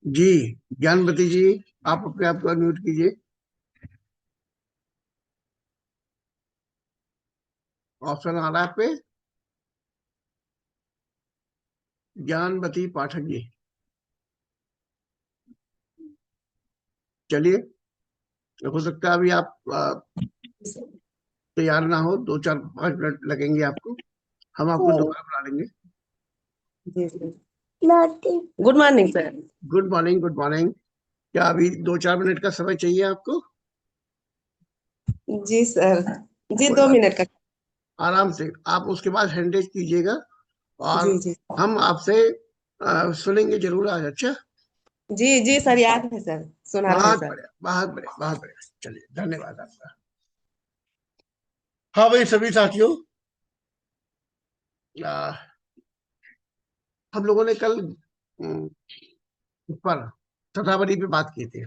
जी। ज्ञानवती जी, आप अपने आप को अनम्यूट कीजिए। ऑप्शन आ रहा है आप पे। ज्ञानवती पाठक जी। चलिए, हो सकता है अभी आप तैयार ना हो, 2 4 5 मिनट लगेंगे आपको। हम आपको दोबारा बुला लेंगे। जी जी। Good morning sir. Good morning, good morning. क्या अभी 2 4 मिनट का समय चाहिए आपको? जी सर। जी कोई दो बात मिनट का। नहीं, आराम से आप उसके बाद हैंडरेज कीजिएगा। और जी जी। हम आपसे सुनेंगे जरूर आज। अच्छा। जी जी सर, याद है सर, सुना रहे बहुत सर। बढ़िया, बहुत बढ़िया, बहुत बढ़िया। चलिए, धन्यवाद आपका। हाँ भाई, सभी साथियों, आ, हम लोगों ने कल इस पर शतावरी पे बात की थी।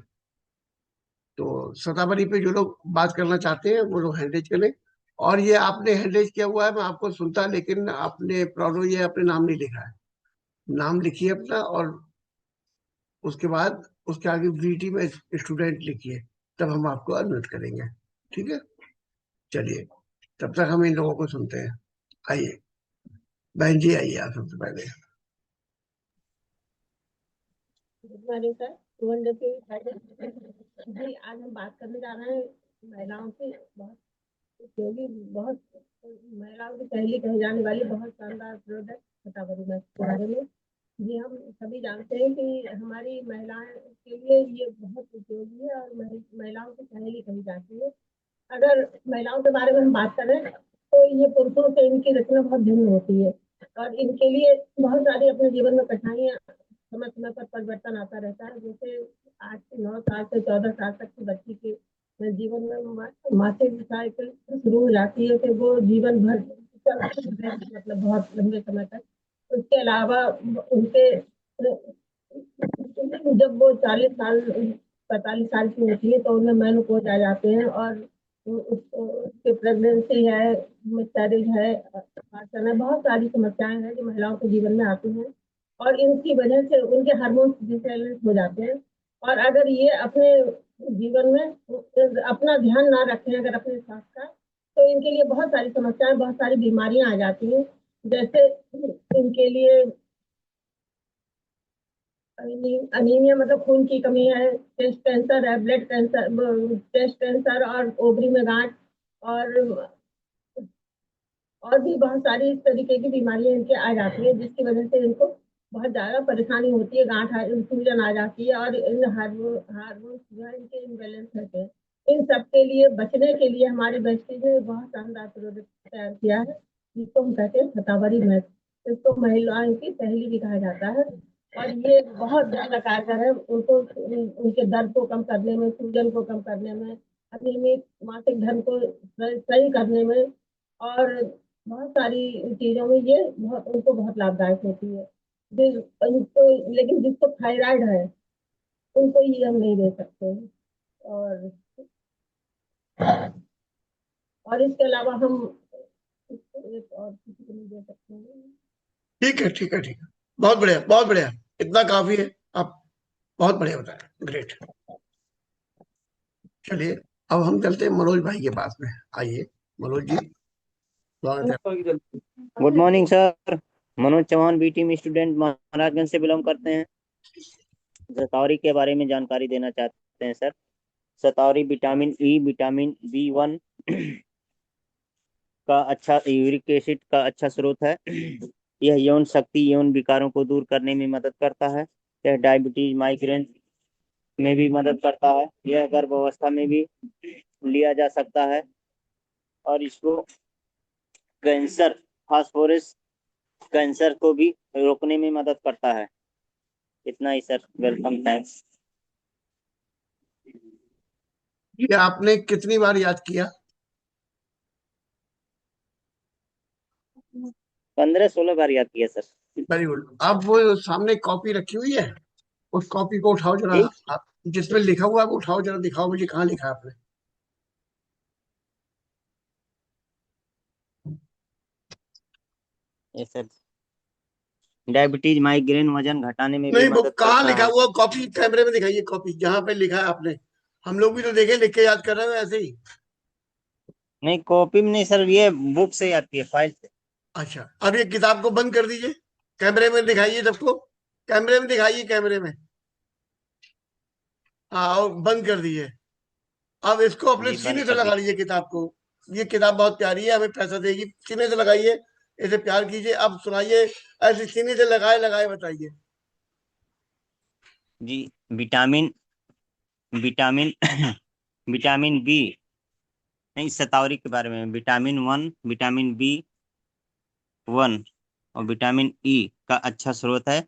तो शतावरी पे जो लोग बात करना चाहते हैं वो लोग हैंडरेज करें। और ये आपने हैंडरेज किया हुआ है, मैं आपको सुनता, लेकिन आपने प्रॉब्लम ये अपने नाम नहीं लिखा है। नाम लिखिए अपना, और उसके बाद उसके आगे वीटी में स्टूडेंट लिखिए। तब हम आपको अनम्यूट करेंगे। ठीक है। चलिए, तब तक हम इन लोगों को सुनते हैं। आइए, बहन जी आइए आप सबसे पहले। Good morning sir. Wonderful Friday. जी, आज हम बात करने जा रहे हैं महिलाओं की बहुत उपयोगी, बहुत महिलाओं की पहली कही जाने वाली बहुत शानदार प्रोडक्ट शतावरी मैथ के बारे में। जी, हम सभी जानते हैं कि हमारी महिलाएं के लिए ये बहुत उपयोगी है और महिलाओं की पहली कही जाती है। अगर महिलाओं के बारे में हम बात करें तो ये पुरुषों से इनकी रचना बहुत भिन्न होती है और इनके लिए बहुत सारी अपने जीवन में कठिनाइयां समय समय पर परिवर्तन आता रहता है। जैसे आज से 9 साल से 14 साल तक की बच्ची के जीवन में मासिक साइकिल शुरू हो जाती है, फिर वो जीवन भर मतलब बहुत लंबे समय तक। उसके अलावा उनके जब वो 40 साल 45 साल की होती है तो उनमें मेनोपॉज आ जाते हैं और उसके प्रेगनेंसी है, मिसकैरेज है, अबॉर्शन है, बहुत सारी समस्याएं हैं जो महिलाओं के जीवन में आती हैं और इनकी वजह से उनके हार्मोन्स डिसबैलेंस हो जाते हैं। और अगर ये अपने जीवन में अपना ध्यान ना रखें अगर अपने स्वास्थ्य का, तो इनके लिए बहुत सारी समस्याएं, बहुत सारी बीमारियां आ जाती हैं। जैसे इनके लिए अनीमिया मतलब खून की कमी है, चेस्ट कैंसर है, ब्लड कैंसर, चेस्ट कैंसर और ओवरी में गांठ और भी बहुत सारी इस तरीके की बीमारियां इनके आ जाती है जिसकी वजह से इनको बहुत ज्यादा परेशानी होती है, गांठ सूजन आ जाती है और इन हार्मोन्स जो है इनके इम्बेलेंस रहते हैं। इन सब के लिए बचने के लिए हमारे बेस्टीज ने बहुत शानदार प्रोडक्ट तैयार किया है जिसको हम कहते हैं शतावरी मैथ। इसको महिलाओं की पहली भी कहा जाता है और ये बहुत ज्यादा कारगर है उनको उनके दर्द को कम करने में, सूजन को कम करने में, अनियमित मासिक धर्म को सही करने में और बहुत सारी चीजों में ये बहुत उनको बहुत लाभदायक होती है। उनको, लेकिन जिसको थायराइड है उनको ये हम नहीं दे सकते हैं। और इसके अलावा हम इसको एक और किसी को नहीं दे सकते हैं। ठीक है, ठीक है, ठीक है। बहुत बढ़िया, बहुत बढ़िया। इतना काफी है। आप बहुत बढ़िया बताया, ग्रेट। चलिए, अब हम चलते हैं मनोज भाई के पास में। आइए मनोज जी, स्वागत है। Good morning sir. Manoj Chauhan, B team student, Maharajganj से बिलोंग करते हैं। शतावरी के बारे में जानकारी देना चाहते हैं सर। शतावरी विटामिन ई, विटामिन बी 1 का अच्छा, यूरिक एसिड का अच्छा स्रोत है। यह यौन शक्ति, यौन विकारों को दूर करने में मदद करता है। यह डायबिटीज, माइग्रेन में भी मदद करता है। यह गर्भावस्था में भी लिया जा सकता है और इसको कैंसर, फास्फोरस कैंसर को भी रोकने में मदद करता है। इतना ही सर, वेलकम, थैंक्स। ये आपने कितनी बार याद किया? 15-16 बार याद किया सर। Very good. अब वो सामने कॉपी रखी हुई है, उस कॉपी को उठाओ जरा। जी। आप जिसमें लिखा हुआ है वो उठाओ जरा, दिखाओ मुझे कहाँ लिखा है आपने। ये सर, डायबिटीज माइग्रेन वजन घटाने में भी नहीं, वो मदद कहाँ करता लिखा है। हुआ? कॉपी कैमरे में दिखाइए, कॉपी जहाँ पे लिखा है आपने। हम लोग भी तो देखे, लिख के याद कर रहे हो ऐसे ही। नहीं कॉपी में नहीं सर, ये बुक से आती है, फाइल से। अच्छा, अब ये किताब को बंद कर दीजिए, कैमरे में दिखाइए सबको, कैमरे में दिखाइए, कैमरे में। हाँ, और बंद कर दीजिए। अब इसको अपने जी बंद सीने से कर दी। लगा लीजिए किताब को। ये किताब बहुत प्यारी है, हमें पैसा देगी। सीने से लगाइए, इसे प्यार कीजिए। अब सुनाइए, ऐसे सीने से लगाए लगाए बताइए। जी विटामिन विटामिन विटामिन बी, नहीं शतावरी के बारे में, विटामिन 1, विटामिन B1 और विटामिन ई का अच्छा स्रोत है।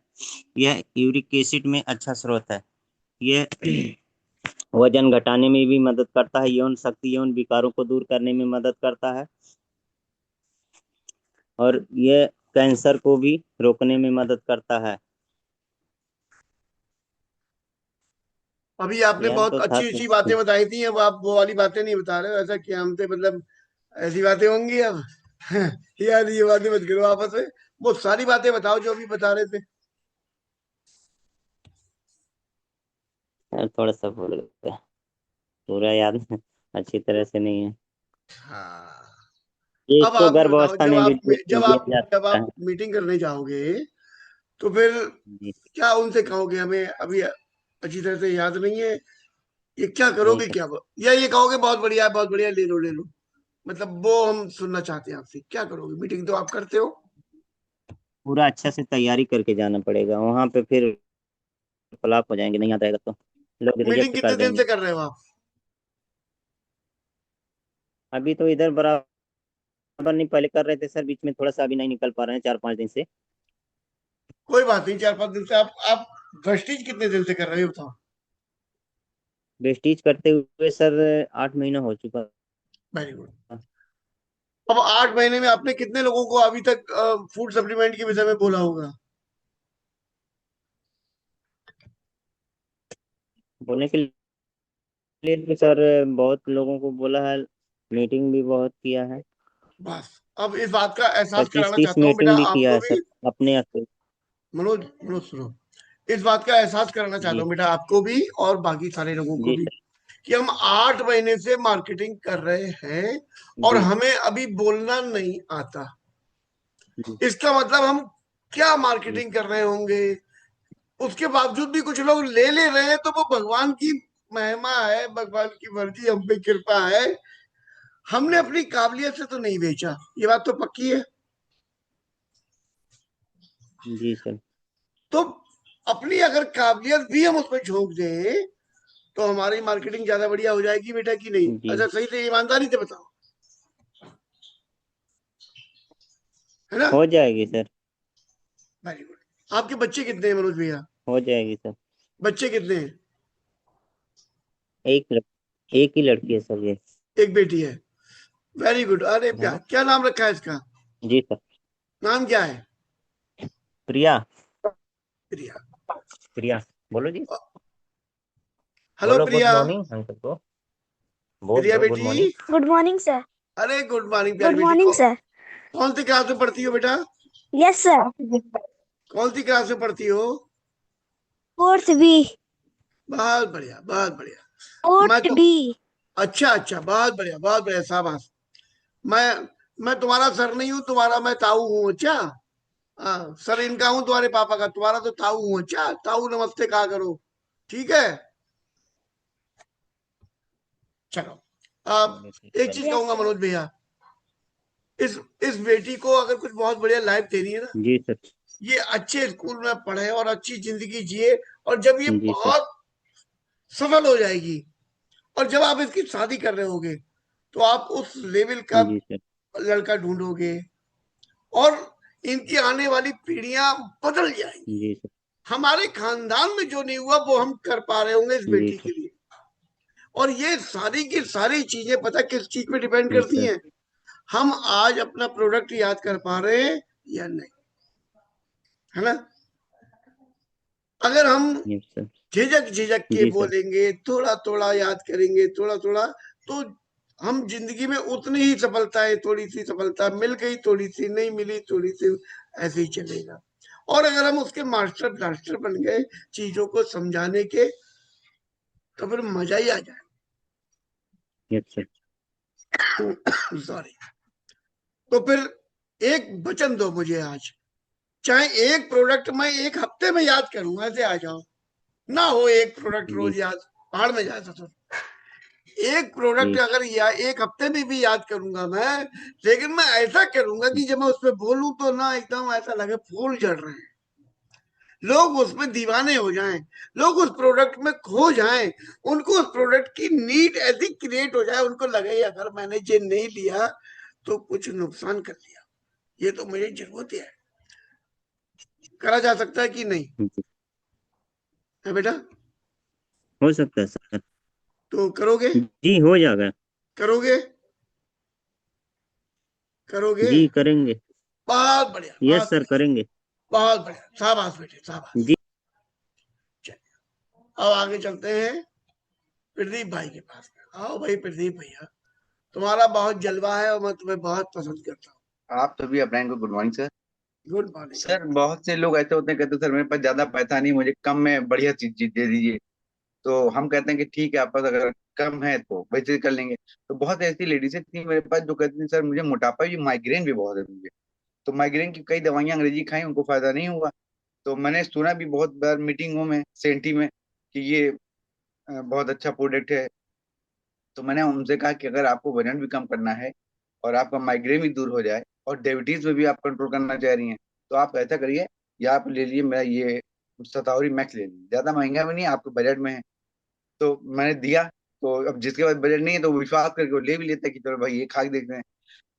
यह यूरिक एसिड में अच्छा स्रोत है। यह वजन घटाने में भी मदद करता है, यौन शक्ति यौन विकारों को दूर करने में मदद करता है, और यह कैंसर को भी रोकने में मदद करता है। अभी आपने यह बहुत तो था अच्छी अच्छी बातें बताई थी, अब आप वो वाली बातें नहीं बता रहे हो। ऐसा क्या हमसे, मतलब ऐसी बातें होंगी अब? यार, ये बातें मत करो आपस में। वो सारी बातें बताओ जो अभी बता रहे थे। थोड़ा सा भूल गया, पूरा याद अच्छी तरह से नहीं है। हाँ, ये अब इसको आप ही बताओ, गर्भावस्था में भी जब दिया आप जब जाता आप है। मीटिंग करने जाओगे तो फिर जी क्या उनसे कहोगे? हमें अभी अच्छी तरह से याद नहीं है, ये क्या नहीं करोगे? सर, क्या या ये कहोगे बहुत बढ़िया है, बहुत बढ़िया, ले लो ले लो? मतलब वो हम सुनना चाहते हैं आपसे, क्या करोगे? मीटिंग तो आप करते हो। पूरा अच्छा से तैयारी करके जाना पड़ेगा वहां पे, फिर फ्लॉप हो जाएंगे, नहीं आता है तो लोग मीटिंग रिजेक्ट कितने कर दिन से देंगे। कर रहे हो आप? अभी तो इधर बराबर नहीं, पहले कर रहे थे सर, बीच में थोड़ा सा अभी नहीं निकल पा रहे हैं 4-5 दिन से। कोई बात नहीं, 4-5 दिन से। आप वेस्टीज कितने दिन से कर रहे हो बताओ? वेस्टीज करते हुए सर 8 महीना हो चुका वेरी गुड। है। अब 8 महीने में आपने कितने लोगों को अभी तक फूड सप्लीमेंट के विषय में बोला होगा? बोलने के लिए तो सर बहुत लोगों को बोला है, मीटिंग भी बहुत किया है, बस, अब इस बात का एहसास पच्चीस कराना तीस चाहता हूँ बेटा मीटिंग भी किया आपको है सर भी। अपने अकेले। मनोज, मनोज सुनो, इस बात का एहसास कराना चाहता जी हूँ बेटा आपको भी और बाकी सारे लोगों को जी भी, सर। कि हम 8 महीने से मार्केटिंग कर रहे हैं और जी हमें अभी बोलना नहीं आता। जी इसका मतलब हम क्या जी मार्केटिंग कर रहे होंगे? उसके बावजूद भी कुछ लोग ले ले रहे हैं, तो वो भगवान की महिमा है, भगवान की मर्जी, हम पे कृपा है। हमने अपनी काबिलियत से तो नहीं बेचा, ये बात तो पक्की है। जी सर। तो अपनी अगर काबिलियत भी हम उसमें झोंक दें तो हमारी मार्केटिंग ज्यादा बढ़िया हो जाएगी बेटा, कि नहीं? जी अच्छा, सही से ईमानदारी से बताओ, है ना? हो जाएगी सर। Very good. आपके बच्चे कितने हैं मनोज भैया? हो जाएगी सर। बच्चे कितने हैं? एक लड़, एक ही लड़की है सर ये। एक बेटी है। Very good. अरे हेलो। प्यार, क्या नाम रखा है इसका? जी सर। नाम क्या है? प्रिया। प्रिया। प्रिया बोलो जी। हेलो बोलो गुड प्रिया। मॉर्निंग अंकल को, बोल प्रिया दो गुड बेटी। मॉर्निंग। Good morning sir. अरे गुड मॉर्निंग प्यारी गुड बेटी। Morning sir. कौन सी क्लास में पढ़ती हो बेटा? Yes sir. कौन सी क्लास में पढ़ती हो? Fourth B. बहुत बढ़िया, बहुत बढ़िया। मैं फोर्थ तो, बी। अच्छा अच्छा, बहुत बढ़िया, बहुत बढ़िया, शाबाश। मैं मैं तुम्हारा सर नहीं हूँ, तुम्हारा मैं ताऊ हूँ। अच्छा, हाँ, सर इनका हूँ तुम्हारे पापा का, तुम्हारा तो ताऊ हूँ। अच्छा, ताऊ नमस्ते कहा करो, ठीक है? चलो, अब एक चीज यस कहूंगा सर। मनोज भैया, इस इस बेटी को अगर कुछ बहुत बढ़िया लाइफ देनी है ना, जी सर। ये अच्छे स्कूल में पढ़े और अच्छी जिंदगी जिए, और जब ये जी सर। बहुत सफल हो जाएगी और जब आप इसकी शादी कर रहे होगे, तो आप उस लेवल का जी सर। लड़का ढूंढोगे और इनकी आने वाली पीढ़ियां बदल जाएंगी। जी सर। हमारे खानदान में जो नहीं हुआ वो हम कर पा रहे होंगे इस जी बेटी सर। के लिए। और ये सारी की सारी चीजें पता किस चीज पे डिपेंड जी करती सर। हैं? हम आज अपना प्रोडक्ट याद कर पा रहे हैं या नहीं, है ना? अगर हम जी सर। झिझक झिझक के जी सर। बोलेंगे, थोड़ा थोड़ा याद करेंगे, थोड़ा थोड़ा, तो हम जिंदगी में उतनी ही सफलता है, थोड़ी सी सफलता मिल गई, थोड़ी सी नहीं मिली, थोड़ी सी, ऐसे ही चलेगा। और अगर हम उसके मास्टर ब्लास्टर बन गए चीजों को समझाने के, तो फिर मजा ही आ जाए। Yes sir. सॉरी। तो फिर एक वचन दो मुझे आज, चाहे एक प्रोडक्ट मैं एक हफ्ते में याद करूंगा, ऐसे आ जाओ, ना हो एक प्रोडक्ट जी रोज याद, पहाड़ में जाए तो एक प्रोडक्ट जी अगर एक हफ्ते में भी याद करूंगा मैं, लेकिन मैं ऐसा करूंगा कि जब मैं उस पर बोलूं तो ना एकदम ऐसा लगे फूल झड़ रहे हैं, लोग उसमें दीवाने हो जाएं, लोग उस प्रोडक्ट में खो जाएं, उनको उस प्रोडक्ट की नीड ऐसी क्रिएट हो जाए, उनको लगे अगर मैंने ये नहीं लिया तो कुछ नुकसान कर लिया, ये तो मेरी जरूरत है। करा जा सकता है कि नहीं जी, है बेटा? हो सकता है सर। तो करोगे? जी हो जाएगा। करोगे? करोगे? जी करेंगे। बहुत बढ़िया, यस बहुत सर बढ़िया, करेंगे। बहुत बढ़िया, शाबाश बेटे, शाबाश। जी चलिए, अब आगे चलते हैं प्रदीप भाई के पास में। आओ भाई प्रदीप भैया, तुम्हारा बहुत जलवा है और मैं तुम्हें बहुत पसंद करता हूँ। आप तो भी अपने को good morning sir. Good morning. Sir बहुत से लोग ऐसे होते हैं, कहते हैं सर मेरे पास ज्यादा पैसा नहीं, मुझे कम में बढ़िया चीज चीज दे दीजिए। तो हम कहते हैं कि ठीक है, आप पास अगर कम है तो वैसे कर लेंगे। तो बहुत ऐसी लेडीज थी मेरे पास जो कहती थी सर मुझे मोटापा भी, माइग्रेन भी बहुत है मुझे। तो माइग्रेन की कई दवाइयां अंग्रेजी खाई, उनको फायदा नहीं हुआ। तो मैंने सुना भी बहुत बार मीटिंगों में, सेंटी में, कि ये बहुत अच्छा प्रोडक्ट है। तो मैंने उनसे कहा कि अगर आपको वजन भी कम करना है और आपका माइग्रेन भी दूर हो जाए और डायबिटीज में भी आप कंट्रोल करना चाह रही हैं, तो आप ऐसा करिए, या आप ले लिए मेरा ये सतावरी मैक्स ले लीजिए, ज्यादा महंगा भी नहीं है, आपके बजट में है। तो मैंने दिया। तो अब जिसके पास बजट नहीं है तो वो विश्वास करके वो ले भी लेता है कि चलो भाई ये खा के देखते हैं।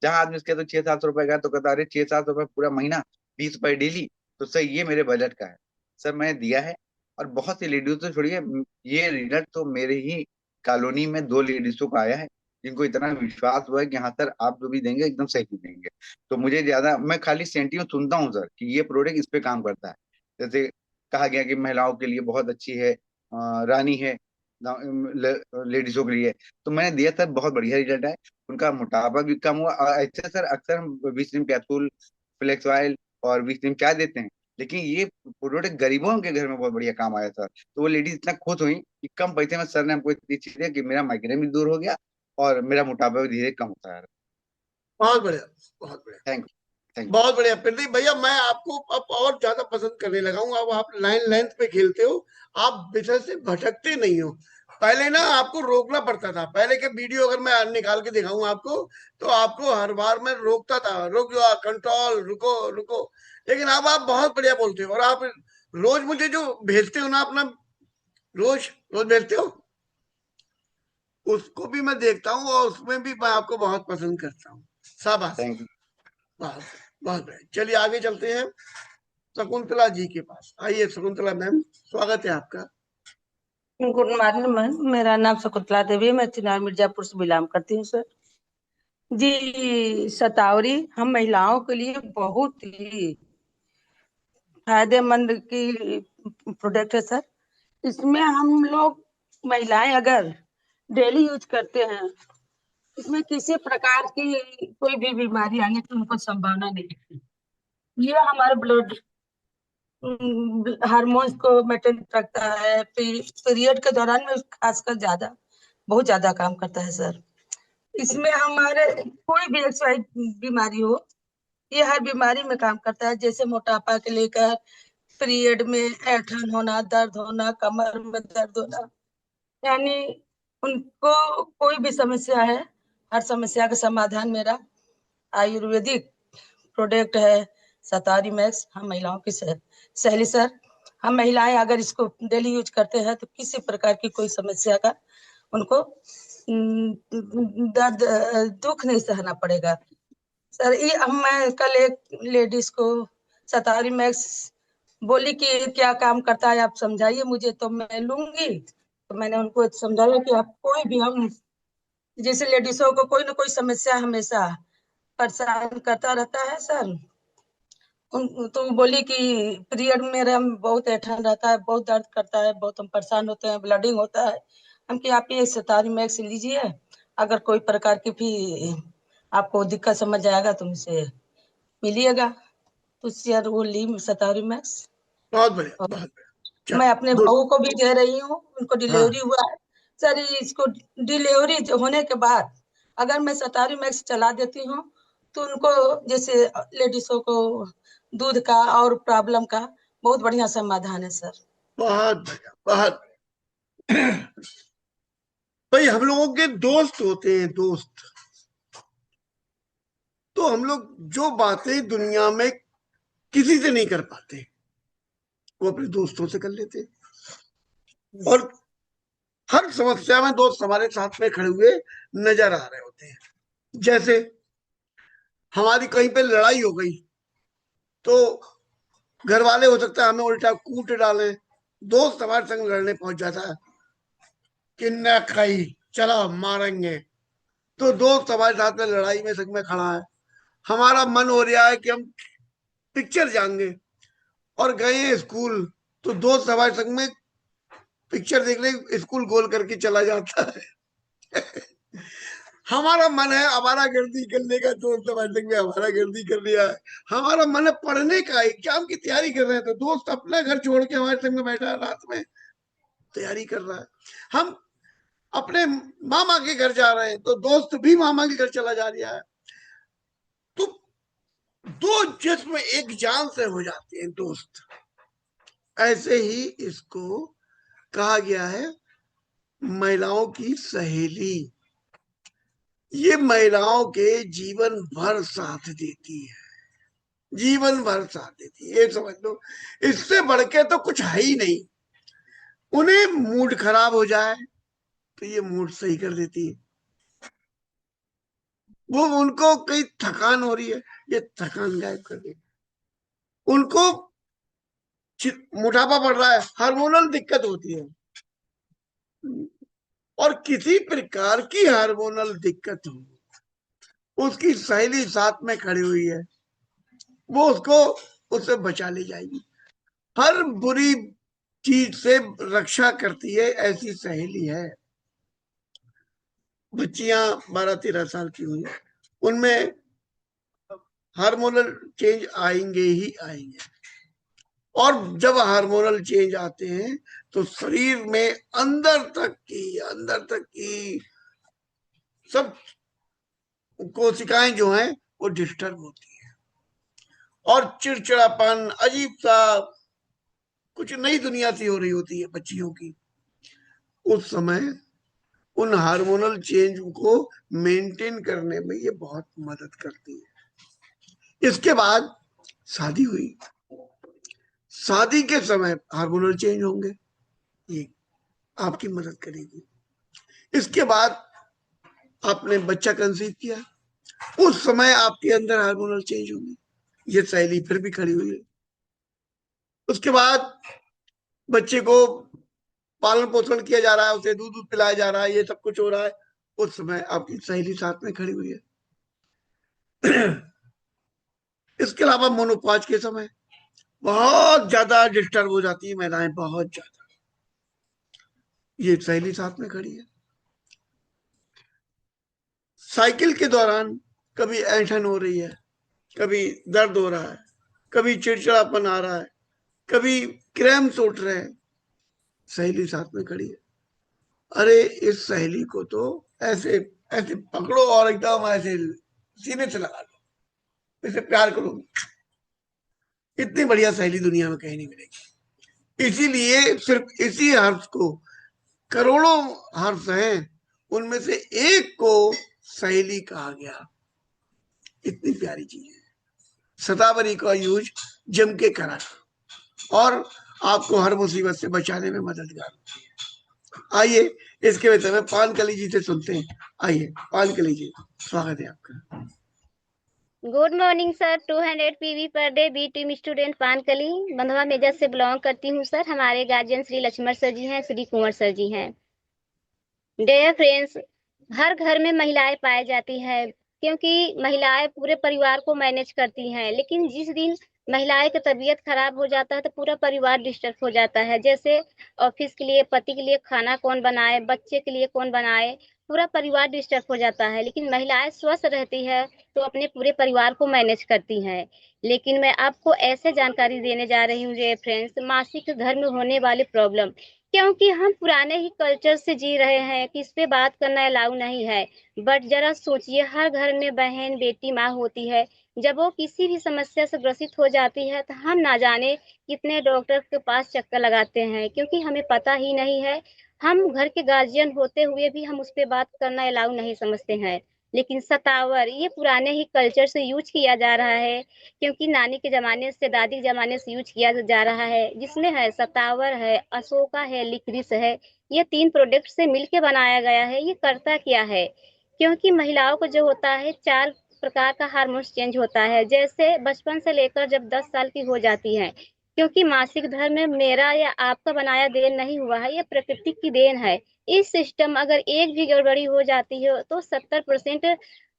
जहां आदमी उसके तो 600-700 रुपए का है, तो कहता है, अरे 600-700 रुपए पूरा महीना, 20 रुपए डेली, तो सर ये मेरे बजट का है। सर मैंने दिया है। और बहुत सी लेडीज तो छोड़िए, ये रिजल्ट तो मेरे ही कॉलोनी में 2 लेडीजों को आया है, जिनको इतना विश्वास हुआ है कि हाँ सर आप जो भी देंगे एकदम सही देंगे। तो मुझे ज्यादा, मैं खाली सेंटिमेंट सुनता हूँ सर कि ये प्रोडक्ट इस पे काम करता है। जैसे कहा गया कि महिलाओं के लिए बहुत अच्छी है, रानी है, लेडीजों के लिए। तो मैंने दिया सर, बहुत बढ़िया रिजल्ट है। उनका मोटापा भी कम हुआ। और ऐसे सर अक्सर हम विस्लिन कैप्सूल, फ्लेक्स ऑयल और विस्लिन चाय देते हैं, लेकिन ये प्रोडक्ट गरीबों के घर में बहुत बढ़िया काम आया सर। तो वो लेडीज इतना खुश हुई कि कम पैसे में सर ने हमको इतनी चीज दिया कि मेरा माइग्रेन भी दूर हो गया और मेरा मोटापा भी धीरे कम होता है। बहुत बढ़िया, बहुत बढ़िया, थैंक थैंक बहुत बढ़िया प्रदीप भैया। मैं आपको अब और ज्यादा पसंद करने लगा हूँ, अब आप लाइन लेंथ पे खेलते हो, आप विषय से भटकते नहीं हो। पहले ना आपको रोकना पड़ता था, पहले के वीडियो अगर मैं निकाल के दिखाऊं आपको, तो आपको हर बार मैं रोकता था, रुक जाओ, कंट्रोल, रुको रुको। लेकिन अब आप बहुत बढ़िया बोलते हो, और आप रोज मुझे जो भेजते हो ना अपना, रोज रोज भेजते हो, उसको भी मैं देखता हूँ और उसमें भी मैं आपको बहुत पसंद करता हूँ। शाबाश, थैंक यू। बहुत बहुत बढ़िया। चलिए आगे चलते हैं शकुंतला जी के पास। आइए शकुंतला मैम, स्वागत है आपका। गुड मॉर्निंग मैम, मेरा नाम शकुंतला देवी है, मैं चिनार मिर्जापुर से बिलोंग करती हूँ सर। जी, शतावरी हम महिलाओं के लिए बहुत ही फायदेमंद की प्रोडक्ट है सर। इसमें हम लोग महिलाएं अगर डेली यूज करते हैं, इसमें किसी प्रकार की कोई भी बीमारी आने की उनको संभावना नहीं है। ये हमारे ब्लड हार्मोन्स को मेंटेन रखता है, पीरियड के दौरान में खासकर ज्यादा, बहुत ज्यादा काम करता है सर। इसमें हमारे कोई भी एक्सवाइज बीमारी हो, ये हर बीमारी में काम करता है, जैसे मोटापा के लेकर पीरियड में ऐंठन होना, दर्द होना, कमर में दर्द होना, यानी उनको कोई भी समस्या है, हर समस्या का समाधान मेरा आयुर्वेदिक प्रोडक्ट है सतारी मैक्स। हम महिलाओं की सहेली सर, हम महिलाएं अगर इसको डेली यूज करते हैं तो किसी प्रकार की कोई समस्या का उनको दर्द दुख नहीं सहना पड़ेगा सर। ये मैं कल एक लेडीज को सतारी मैक्स बोली कि क्या काम करता है आप समझाइए मुझे, तो मैं लूंगी। तो मैंने उनको समझाया कि आप कोई भी, हम जैसे लेडीजों को कोई ना कोई समस्या हमेशा परेशान करता रहता है सर। तो बोली कि पीरियड मेरा बहुत ऐंठन रहता है, बहुत दर्द करता है, बहुत हम परेशान होते हैं, ब्लडिंग होता है। हम कि आप ये सतारी मैक्स लीजिए, अगर कोई प्रकार की भी आपको दिक्कत समझ आएगा तो मुझसे मिलिएगा। टू शेयर वो लीव शतावरी मैक्स। बहुत बढ़िया, और बहुत बढ़िया। मैं अपने गुड। बहू को भी दे रही हूँ, उनको हाँ, डिलीवरी हुआ है सर। इसको डिलीवरी होने के बाद अगर मैं शतावरी मैक्स चला देती हूँ तो उनको जैसे लेडीजों को दूध का और प्रॉब्लम का बहुत बढ़िया समाधान है सर। बहुत बढ़िया, बहुत। भाई हम लोगों के दोस्त होते हैं, दोस्त। तो हम लोग जो बातें दुनिया में किसी से नहीं कर पाते, वो अपने दोस्तों से कर लेते हैं। और हर समस्या में दोस्त हमारे साथ में खड़े हुए नजर आ रहे होते हैं। जैसे हमारी कहीं पे लड़ाई हो गई तो घर वाले हो सकता है हमें उल्टा कूट डाले, दोस्त हमारे संग लड़ने पहुंच जाता है कि न कहीं चलो मारेंगे। तो दोस्त हमारे साथ में लड़ाई में संग में खड़ा है। हमारा मन हो रहा है कि हम पिक्चर जाएंगे और गए हैं स्कूल, तो दोस्त हमारे संग में पिक्चर देखने स्कूल गोल करके चला जाता है। हमारा मन है हमारा गर्दी करने का, दोस्त हमारे संग में हमारा गर्दी कर लिया है। हमारा मन है पढ़ने का, एग्जाम की तैयारी कर रहे हैं, तो दोस्त अपना घर छोड़ के हमारे संग में बैठा है, रात में तैयारी कर रहा है। हम अपने मामा के घर जा रहे हैं तो दोस्त भी मामा के घर चला जा रहा है। तो दो जिस्म एक जान से हो जाते हैं दोस्त। ऐसे ही इसको कहा गया है महिलाओं की सहेली। ये महिलाओं के जीवन भर साथ देती है, जीवन भर साथ देती है, ये समझ लो। इससे बढ़ के तो कुछ है ही नहीं। उन्हें मूड खराब हो जाए तो ये मूड सही कर देती है। वो उनको कहीं थकान हो रही है, ये थकान गायब कर देती है। उनको मोटापा बढ़ रहा है, हार्मोनल दिक्कत होती है, और किसी प्रकार की हार्मोनल दिक्कत हो, उसकी सहेली साथ में खड़ी हुई है, वो उसको उससे बचा ले जाएगी। हर बुरी चीज से रक्षा करती है, ऐसी सहेली है। बच्चियां 12-13 साल की हुई, उनमें हार्मोनल चेंज आएंगे ही आएंगे। और जब हार्मोनल चेंज आते हैं तो शरीर में अंदर तक की सब कोशिकाएं जो हैं वो डिस्टर्ब होती हैं, और चिड़चिड़ापन, अजीब सा कुछ नई दुनिया सी हो रही होती है बच्चियों की। उस समय उन हार्मोनल चेंज को मेंटेन करने में ये बहुत मदद करती है। इसके बाद शादी हुई, शादी के समय हार्मोनल चेंज होंगे, ये आपकी मदद करेगी। इसके बाद आपने बच्चा कंसीव किया, उस समय आपके अंदर हार्मोनल चेंज होंगे, ये सहेली फिर भी खड़ी हुई है। उसके बाद बच्चे को पालन पोषण किया जा रहा है, उसे दूध दूध पिलाया जा रहा है, ये सब कुछ हो रहा है, उस समय आपकी सहेली साथ में खड़ी हुई है। इसके अलावा मोनोपॉज के समय बहुत ज्यादा डिस्टर्ब हो जाती है महिलाएं, बहुत ज्यादा, ये सहेली साथ में खड़ी है। साइकिल के दौरान कभी ऐंठन हो रही है, कभी दर्द हो रहा है, कभी चिड़चिड़ापन आ रहा है, कभी क्रैम्स उठ रहे हैं, सहेली साथ में खड़ी है। अरे इस सहेली को तो ऐसे ऐसे पकड़ो और एकदम ऐसे सीने से लगा लो, इसे प्यार करो। इतनी बढ़िया सहेली दुनिया में कहीं नहीं मिलेगी। इसीलिए सिर्फ इसी हर्ष को, करोड़ों हर्ष हैं, उनमें से एक को सहेली कहा गया। इतनी प्यारी चीज है। शतावरी का यूज जम के करा और आपको हर मुसीबत से बचाने में मददगार होती है। आइए इसके विषय में पानकली जी से सुनते हैं। आइए पानकली जी, स्वागत है आपका। Good morning sir. 200 PV per day B team student Pankali Bandhwa मेजर से बिलोंग करती हूँ सर। हमारे गार्जियन श्री लक्ष्मण सर जी हैं, श्री कुंवर सर जी हैं। डियर फ्रेंड्स, हर घर में महिलाएं पाई जाती है, क्योंकि महिलाएं पूरे परिवार को मैनेज करती हैं। लेकिन जिस दिन महिलाएं की तबीयत खराब हो जाता है तो पूरा परिवार डिस्टर्ब हो जाता है। जैसे ऑफिस के लिए, पति के लिए खाना कौन बनाए, बच्चे के लिए कौन बनाए, पूरा परिवार डिस्टर्ब हो जाता है। लेकिन महिलाएं स्वस्थ रहती है तो अपने पूरे परिवार को मैनेज करती हैं। लेकिन मैं आपको ऐसे जानकारी देने जा रही हूँ ये फ्रेंड्स, मासिक धर्म में होने वाले प्रॉब्लम, क्योंकि हम पुराने ही कल्चर से जी रहे हैं कि इस पे बात करना अलाउ नहीं है। बट जरा सोचिए, हर घर में बहन बेटी माँ होती है, जब वो किसी भी समस्या से ग्रसित हो जाती है तो हम ना जाने कितने डॉक्टर के पास चक्कर लगाते हैं, क्योंकि हमें पता ही नहीं है। हम घर के गार्जियन होते हुए भी हम उस पे बात करना अलाउ नहीं समझते हैं। लेकिन सतावर ये पुराने ही कल्चर से यूज किया जा रहा है, क्योंकि नानी के जमाने से दादी के जमाने से यूज किया जा रहा है, जिसमें है सतावर है, अशोका है, लिक्रिस है। ये 3 प्रोडक्ट से मिलके बनाया गया है। ये करता क्या है, क्योंकि महिलाओं को जो होता है 4 प्रकार का हार्मोन्स चेंज होता है, जैसे बचपन से लेकर जब 10 साल की हो जाती है। क्योंकि मासिक धर्म में मेरा या आपका बनाया देन नहीं हुआ है, ये प्रकृति की देन है। इस सिस्टम अगर एक भी गड़बड़ी हो जाती है तो 70%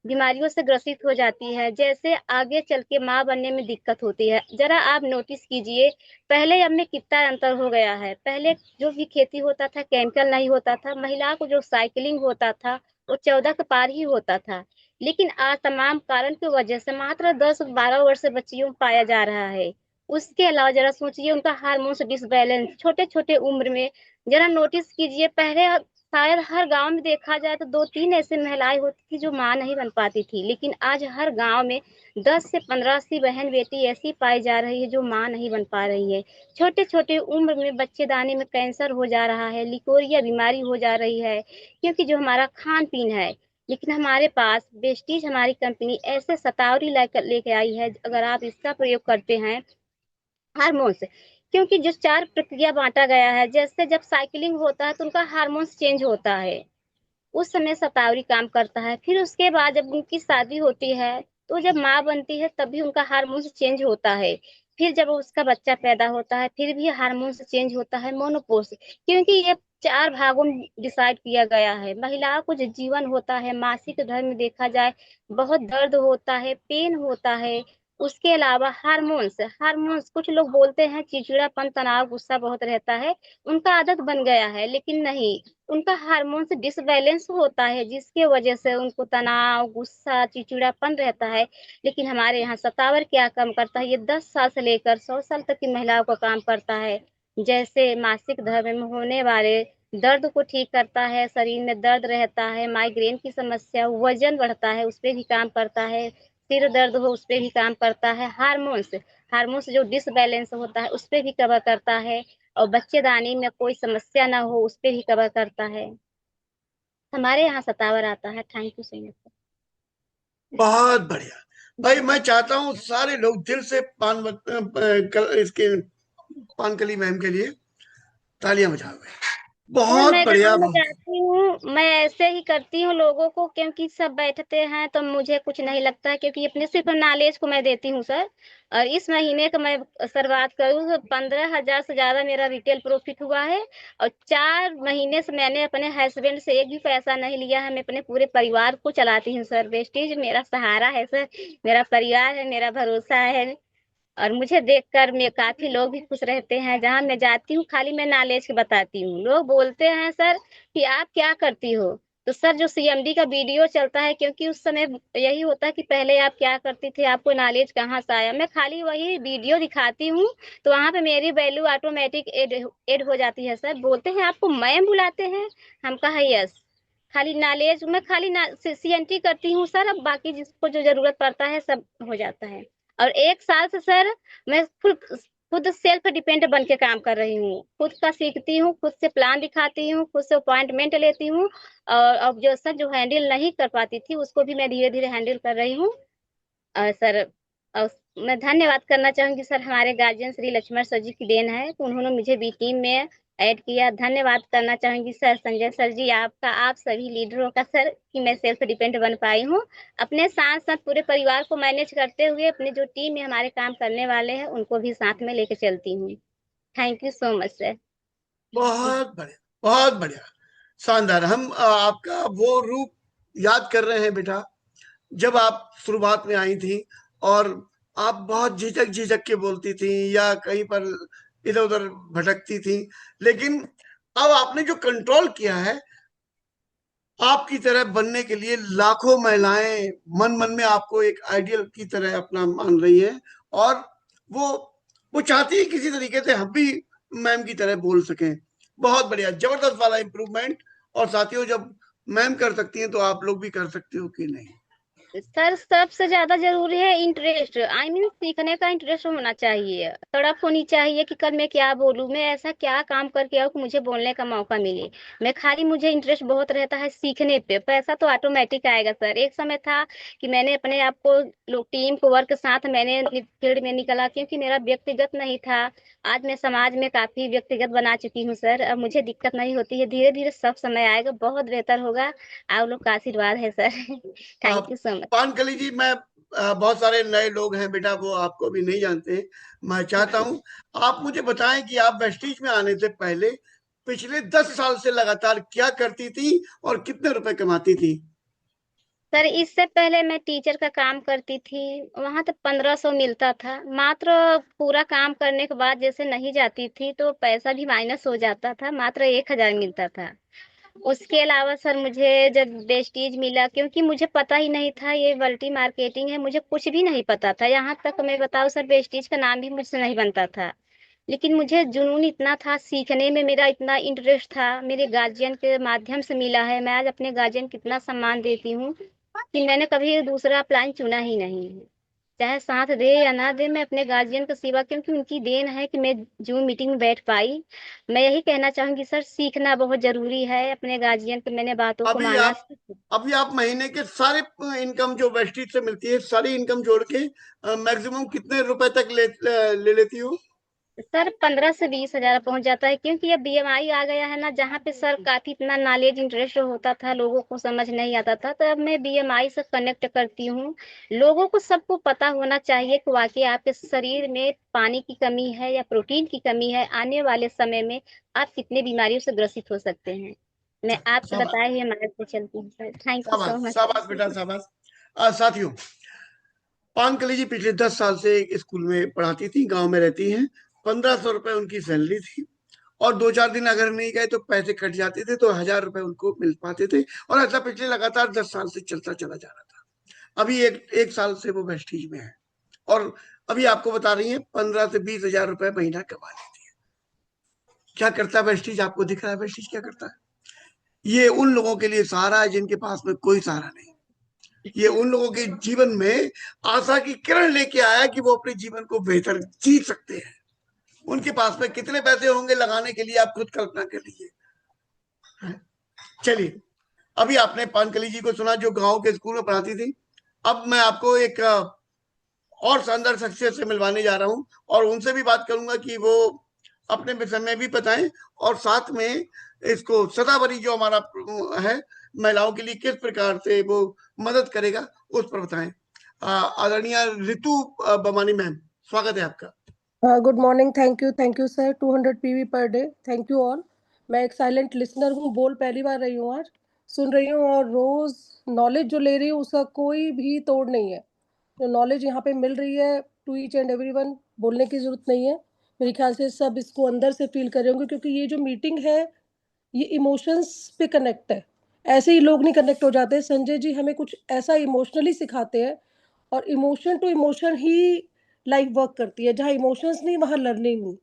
बीमारियों से ग्रसित हो जाती है, जैसे आगे चल के माँ बनने में दिक्कत होती है। जरा आप नोटिस कीजिए, पहले अब में कितना अंतर हो गया है। पहले जो भी खेती होता था केमिकल नहीं होता था, महिला को जो साइकिलिंग होता था वो 14 के पार ही होता था। लेकिन आज तमाम कारण की वजह से मात्र 10-12 वर्ष से बच्चियों में पाया जा रहा है। उसके अलावा जरा सोचिए, उनका हार्मोन्स डिसबैलेंस छोटे छोटे उम्र में। जरा नोटिस कीजिए, पहले शायद हर गांव में देखा जाए तो 2-3 ऐसी महिलाएं होती थी जो मां नहीं बन पाती थी, लेकिन आज हर गांव में 10 से 15 सी बहन बेटी ऐसी पाई जा रही है जो मां नहीं बन पा रही है। छोटे छोटे उम्र में बच्चेदानी में कैंसर हो जा रहा है, लिकोरिया बीमारी हो जा रही है, क्योंकि जो हमारा खान पीन है। लेकिन हमारे पास वेस्टीज हमारी कंपनी ऐसे शतावरी लेके आई है, अगर आप इसका प्रयोग करते हैं हार्मोन्स, क्योंकि जो 4 प्रक्रिया बांटा गया है, जैसे जब साइकिलिंग होता है तो उनका हार्मोन्स चेंज होता है, उस समय शतावरी काम करता है। फिर उसके बाद जब उनकी शादी होती है तो जब माँ बनती है तब भी उनका हार्मोन्स चेंज होता है। फिर जब उसका बच्चा पैदा होता है फिर भी हार्मोन्स चेंज होता है, मोनोपोज, क्योंकि ये 4 भागों में डिसाइड किया गया है। महिलाओं को जो जीवन होता है मासिक धर्म में देखा जाए बहुत दर्द होता है, पेन होता है। उसके अलावा हार्मोन्स हार्मोन्स कुछ लोग बोलते हैं चिड़चिड़ापन तनाव गुस्सा बहुत रहता है, उनका आदत बन गया है, लेकिन नहीं, उनका हार्मोन्स डिसबैलेंस होता है जिसके वजह से उनको तनाव गुस्सा चिड़चिड़ापन रहता है। लेकिन हमारे यहाँ सतावर क्या काम करता है, ये 10 साल से लेकर 100 साल तक की महिलाओं का काम करता है। जैसे मासिक धर्म में होने वाले दर्द को ठीक करता है, शरीर में दर्द रहता है, माइग्रेन की समस्या, वजन बढ़ता है उस पर भी काम करता है, सिर दर्द हो उस पर भी काम करता है। हार्मोन्स हार्मोन्स जो डिसबैलेंस होता है उस पर भी कवर करता है, और बच्चेदानी में कोई समस्या ना हो उस पे भी कवर करता है। हमारे यहाँ सतावर आता है। Thank you so much. बहुत बढ़िया भाई। मैं चाहता हूँ सारे लोग दिल से इसके पानकली मैम के लिए तालियां बजाओ। सर बहुत मैं बढ़िया। गाँव में जाती हूँ, मैं ऐसे ही करती हूँ लोगों को, क्योंकि सब बैठते हैं तो मुझे कुछ नहीं लगता है, क्योंकि अपने सिर्फ नॉलेज को मैं देती हूँ सर। और इस महीने का मैं शुरुआत करूँ तो 15,000 से ज्यादा मेरा रिटेल प्रॉफिट हुआ है। और 4 महीने से मैंने अपने हस्बैंड से एक भी पैसा नहीं लिया है, मैं अपने पूरे परिवार को चलाती हूँ सर। वेस्टीज मेरा सहारा है सर, मेरा परिवार है, मेरा भरोसा है। और मुझे देखकर मैं काफी लोग भी खुश रहते हैं। जहां मैं जाती हूँ खाली मैं नॉलेज बताती हूँ, लोग बोलते हैं सर कि आप क्या करती हो। तो सर जो सीएमडी का वीडियो चलता है, क्योंकि उस समय यही होता है कि पहले आप क्या करती थे, आपको नॉलेज कहाँ से आया, मैं खाली वही वीडियो दिखाती हूँ तो वहां पे मेरी वैल्यू ऑटोमेटिक एड हो जाती है। सर बोलते हैं आपको मैम बुलाते हैं, हम कहा यस। खाली नॉलेज मैं खाली सीएनटी करती हूँ सर, अब बाकी जिसको जो जरूरत पड़ता है सब हो जाता है। और 1 साल से सर मैं खुद खुद सेल्फ डिपेंड बन के काम कर रही हूँ, खुद का सीखती हूँ, खुद से प्लान दिखाती हूँ, खुद से अपॉइंटमेंट लेती हूँ। और अब जो सर जो हैंडल नहीं कर पाती थी उसको भी मैं धीरे धीरे हैंडल कर रही हूँ। सर और मैं धन्यवाद करना चाहूंगी सर, हमारे गार्जियन श्री लक्ष्मण सर जी की देन है, तो उन्होंने मुझे भी टीम में ऐड किया। धन्यवाद करना चाहूंगी सर संजय सर जी आपका, आप सभी लीडरों का सर, कि मैं सेल्फ डिपेंड बन पाई हूँ। अपने साथ साथ पूरे परिवार को मैनेज करते हुए अपने जो टीम में हमारे काम करने वाले हैं उनको भी साथ में लेके चलती हूँ। Thank you so much sir. बहुत बढ़िया, बहुत बढ़िया, शानदार। हम आपका वो रूप याद कर रहे हैं बेटा, जब आप शुरुआत में आई थी और आप बहुत झिझक झिझक के बोलती थी या कहीं पर इधर उधर भटकती थी, लेकिन अब आपने जो कंट्रोल किया है आपकी तरह बनने के लिए लाखों महिलाएं मन मन में आपको एक आइडियल की तरह अपना मान रही हैं, और वो वो चाहती है किसी तरीके से हम भी मैम की तरह बोल सकें। बहुत बढ़िया, जबरदस्त वाला इम्प्रूवमेंट। और साथियों, जब मैम कर सकती हैं तो आप लोग भी कर सकते हो कि नहीं? सर सबसे ज्यादा जरूरी है इंटरेस्ट, आई मीन सीखने का इंटरेस्ट होना चाहिए, तड़प होनी चाहिए कि कल मैं क्या बोलूं, मैं ऐसा क्या काम करके आऊं कि मुझे बोलने का मौका मिले। मैं खाली, मुझे इंटरेस्ट बहुत रहता है सीखने पे, पैसा तो ऑटोमेटिक आएगा सर। एक समय था कि मैंने अपने आप को लोग टीम को वर्क के साथ मैंने फील्ड में निकला, क्योंकि मेरा व्यक्तिगत नहीं था। आज मैं समाज में काफी व्यक्तिगत बना चुकी हूँ सर, अब मुझे दिक्कत नहीं होती है, धीरे धीरे सब समय आएगा, बहुत बेहतर होगा। आप लोग का आशीर्वाद है sir. Ah, thank you so much. Pankali ji, मैं बहुत सारे नए लोग हैं बेटा, वो आपको भी नहीं जानते। मैं चाहता हूं आप मुझे बताएं कि आप वेस्टीज में आने से पहले पिछले 10 साल से लगातार क्या करती थी और कितने रुपए कमाती थी? सर इससे पहले मैं टीचर का काम करती थी, वहां तो 1500 मिलता था मात्र। पूरा काम करने के बाद जैसे नहीं जाती थी तो पैसा भी माइनस हो जाता था, मात्र 1000 मिलता था। उसके अलावा सर मुझे जब वेस्टीज मिला, क्योंकि मुझे पता ही नहीं था ये मल्टी मार्केटिंग है, मुझे कुछ भी नहीं पता था, यहाँ तक मैं बताऊँ सर वेस्टीज का नाम भी मुझसे नहीं बनता था। लेकिन मुझे जुनून इतना था, सीखने में मेरा इतना इंटरेस्ट था, मेरे गार्जियन के माध्यम से मिला है। मैं आज अपने गार्जियन कितना सम्मान देती हूँ कि मैंने कभी दूसरा प्लान चुना ही नहीं है। चाहे साथ दे या ना दे, मैं अपने गार्जियन का सेवा, क्योंकि उनकी देन है कि मैं जूम मीटिंग में बैठ पाई। मैं यही कहना चाहूंगी सर, सीखना बहुत जरूरी है, अपने गार्जियन की मैंने बातों को अभी माना। आप अभी आप महीने के सारे इनकम जो वेस्टीज से मिलती है, सारी इनकम जोड़ के मैक्सिमम कितने रुपए तक ले लेती हो? सर 15 से 20 हजार पहुंच जाता है, क्योंकि अब बीएमआई आ गया है ना, जहाँ पे सर काफी इतना नॉलेज इंटरेस्ट होता था, लोगों को समझ नहीं आता था, तो अब मैं बीएमआई से कनेक्ट करती हूँ। लोगों को सबको पता होना चाहिए कि वाकई आपके शरीर में पानी की कमी है या प्रोटीन की कमी है, आने वाले समय में आप कितने बीमारियों से ग्रसित हो सकते हैं। मैं आपके शाबाश, बताए हुए मार्ग पे चलती हूँ सर। थैंक यू शाबाश, सो मच। शाबाश बेटा, शाबाश। साथियों, पानकली जी पिछले 10 साल से एक स्कूल में पढ़ाती थी, गांव में रहती हैं। 1500 रुपए उनकी सैलरी थी, और 2 4 दिन अगर नहीं गए तो पैसे कट जाते थे, तो 1000 रुपए उनको मिल पाते थे। और ऐसा पिछले लगातार 10 साल से चलता चला जा रहा था। अभी एक एक साल से वो वेस्टीज में है, और अभी आपको बता रही है 15 से 20 हजार रुपए महीना कमा लेती है। क्या करता है वेस्टीज? आपको दिख रहा है वेस्टीज क्या करता है? ये उन लोगों के लिए सहारा है जिनके पास में कोई सहारा नहीं। ये उन लोगों के जीवन में आशा की किरण लेके आया कि वो अपने जीवन को बेहतर जी सकते हैं। उनके पास में कितने पैसे होंगे लगाने के लिए, आप खुद कल्पना कर लीजिए। चलिए, अभी आपने पानकली जी को सुना जो गांव के स्कूल में पढ़ाती थी। अब मैं आपको एक और शानदार शख्सियत से मिलवाने जा रहा हूं, और उनसे भी बात करूंगा कि वो अपने विषय में भी बताएं, और साथ में इसको सदाबरी जो हमारा है महिलाओं के लिए किस प्रकार से वो मदद करेगा, उस पर बताएं। आदरणीय रितु बमानी मैम, स्वागत है आपका। Good morning. Thank you sir. 200 PV per day. Thank you all. मैं एक साइलेंट लिसनर हूँ, बोल पहली बार रही हूँ, आज सुन रही हूँ, और रोज नॉलेज जो ले रही हूँ उसका कोई भी तोड़ नहीं है। जो नॉलेज यहाँ पे मिल रही है टू ईच एंड एवरीवन, बोलने की जरूरत नहीं है। मेरे ख्याल से सब इसको अंदर से फील कर रहे होंगे, क्योंकि ये जो मीटिंग है ये इमोशंस पे कनेक्ट है। ऐसे ही लोग नहीं कनेक्ट हो जाते। संजय जी हमें कुछ ऐसा इमोशनली सिखाते हैं, और इमोशन टू इमोशन ही लाइफ वर्क करती है। जहाँ इमोशंस नहीं वहाँ लर्निंग नहीं।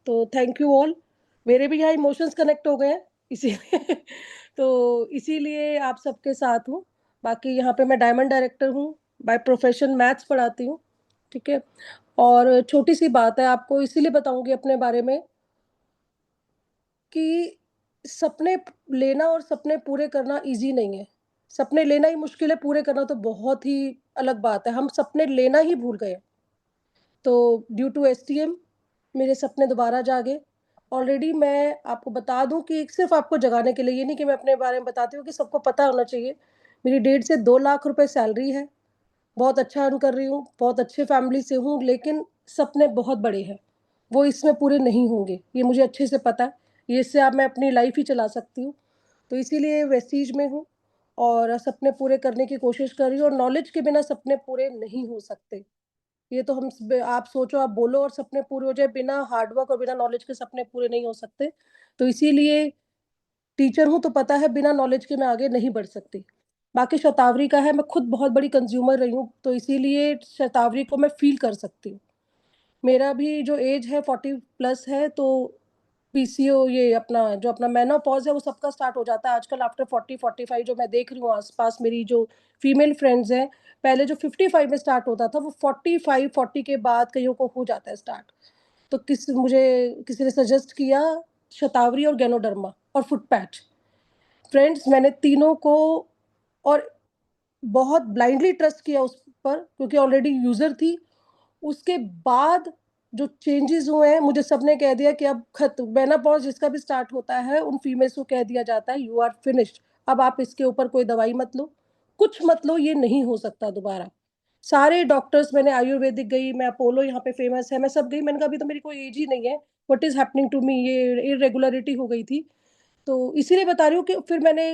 तो थैंक यू ऑल। मेरे भी यहाँ इमोशंस कनेक्ट हो गए हैं इसीलिए तो इसीलिए आप सबके साथ हूँ। बाकी यहाँ पे मैं डायमंड डायरेक्टर हूँ, बाय प्रोफेशन मैथ्स पढ़ाती हूँ। ठीक है। और छोटी सी बात है, आपको इसीलिए बताऊंगी अपने बारे में कि सपने लेना और सपने पूरे करना इजी नहीं है। सपने लेना ही मुश्किल है, पूरे करना तो बहुत ही अलग बात है। हम सपने लेना ही भूल गए। तो ड्यू टू एसटीएम मेरे सपने दोबारा जागे। ऑलरेडी मैं आपको बता दूं कि सिर्फ आपको जगाने के लिए, ये नहीं कि मैं अपने बारे में बताती हूँ कि सबको पता होना चाहिए। मेरी 1.5 से 2 लाख रुपए सैलरी है, बहुत अच्छा अर्न कर रही हूँ, बहुत अच्छे फैमिली से हूँ, लेकिन सपने बहुत बड़े हैं, वो इसमें पूरे नहीं होंगे, ये मुझे अच्छे से पता है। ये इससे अब मैं अपनी लाइफ ही चला सकती हूँ। तो इसीलिए वेस्टीज में हूँ और सपने पूरे करने की कोशिश कर रही हूँ, और नॉलेज के बिना सपने पूरे नहीं हो सकते। ये तो आप सोचो, आप बोलो और सपने पूरे हो जाए, बिना हार्डवर्क और बिना नॉलेज के सपने पूरे नहीं हो सकते। तो इसीलिए टीचर हूँ तो पता है बिना नॉलेज के मैं आगे नहीं बढ़ सकती। बाकी शतावरी का है, मैं खुद बहुत बड़ी कंज्यूमर रही हूँ, तो इसीलिए शतावरी को मैं फ़ील कर सकती हूँ। मेरा भी जो एज है 40 प्लस है, तो पीसीओ ये अपना जो अपना मेनोपॉज़ है वो सबका स्टार्ट हो जाता है आजकल आफ्टर 40-45 जो मैं देख रही हूँ आस-पास मेरी जो फीमेल फ्रेंड्स हैं, पहले जो 55 में स्टार्ट होता था वो 45-40 के बाद कईयों को हो जाता है स्टार्ट। तो मुझे किसी ने सजेस्ट किया शतावरी और गैनोडर्मा और फुट पैच। फ्रेंड्स मैंने तीनों को और बहुत ब्लाइंडली ट्रस्ट किया उस पर क्योंकि ऑलरेडी यूज़र थी। उसके बाद जो चेंजेज़ हुए हैं, मुझे सबने कह दिया कि अब खत्म मेनोपॉज़ जिसका भी स्टार्ट होता है, उन फीमेल्स को कह दिया जाता है यू आर फिनिश्ड, अब आप इसके ऊपर कोई दवाई मत लो, कुछ मत लो, ये नहीं हो सकता दोबारा। सारे डॉक्टर्स मैंने आयुर्वेदिक गई, मैं अपोलो यहाँ पे फ़ेमस है, मैं सब गई, मैंने कहा अभी तो मेरी कोई एज ही नहीं है, what is happening to me, ये इर्रेगुलरिटी हो गई थी। तो इसीलिए बता रही हूँ कि फिर मैंने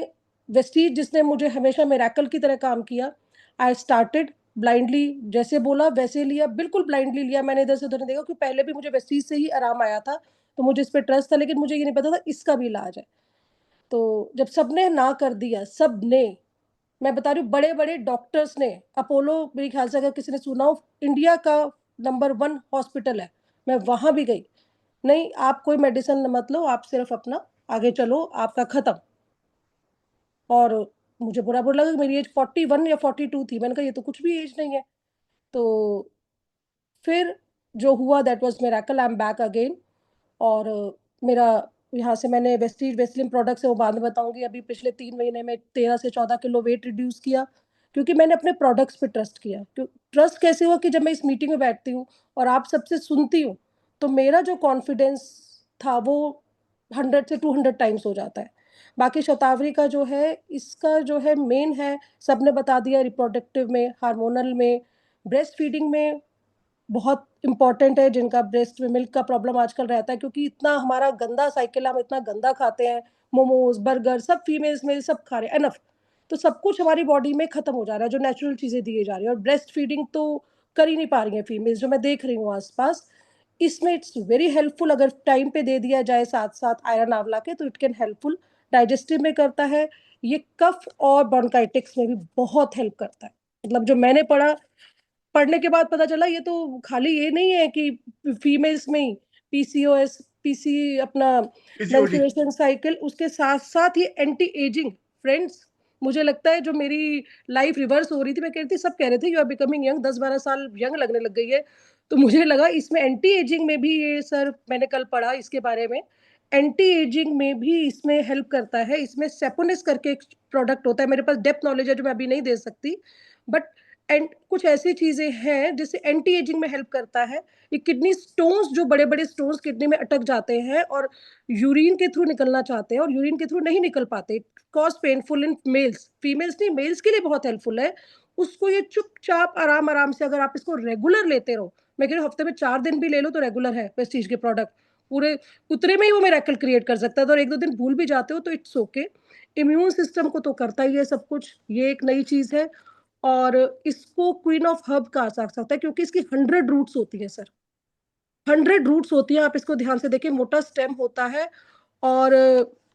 वेस्टीज जिसने मुझे हमेशा मिरेकल की तरह काम किया, आई स्टार्टेड ब्लाइंडली जैसे बोला वैसे लिया, बिल्कुल ब्लाइंडली लिया, मैंने इधर से उधर नहीं देखा क्योंकि पहले भी मुझे वेस्टीज से ही आराम आया था, तो मुझे इस पे ट्रस्ट था लेकिन मुझे ये नहीं पता था इसका भी इलाज है। तो जब सबने ना कर दिया, सबने, मैं बता रही हूँ बड़े-बड़े डॉक्टर्स ने, अपोलो मेरे ख्याल से अगर किसी ने सुना हो इंडिया का नंबर 1 हॉस्पिटल है, मैं वहाँ भी गई। नहीं आप कोई मेडिसिन मत लो, आप सिर्फ़ अपना आगे चलो, आपका खत्म। और मुझे बुरा लगा कि मेरी एज 41 या 42 थी। मैंने कहा ये तो कुछ भी एज नहीं है। तो फिर जो हुआ that was miracle, I am back again. और मेरा यहाँ से मैंने वेस्टीज वेस्लिन प्रोडक्ट्स है वो बाद में बताऊँगी। अभी पिछले 3 महीने में 13 से 14 किलो वेट रिड्यूस किया, क्योंकि मैंने अपने प्रोडक्ट्स पे ट्रस्ट किया। ट्रस्ट कैसे हुआ कि जब मैं इस मीटिंग में बैठती हूँ और आप सबसे सुनती हूँ, तो मेरा जो कॉन्फिडेंस था वो 100 से 200 टाइम्स हो जाता है। बाकी शतावरी का जो है, इसका जो है मेन है, सबने बता दिया रिप्रोडक्टिव में, हार्मोनल में, ब्रेस्ट फीडिंग में बहुत इम्पोर्टेंट है जिनका ब्रेस्ट में मिल्क का प्रॉब्लम आजकल रहता है क्योंकि इतना हमारा गंदा साइकिल हम इतना गंदा खाते हैं, मोमोज बर्गर सब फीमेल्स में सब खा रहे हैं एनफ, तो सब कुछ हमारी बॉडी में खत्म हो जा रहा है जो नेचुरल चीजें दिए जा रही है और ब्रेस्ट फीडिंग तो कर ही नहीं पा रही हैं फीमेल्स जो मैं देख रही हूँ आसपास। इसमें इट्स वेरी हेल्पफुल, अगर टाइम पे दे दिया जाए साथ साथ आयरन आंवला के तो इट कैन हेल्पफुल, डाइजेस्टिव में करता है, ये कफ और ब्रोंकाइटिक्स में भी बहुत हेल्प करता है। मतलब जो मैंने पढ़ा, पढ़ने के बाद पता चला ये तो खाली ये नहीं है कि फीमेल्स में ही पीसीओएस पीसी अपना पीसीओडी। मेंस्ट्रुएशन साइकिल, उसके साथ-साथ ये एंटी एजिंग। फ्रेंड्स, मुझे लगता है जो मेरी लाइफ रिवर्स हो रही थी, मैं कह रही थी सब कह रहे थे यू आर बिकमिंग यंग, 10-12 साल यंग लगने लग गई है। तो मुझे लगा इसमें एंटी एजिंग में भी ये सर मैंने कल पढ़ा इसके बारे में, एंटी एजिंग में भी इसमें हेल्प करता है। इसमें सेपोनिस करके एक प्रोडक्ट होता है, मेरे पास डेप्थ नॉलेज है जो मैं अभी नहीं दे सकती, बट एंड कुछ ऐसी चीज़ें हैं जिससे एंटी एजिंग में हेल्प करता है। ये किडनी स्टोन्स जो बड़े-बड़े स्टोन्स किडनी में अटक जाते हैं और यूरिन के थ्रू निकलना चाहते हैं और यूरिन के थ्रू नहीं निकल पाते, cause painful in males, females नहीं मेल्स के लिए बहुत हेल्पफुल है। उसको ये चुपचाप आराम-आराम से अगर आप इसको रेगुलर लेते रहो, मैं कह रही हूँ हफ्ते में 4 दिन भी ले लो तो रेगुलर है प्रेस्टीज के प्रोडक्ट। पूरे उतने में ही वो मिरेकल क्रिएट कर सकता है, तो 1-2 दिन भूल भी जाते हो तो इट्स ओके। इम्यून सिस्टम को तो करता ही है सब कुछ, ये एक नई चीज़ है। और इसको क्वीन ऑफ हर्ब कहा जा सकता है क्योंकि इसकी 100 रूट्स होती हैं सर, 100 रूट्स होती हैं, आप इसको ध्यान से देखिए, मोटा स्टेम होता है और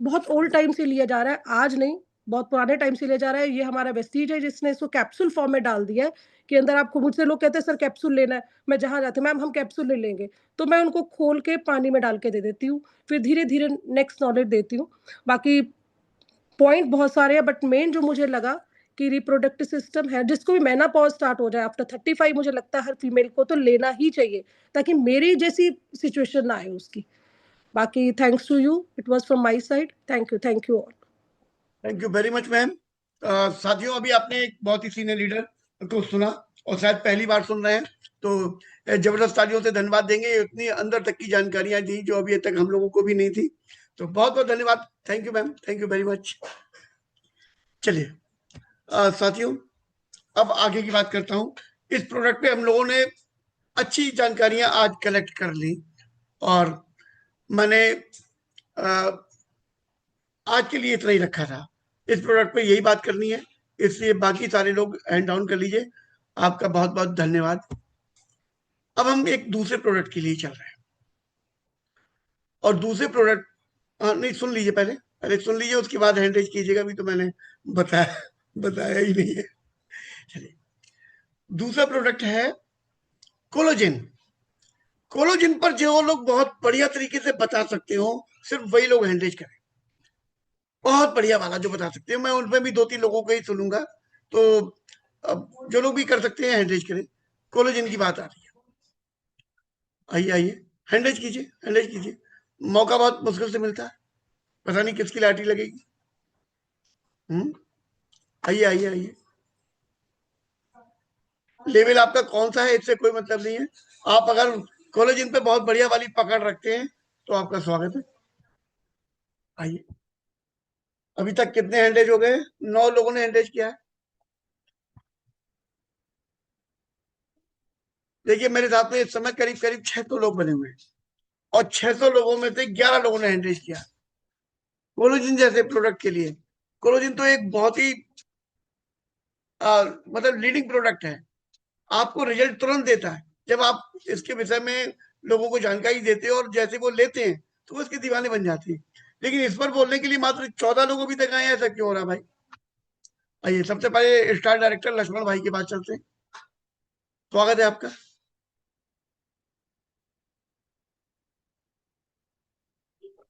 बहुत ओल्ड टाइम से लिया जा रहा है, आज नहीं, बहुत पुराने टाइम से लिया जा रहा है। ये हमारा वेस्टीज है जिसने इसको कैप्सूल फॉर्म में डाल दिया है कि अंदर आपको, मुझसे लोग कहते हैं सर कैप्सूल लेना है, मैं जहाँ जाती हूँ मैम हम कैप्सूल ले लेंगे, तो मैं उनको खोल के पानी में डाल के दे देती हूँ, फिर धीरे-धीरे नेक्स्ट नॉलेज देती हूँ। बाकी पॉइंट बहुत सारे हैं बट मेन जो मुझे लगा कि रिप्रोडक्टिव सिस्टम है, जिसको भी मेनोपॉज स्टार्ट हो जाए आफ्टर 35, मुझे लगता है हर फीमेल को तो लेना ही चाहिए ताकि मेरी जैसी सिचुएशन ना आए उसकी। बाकी thanks to you, it was from my side, thank you all. Thank you very much ma'am. साथियों, अभी आपने एक बहुत ही सीनियर लीडर को सुना और शायद पहली बार सुन रहे हैं, तो जबरदस्त तालियों से धन्यवाद देंगे। इतनी अंदर तक की जानकारियां दी जो अभी तक हम लोगों को भी नहीं थी, तो बहुत बहुत धन्यवाद। Thank you ma'am, thank you very much. चलिए साथियों, अब आगे की बात करता हूँ। इस प्रोडक्ट पे हम लोगों ने अच्छी जानकारियां आज कलेक्ट कर ली और मैंने आज के लिए इतना ही रखा था। इस प्रोडक्ट पे यही बात करनी है, इसलिए बाकी सारे लोग हैंड डाउन कर लीजिए। आपका बहुत बहुत धन्यवाद। अब हम एक दूसरे प्रोडक्ट के लिए चल रहे हैं और दूसरे प्रोडक्ट नहीं, सुन लीजिए पहले। अरे सुन लीजिए, उसके बाद हैंडरेज कीजिएगा, अभी तो मैंने बताया ही नहीं है। चलिए, दूसरा प्रोडक्ट है कोलोजिन। कोलोजिन पर जो लोग बहुत बढ़िया तरीके से बता सकते हो, सिर्फ वही लोग हैंडरेज करें। बहुत बढ़िया वाला जो बता सकते हो, मैं उनमें भी 2-3 लोगों को ही सुनूंगा। तो अब जो लोग भी कर सकते हैं हैंडरेज करें। कोलोजिन की बात आ रही है, आइए आइए, हैंडरेज कीजिए, हैंडरेज कीजिए। मौका बहुत मुश्किल से मिलता है, पता नहीं किसकी लाठी लगेगी। आइए आइए आइए, लेवल आपका कौन सा है इससे कोई मतलब नहीं है। आप अगर कोलेजिन पे बहुत बढ़िया वाली पकड़ रखते हैं तो आपका स्वागत है, आइए। अभी तक कितने हैंडेज हो गए? 9 लोगों ने हैंडेज किया है। देखिए, मेरे साथ में इस समय करीब करीब 600 लोग बने हुए हैं, और 600 लोगों में से 11 लोगों ने हैंडेज किया कोलोजिन जैसे प्रोडक्ट के लिए। कोलोजिन तो एक बहुत ही मतलब लीडिंग प्रोडक्ट है, आपको रिजल्ट तुरंत देता है जब आप इसके विषय में लोगों को जानकारी देते हो, और जैसे वो लेते हैं तो वो इसके दीवाने बन जाते हैं। लेकिन इस पर बोलने के लिए मात्र 14 लोगों भी तक आए, ऐसा क्यों हो रहा भाई? आइए, सबसे पहले स्टार डायरेक्टर लक्ष्मण भाई के पास चलते हैं। स्वागत है आपका।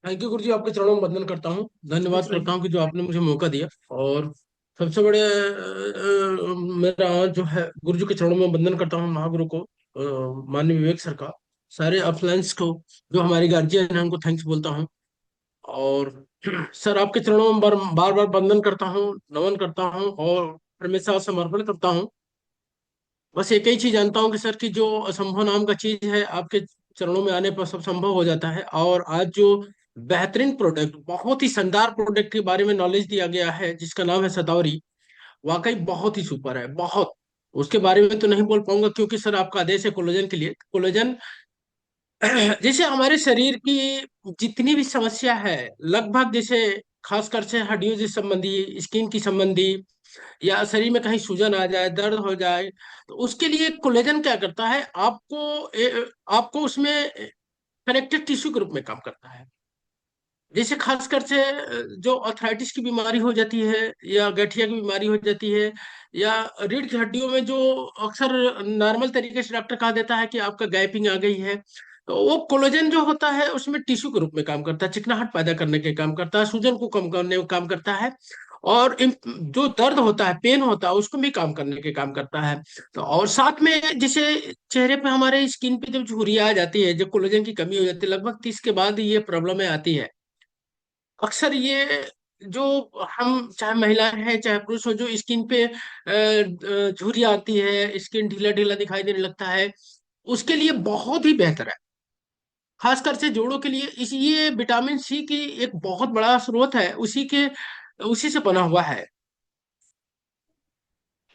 थैंक यू गुरुजी, आपके चरणों में वंदन करता हूँ, धन्यवाद करता हूँ कि जो आपने मुझे मौका दिया। और सबसे बड़े मेरा जो है गुरुजी के चरणों में वंदन करता हूँ, महागुरु को, माननीय विवेक सर का, सारे अपलाइंस को, जो हमारी गार्जियन है उनको थैंक्स बोलता हूँ। और सर आपके चरणों में बार बार वंदन करता हूँ, नमन करता हूँ और हमेशा समर्पण करता हूँ। बस एक ही चीज जानता हूँ कि सर की जो असंभव नाम का चीज है, आपके चरणों में आने पर सब संभव हो जाता है। और आज जो बेहतरीन प्रोडक्ट, बहुत ही शानदार प्रोडक्ट के बारे में नॉलेज दिया गया है, जिसका नाम है शतावरी, वाकई बहुत ही सुपर है, बहुत। उसके बारे में तो नहीं बोल पाऊंगा क्योंकि सर आपका आदेश है कोलेजन के लिए। कोलेजन जैसे हमारे शरीर की जितनी भी समस्या है, लगभग जैसे खासकर से हड्डियों से संबंधी, स्किन की संबंधी, या शरीर में कहीं सूजन आ जाए, दर्द हो जाए, तो उसके लिए कोलेजन क्या करता है, आपको उसमें कनेक्टिव टिश्यू के रूप में काम करता है। जैसे खासकर से जो अर्थराइटिस की बीमारी हो जाती है, या गठिया की बीमारी हो जाती है, या रीढ़ की हड्डियों में जो अक्सर नॉर्मल तरीके से डॉक्टर कहा देता है कि आपका गैपिंग आ गई है, तो वो कोलेजन जो होता है उसमें टिश्यू के रूप में काम करता है, चिकनाहट पैदा करने के काम करता है, सूजन को कम करने का काम करता है, और जो दर्द होता है, पेन होता है, उसको भी काम करने के काम करता है। तो और साथ में जैसे चेहरे पे, हमारे स्किन पे जब झुर्रियाँ आ जाती है, जब कोलेजन की कमी हो जाती है, लगभग 30 के बाद ये प्रॉब्लमें आती है। अक्सर ये जो हम, चाहे महिलाएं हैं चाहे पुरुष हो, जो स्किन पे झुर्रियाँ आती है, स्किन ढीला ढीला दिखाई देने लगता है, उसके लिए बहुत ही बेहतर है। खासकर से जोड़ों के लिए ये विटामिन सी की एक बहुत बड़ा स्रोत है, उसी से बना हुआ है।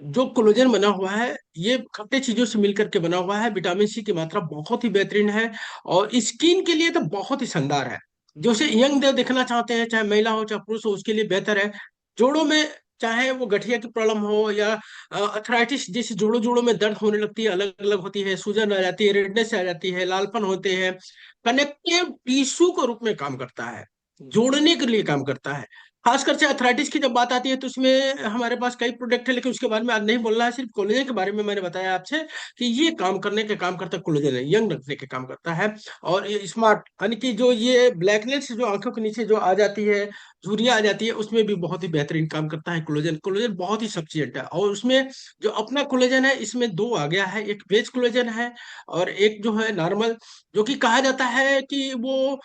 जो कोलेजन बना हुआ है, ये खट्टे चीजों से मिलकर के बना हुआ है। विटामिन सी की मात्रा बहुत ही बेहतरीन है, और स्किन के लिए तो बहुत ही शानदार है। जो से यंग देखना चाहते हैं, चाहे महिला हो चाहे पुरुष हो, उसके लिए बेहतर है। जोड़ों में, चाहे वो गठिया की प्रॉब्लम हो या अर्थराइटिस, जैसे जोड़ों जोड़ों में दर्द होने लगती है, अलग अलग होती है, सूजन आ जाती है, रेडनेस आ जाती है, लालपन होते हैं, कनेक्टिव टिश्यू के रूप में काम करता है, जोड़ने के लिए काम करता है। खासकर से अथराइटिस की जब बात आती है, तो उसमें हमारे पास कई प्रोडक्ट है, लेकिन उसके बारे में आज नहीं बोलना है। सिर्फ कोलेजन के बारे में मैंने बताया आपसे कि ये काम करने के काम करता है, कोलेजन है, यंग रखने के काम करता है। और ये स्मार्ट, यानी कि जो ये ब्लैकनेस जो आंखों के नीचे जो आ जाती है, झुर्रियाँ आ जाती है, उसमें भी बहुत ही बेहतरीन काम करता है कोलेजन। कोलेजन बहुत ही सफिशिएंट है, और उसमें जो अपना कोलेजन है, इसमें दो आ गया है, एक वेज कोलेजन है और एक जो है नॉर्मल, जो कि कहा जाता है कि वो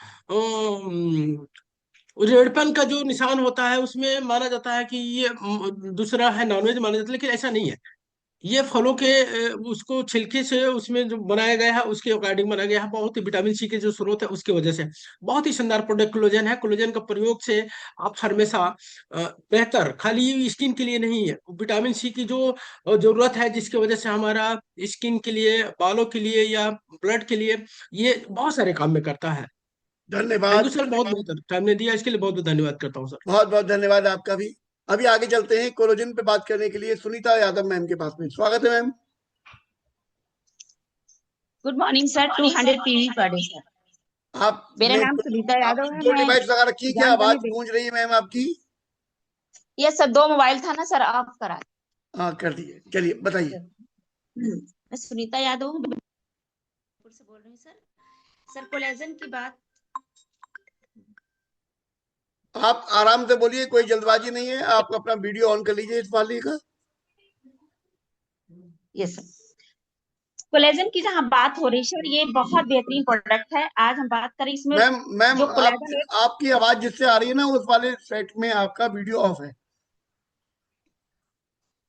रेडपन का जो निशान होता है, उसमें माना जाता है कि ये दूसरा है, नॉनवेज माना जाता है, लेकिन ऐसा नहीं है। ये फलों के उसको छिलके से उसमें जो बनाया गया है, उसके अकॉर्डिंग बनाया गया है, बहुत ही विटामिन सी के जो स्रोत है उसकी वजह से। बहुत ही शानदार प्रोडक्ट कोलेजन है। कोलेजन का प्रयोग से आप हमेशा बेहतर, खाली स्किन के लिए नहीं है, विटामिन सी की जो जरूरत है, जिसकी वजह से हमारा स्किन के लिए, बालों के लिए या ब्लड के लिए, ये बहुत सारे काम में करता है। थैंक यू धन्यवाद, सर, बहुत बहुत टाइम ने दिया, इसके लिए बहुत बहुत धन्यवाद करता हूँ सर। बहुत बहुत धन्यवाद आपका भी। अभी आगे चलते हैं कोलोजिन पे बात करने के लिए सुनीता यादव मैम के पास में। स्वागत है ma'am. Good morning sir, 200 PV पर डे सर। आपने नाम सुनीता यादव आपने है। 2 मैं डिवाइस लगा रखी है क्या? जानकारी आवाज गूंज रही है मैम आपकी। ये सर 2 मोबाइल था ना सर, ऑफ करा। हाँ कर दिए, चलिए बताइए। मैं सुनीता यादव हूँ, बिलासपुर से बोल रही हूँ सर। सर कोलेजन की बात। आप आराम से बोलिए, कोई जल्दबाजी नहीं है। आप अपना वीडियो ऑन कर लीजिए इस वाली का। Yes sir. कोलेजन की जहाँ बात हो रही है सर, ये बहुत बेहतरीन प्रोडक्ट है। आज हम बात करें इसमें मैम जो कोलेजन आपकी आवाज जिससे आ रही है ना, उस वाले सेट में आपका वीडियो ऑफ है।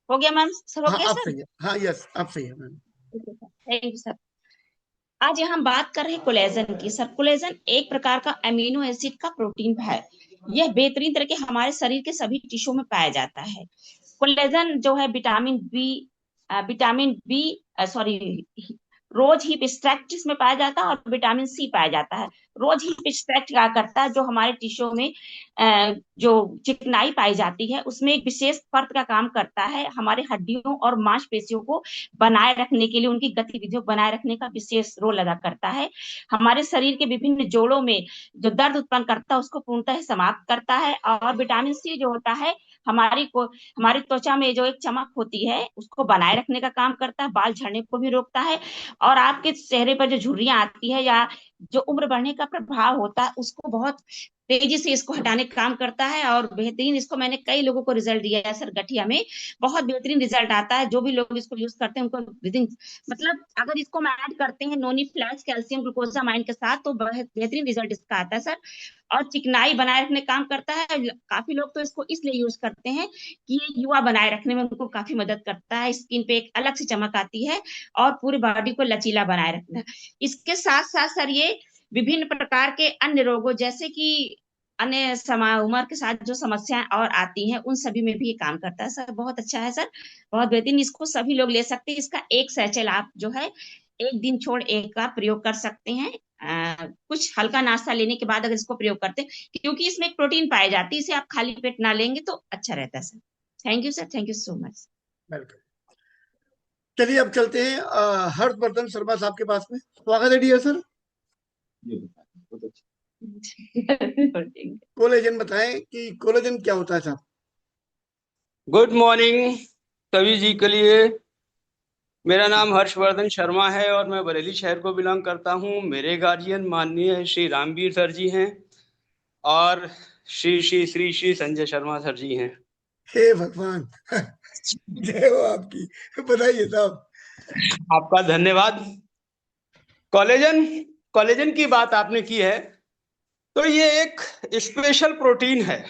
हो गया मैम सर, हो हाँ गया अब सर। सही है। हाँ यस अब सही है मैम। Thank you sir. आज यहाँ हम बात कर रहे हैं कोलेजन की। सर कोलेजन एक प्रकार का अमीनो एसिड का प्रोटीन है। यह बेहतरीन तरह के हमारे शरीर के सभी टिश्यू में पाया जाता है। कोलेजन जो है विटामिन बी सॉरी रोज हीप एक्सट्रैक्ट में पाया जाता है और विटामिन सी पाया जाता है। रोज हीप एक्सट्रैक्ट क्या करता है, जो हमारे टिश्यू में जो चिकनाई पाई जाती है उसमें एक विशेष परत का काम करता है। हमारे हड्डियों और मांसपेशियों को बनाए रखने के लिए, उनकी गतिविधियों को बनाए रखने का विशेष रोल अदा करता है। हमारे शरीर के विभिन्न जोड़ों में जो दर्द उत्पन्न करता है उसको पूर्णतः समाप्त करता है। और विटामिन सी जो होता है हमारी त्वचा में जो एक चमक होती है उसको बनाए रखने का काम करता है, बाल झड़ने को भी रोकता है। और आपके चेहरे पर जो झुर्रियां आती है या जो उम्र बढ़ने का प्रभाव होता है उसको बहुत तेजी से इसको हटाने का काम करता है। और बेहतरीन, इसको मैंने कई लोगों को रिजल्ट दिया है सर, गठिया में बहुत बेहतरीन रिजल्ट आता है। जो भी लोग इसको यूज करते हैं उनको विदिन मतलब अगर इसको हम ऐड करते हैं नोनी फ्लैश कैल्शियम ग्लूकोसामाइन के साथ तो बेहतरीन रिजल्ट इसका आता है सर। और चिकनाई बनाए रखने काम करता है। काफी लोग तो इसको इसलिए यूज करते हैं कि ये युवा बनाए रखने में उनको काफी मदद करता है। स्किन पे एक अलग सी चमक आती है और पूरी बॉडी को लचीला बनाए रखता है। इसके साथ साथ सर ये विभिन्न प्रकार के अन्य रोगों जैसे कि अन्य उम्र के साथ जो समस्याएं और आती हैं उन सभी में भी ये काम करता है सर। बहुत अच्छा है सर, बहुत बेहतरीन। इसको सभी लोग ले सकते हैं। इसका एक सैचेल आप जो है एक दिन छोड़ एक का प्रयोग कर सकते हैं। कुछ हल्का नाश्ता लेने के बाद अगर इसको प्रयोग करते हैं, क्योंकि इसमें एक प्रोटीन पाई जाती है, इसे आप खाली पेट ना लेंगे तो अच्छा रहता है sir. Thank you sir, thank you so much. Welcome. चलिए अब चलते हैं हर्षवर्धन शर्मा साहब के पास में। स्वागत है डियर सर। कोलेजन बताएं कि कोलेजन क्या होता है साहब। गुड मॉर्निंग सभी जी के लिए। मेरा नाम हर्षवर्धन शर्मा है और मैं बरेली शहर को बिलोंग करता हूँ। मेरे गार्जियन माननीय श्री रामवीर सर जी हैं और श्री श्री श्री श्री संजय शर्मा सर जी हैं। हे भगवान, जय हो आपकी। बताइए साहब। आपका धन्यवाद। कोलेजन की बात आपने की है तो ये एक स्पेशल प्रोटीन है।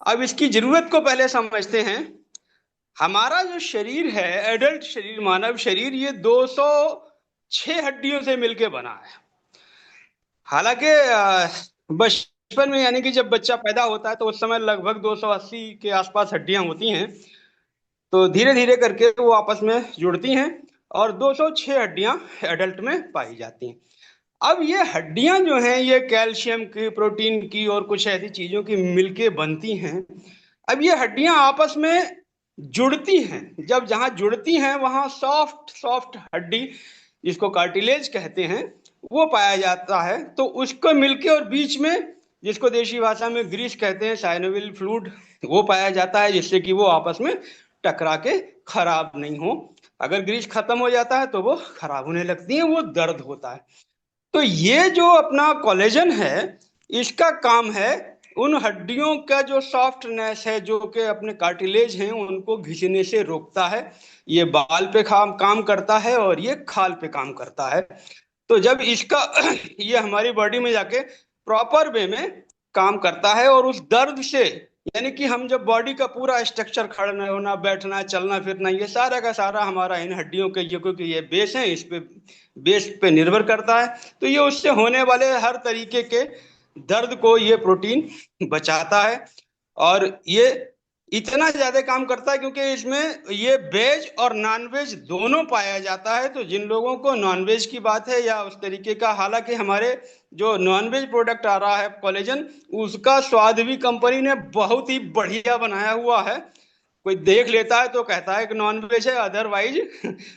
अब इसकी जरूरत को पहले समझते हैं। हमारा जो शरीर है, एडल्ट शरीर, मानव शरीर, ये 206 हड्डियों से मिलके बना है। हालांकि बचपन में यानी कि जब बच्चा पैदा होता है तो उस समय लगभग 280 के आसपास हड्डियां होती हैं। तो धीरे धीरे करके वो आपस में जुड़ती हैं और 206 हड्डियां एडल्ट में पाई जाती हैं। अब ये हड्डियां जो हैं ये कैल्शियम की, प्रोटीन की और कुछ ऐसी चीजों की मिलके बनती हैं। अब ये हड्डियां आपस में जुड़ती हैं। जब जहां जुड़ती हैं वहां सॉफ्ट हड्डी, जिसको कार्टिलेज कहते हैं, वो पाया जाता है। तो उसको मिलके और बीच में, जिसको देशी भाषा में ग्रीस कहते हैं, साइनोवियल फ्लूइड, वो पाया जाता है, जिससे कि वो आपस में टकरा के खराब नहीं हो। अगर ग्रीस खत्म हो जाता है तो वो खराब होने लगती है, वो दर्द होता है। तो ये जो अपना कोलेजन है, इसका काम है उन हड्डियों का जो सॉफ्टनेस है, जो कि अपने कार्टिलेज हैं, उनको घिसने से रोकता है। ये बाल पे काम करता है और ये खाल पे काम करता है। तो जब इसका ये हमारी बॉडी में जाके प्रॉपर वे में काम करता है और उस दर्द से, यानी कि हम जब बॉडी का पूरा स्ट्रक्चर, खड़ना होना, बैठना, चलना फिरना, ये सारा का सारा हमारा इन हड्डियों के, ये क्योंकि ये बेस है, इस पे बेस पे निर्भर करता है। तो ये उससे होने वाले हर तरीके के दर्द को ये प्रोटीन बचाता है। और ये इतना ज्यादा काम करता है क्योंकि इसमें ये वेज और नॉन वेज दोनों पाया जाता है। तो जिन लोगों को नॉन वेज की बात है या उस तरीके का, हालांकि हमारे जो नॉन वेज प्रोडक्ट आ रहा है कोलेजन, उसका स्वाद भी कंपनी ने बहुत ही बढ़िया बनाया हुआ है। कोई देख लेता है तो कहता है कि नॉनवेज है, अदरवाइज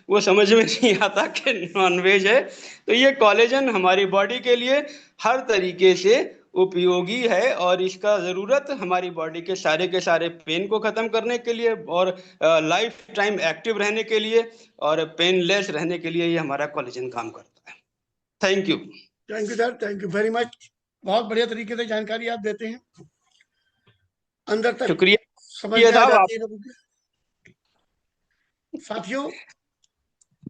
वो समझ में नहीं आता कि नॉनवेज है। तो ये कोलेजन हमारी बॉडी के लिए हर तरीके से उपयोगी है और इसका ज़रूरत हमारी बॉडी के सारे पेन को ख़त्म करने के लिए और लाइफ टाइम एक्टिव रहने के लिए और पेनलेस रहने के लिए ये हमारा कोलेजन काम करता है। Thank you sir, thank you very much. बहुत बढ़िया तरीके से जानकारी आप देते हैं, अंदर तक शुक्रिया समझ में आ साहब। जाती है लोगों के। साथियों,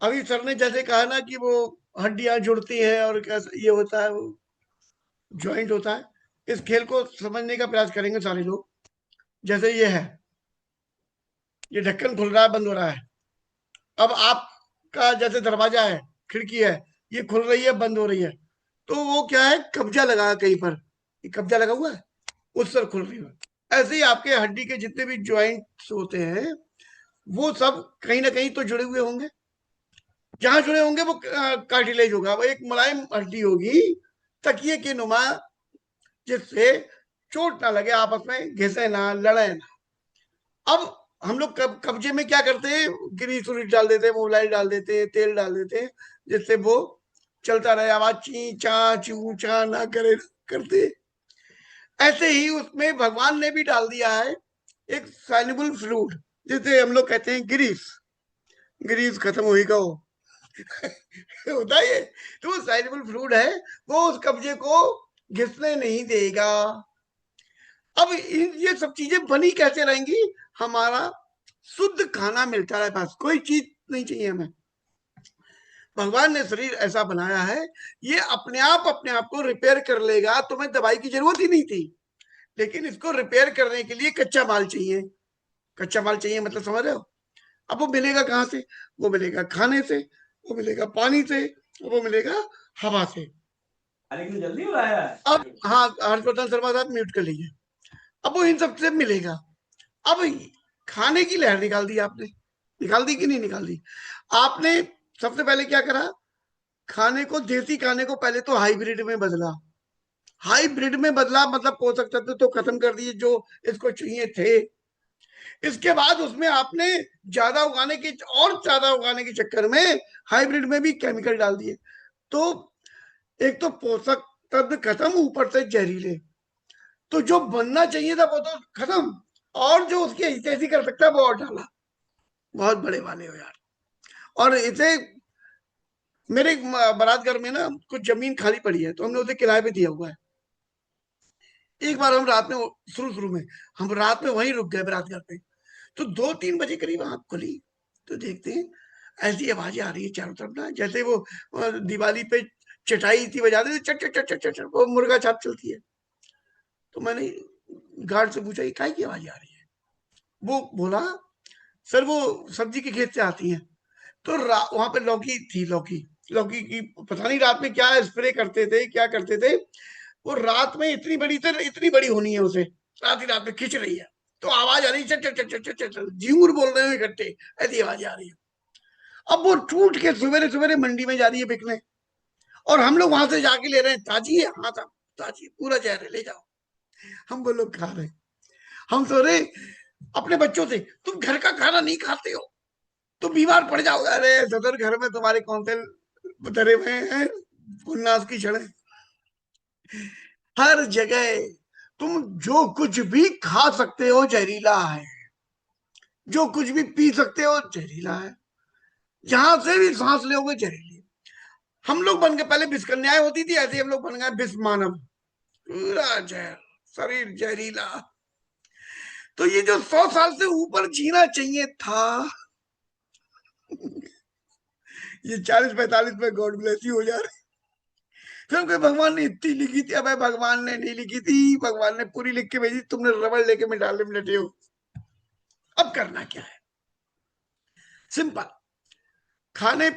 अभी सर ने जैसे कहा ना कि वो हड्डियां जुड़ती हैं और कैसे ये होता है, वो ज्वाइंट होता है, इस खेल को समझने का प्रयास करेंगे सारे लोग। जैसे ये है, ये ढक्कन खुल रहा है, बंद हो रहा है। अब आपका जैसे दरवाजा है, खिड़की है, ये खुल रही है, बंद हो रही है, तो वो क्या है, कब्जा लगा कहीं पर, ये कब्जा लगा हुआ है, उस पर खुल रही है। ऐसे ही आपके हड्डी के जितने भी ज्वाइंट्स होते हैं वो सब कहीं ना कहीं तो जुड़े हुए होंगे। जहां जुड़े होंगे वो कार्टिलेज होगा, वो एक मुलायम हड्डी होगी तकिए के नुमा, जिससे चोट ना लगे, आपस में घिसे ना, लड़े ना। अब हम लोग कब्जे में क्या करते हैं, ग्रीस उरीस डाल देते हैं, मोबिलाइज डाल देते हैं, तेल डाल देते हैं, जिससे वो चलता रहे, आवाज ची चा चू चा ना करे करते। ऐसे ही उसमें भगवान ने भी डाल दिया है एक सॉल्युबल फ्लूइड, जिसे हम लोग कहते हैं ग्रीस। ग्रीस खत्म हुई का होता है ये, तो वो सॉल्युबल फ्लूइड है, वो उस कब्जे को घिसने नहीं देगा। अब ये सब चीजें बनी कैसे रहेंगी, हमारा शुद्ध खाना मिलता है, बस कोई चीज नहीं चाहिए हमें। भगवान ने शरीर ऐसा बनाया है, ये अपने आप को रिपेयर कर लेगा, तुम्हें दवाई की जरूरत ही नहीं थी। लेकिन इसको रिपेयर करने के लिए कच्चा माल चाहिए। कच्चा माल चाहिए मतलब समझ रहे हो? अब वो मिलेगा कहाँ से? वो मिलेगा खाने से, वो मिलेगा पानी से, वो मिलेगा हवा से। जल्दी हो रहा है। अब हाँ, हर्षवर्धन शर्मा साहब म्यूट कर लीजिए। अब वो इन सबसे मिलेगा। अब खाने की लहर निकाल दी आपने, निकाल दी कि नहीं निकाल दी? आपने सबसे पहले क्या करा, खाने को, देसी खाने को पहले तो हाइब्रिड में बदला। हाइब्रिड में बदला मतलब पोषक तत्व तो खत्म कर दिए जो इसको चाहिए थे। इसके बाद उसमें आपने ज्यादा उगाने के और ज्यादा उगाने के चक्कर में हाइब्रिड में भी केमिकल डाल दिए। तो एक तो पोषक तत्व खत्म, ऊपर से जहरीले। तो जो बनना चाहिए था वो तो खत्म, और जो उसकी ऐसी कर सकता है वो और डाला। बहुत बड़े वाले हो यार। और इसे मेरे बारात घर में ना कुछ जमीन खाली पड़ी है, तो हमने उसे किराए पे दिया हुआ है। एक बार हम रात में, शुरू में हम रात में वहीं रुक गए बारात घर पे, तो 2-3 बजे करीब आंख खुली तो देखते हैं ऐसी आवाजें आ रही है चारों तरफ ना, जैसे वो दिवाली पे चटाई थी बजाते थे, चट चट चट चट, वो मुर्गा छाप चलती है। तो मैंने गार्ड से पूछा, ये काय की आवाज आ रही है? वो बोला, सर वो सब्जी के खेत से आती है। तो वहां पे लौकी थी, लौकी की पता नहीं रात में क्या स्प्रे करते थे, क्या करते थे। वो रात में इतनी बड़ी, तो इतनी बड़ी होनी है उसे, रात ही रात में खिंच रही है, तो आवाज आ रही है, चट चट चट चट चट, झिंगुर बोल रहे हैं इकट्ठे, ऐसी आवाज आ रही है। अब वो टूट के सवेरे सवेरे मंडी में जा रही है बिकने, और हम लोग वहां से जाके ले रहे हैं, ताजी है? हाँ साहब ताजी, पूरा जहर है, ले जाओ। हम वो लोग खा रहे, हम सो रहे अपने बच्चों से, तुम घर का खाना नहीं खाते हो तो बीमार पड़ जाओगे। अरे सदर, घर में तुम्हारे कौन से धरे हुए हैं उन्नास की छड़े? हर जगह तुम जो कुछ भी खा सकते हो जहरीला है, जो कुछ भी पी सकते हो जहरीला है, जहां से भी सांस लोगे जहरीली। हम लोग बन गए, पहले विषकन्याएं होती थी, ऐसे हम लोग बन गए विष मानव, पूरा जहर, शरीर जहरीला। तो ये जो 100 साल से ऊपर जीना चाहिए था, ये 40-45 में गॉड ब्लेस यू हो जा रहे। क्योंकि भगवान ने इतनी लिखी थी। अब भगवान ने नहीं लिखी थी, भगवान ने पूरी लिख के भेजी, तुमने रबड़ लेके में डालने में लटे हो। अब करना क्या है? सिंपल, खाने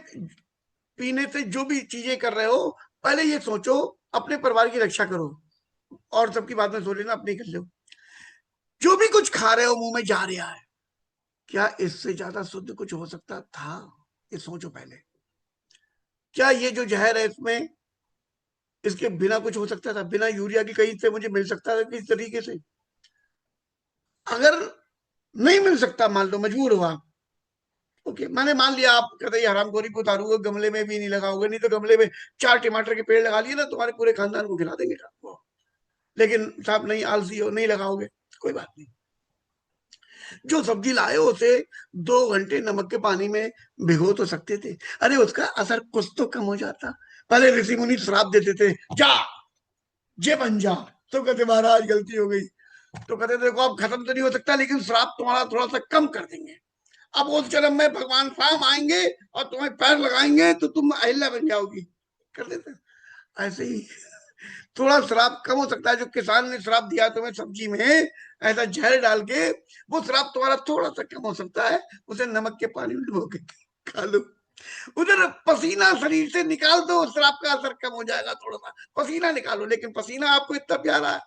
पीने से जो भी चीजें कर रहे हो, पहले ये सोचो अपने परिवार की रक्षा करो, और सबकी बात में सोच लेना, अपनी कर लो। जो भी कुछ खा रहे हो मुंह में जा रहा है, क्या इससे ज्यादा शुद्ध कुछ हो सकता था? ये सोचो पहले। क्या ये जो जहर है इसमें, इसके बिना कुछ हो सकता था? बिना यूरिया की कहीं से मुझे मिल सकता था किस तरीके से? अगर नहीं मिल सकता, मान लो मजबूर हो आप। ओके, मैंने मान लिया आप कतई हरामखोरी को उतारोगे, गमले में भी नहीं लगाओगे, नहीं तो गमले में 4 टमाटर के पेड़ लगा लिए ना, तुम्हारे पूरे खानदान को खिला देंगे रात को। लेकिन साहब नहीं, आलसी हो, नहीं लगाओगे, कोई बात नहीं। जो सब्जी लाए हो उसे 2 घंटे नमक के पानी में भिगो तो सकते थे, अरे उसका असर कुछ तो कम हो जाता। पहले ऋषि मुनि श्राप देते थे, जा जे बन जा, तो कहते महाराज गलती हो गई, तो कहते देखो अब खत्म तो नहीं हो सकता, लेकिन श्राप तुम्हारा थोड़ा सा कम कर देंगे। अब उस जन्म में भगवान राम आएंगे और तुम्हें पैर लगाएंगे तो तुम अहिल्या बन जाओगी, कर देते। ऐसे ही थोड़ा श्राप कम हो सकता है। जो किसान ने श्राप दिया तुम्हें सब्जी में ऐसा जहर डाल के, वो श्राप तुम्हारा थोड़ा सा कम हो सकता है, उसे नमक के पानी में डुबो के खा लो। उधर पसीना शरीर से निकाल दो, श्राप का असर कम हो जाएगा, थोड़ा सा पसीना निकालो। लेकिन पसीना आपको इतना प्यारा है,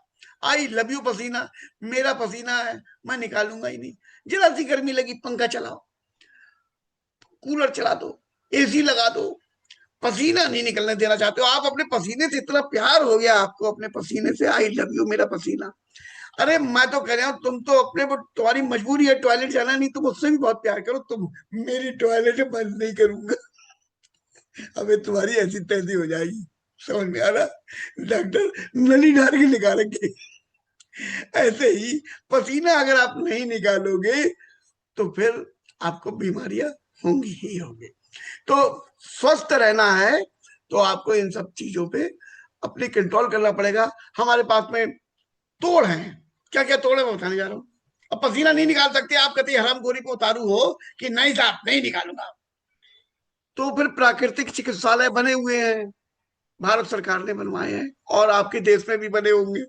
आई लव यू पसीना, मेरा पसीना है, मैं निकालूंगा ही नहीं। जरा सी गर्मी लगी, पंखा चलाओ, कूलर चला दो, एसी लगा दो, पसीना नहीं निकलने देना चाहते हो आप। अपने पसीने से इतना प्यार हो गया आपको, अपने पसीने से, आई लव यू मेरा पसीना। अरे मैं तो कह रहा हूँ, तुम तो अपने वो, तुम्हारी मजबूरी है टॉयलेट जाना, नहीं तुम उससे भी बहुत प्यार करो। तुम मेरी टॉयलेट बंद नहीं करूंगा, अबे तुम्हारी ऐसी तैसी हो जाएगी, समझ में आ रहा? डॉक्टर नली डाल के निकाल रखे। ऐसे ही पसीना अगर आप नहीं निकालोगे तो फिर आपको बीमारियां होंगी ही होंगी। तो स्वस्थ रहना है तो आपको इन सब चीजों पे अपनी कंट्रोल करना पड़ेगा। हमारे पास में तोड़ है, क्या क्या तोड़ है मैं बताने जा रहा हूँ। अब पसीना नहीं निकाल सकते आप, कहते हरामखोरी को उतारू हो कि नहीं साहब नहीं निकालूंगा, तो फिर प्राकृतिक चिकित्सालय बने हुए हैं, भारत सरकार ने बनवाए हैं, और आपके देश में भी बने होंगे।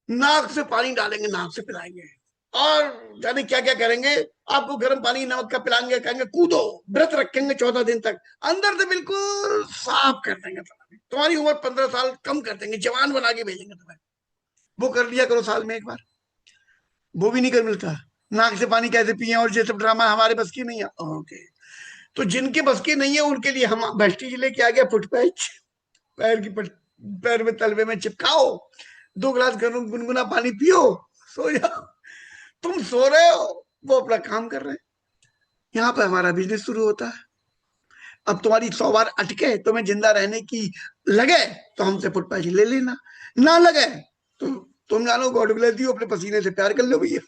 नाक से पानी डालेंगे, नाक से पिलाएंगे, और जाने क्या क्या करेंगे। आपको गर्म पानी नमक का पिलाएंगे, कहेंगे कूदो, व्रत रखेंगे 14 दिन तक, अंदर से बिल्कुल साफ कर देंगे। तुम्हारी उम्र 15 साल कम कर देंगे, जवान बना के भेजेंगे तुम्हें। वो कर लिया करो साल में एक बार, वो भी नहीं कर मिलता। नाक से पानी कैसे पिए, और ये सब ड्रामा हमारे बस की नहीं है। ओके, तो जिनके बस की नहीं है उनके लिए हम बेस्टी जिले के आ गया फुट पैच, पैर की पैर में तलवे में चिपकाओ, 2 गिलास गर्म गुनगुना पानी पियो, सो जाओ। तुम सो रहे हो, वो अपना काम कर रहे हैं, यहाँ पे हमारा बिजनेस शुरू होता है। अब तुम्हारी 100 बार अटके, तुम्हें जिंदा रहने की लगे तो हमसे फुटपाथ ले लेना, ना लगे तो तुम जानो गॉड ब्लेस यू, अपने पसीने से प्यार कर लो भैया,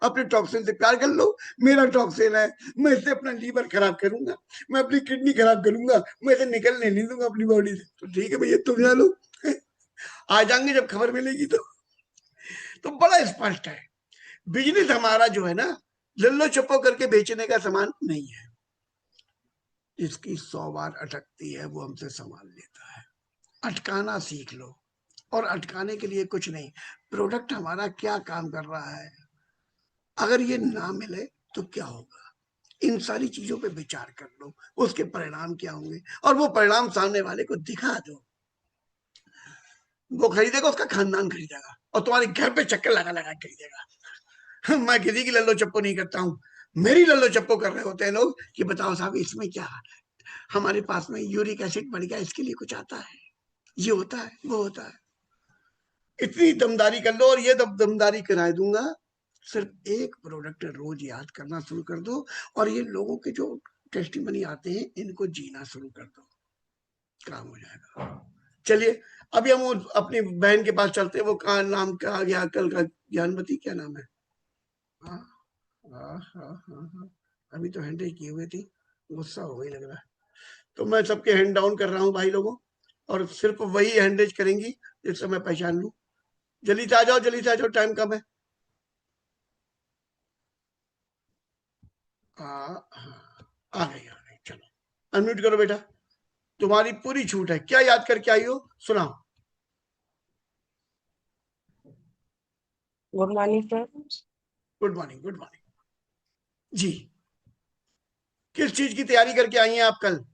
अपने टॉक्सिन से प्यार कर लो। मेरा टॉक्सिन है, मैं इससे अपना लीवर खराब करूंगा, मैं अपनी किडनी खराब करूंगा, मैं इसे निकलने नहीं दूंगा अपनी बॉडी से। तो ठीक है भैया, तुम जानो, आ जाएंगे जब खबर मिलेगी तो बड़ा स्पष्ट है। बिजनेस हमारा जो है ना, लल्लो चप्पो करके बेचने का सामान नहीं है। जिसकी 100 बार अटकती है वो हमसे सामान लेता है। अटकाना सीख लो, और अटकाने के लिए कुछ नहीं, प्रोडक्ट हमारा क्या काम कर रहा है, अगर ये ना मिले तो क्या होगा, इन सारी चीजों पे विचार कर लो, उसके परिणाम क्या होंगे, और वो परिणाम सामने वाले को दिखा दो। वो खरीदेगा, उसका खानदान खरीदेगा, और तुम्हारे घर पे चक्कर लगा लगा खरीदेगा। मैं किसी की लल्लो चप्पो नहीं करता हूँ, मेरी लल्लो चप्पो कर रहे होते हैं लोग कि बताओ साहब इसमें क्या, हमारे पास में यूरिक एसिड बढ़ गया, इसके लिए कुछ आता है, ये होता है, वो होता है। इतनी दमदारी कर लो, और ये दमदारी कराए दूंगा। सिर्फ एक प्रोडक्ट रोज याद करना शुरू कर दो, और ये लोगों के जो टेस्टिमनी आते हैं इनको जीना शुरू कर दो, काम हो जाएगा। चलिए अभी हम अपनी बहन के पास चलते हैं। वो कहा नाम क्या आ गया कल का, ज्ञानवती क्या नाम है? हाँ हाँ हाँ हाँ, अभी तो हैंडल किए हुए थी, गुस्सा हो गई लग रहा है। तो मैं सबके हैंड डाउन कर रहा हूँ भाई लोगों, और सिर्फ वही हैंडेज करेंगी जिससे मैं पहचान लूं। जल्दी से आ जाओ, जल्दी से आ जाओ, टाइम कम है। आ गई, चलो अनम्यूट करो बेटा, तुम्हारी पूरी छूट है, क्या याद करके आई हो सुनाओ। Good morning sir. Good morning, good morning जी। किस चीज की तैयारी करके आई हैं आप कल?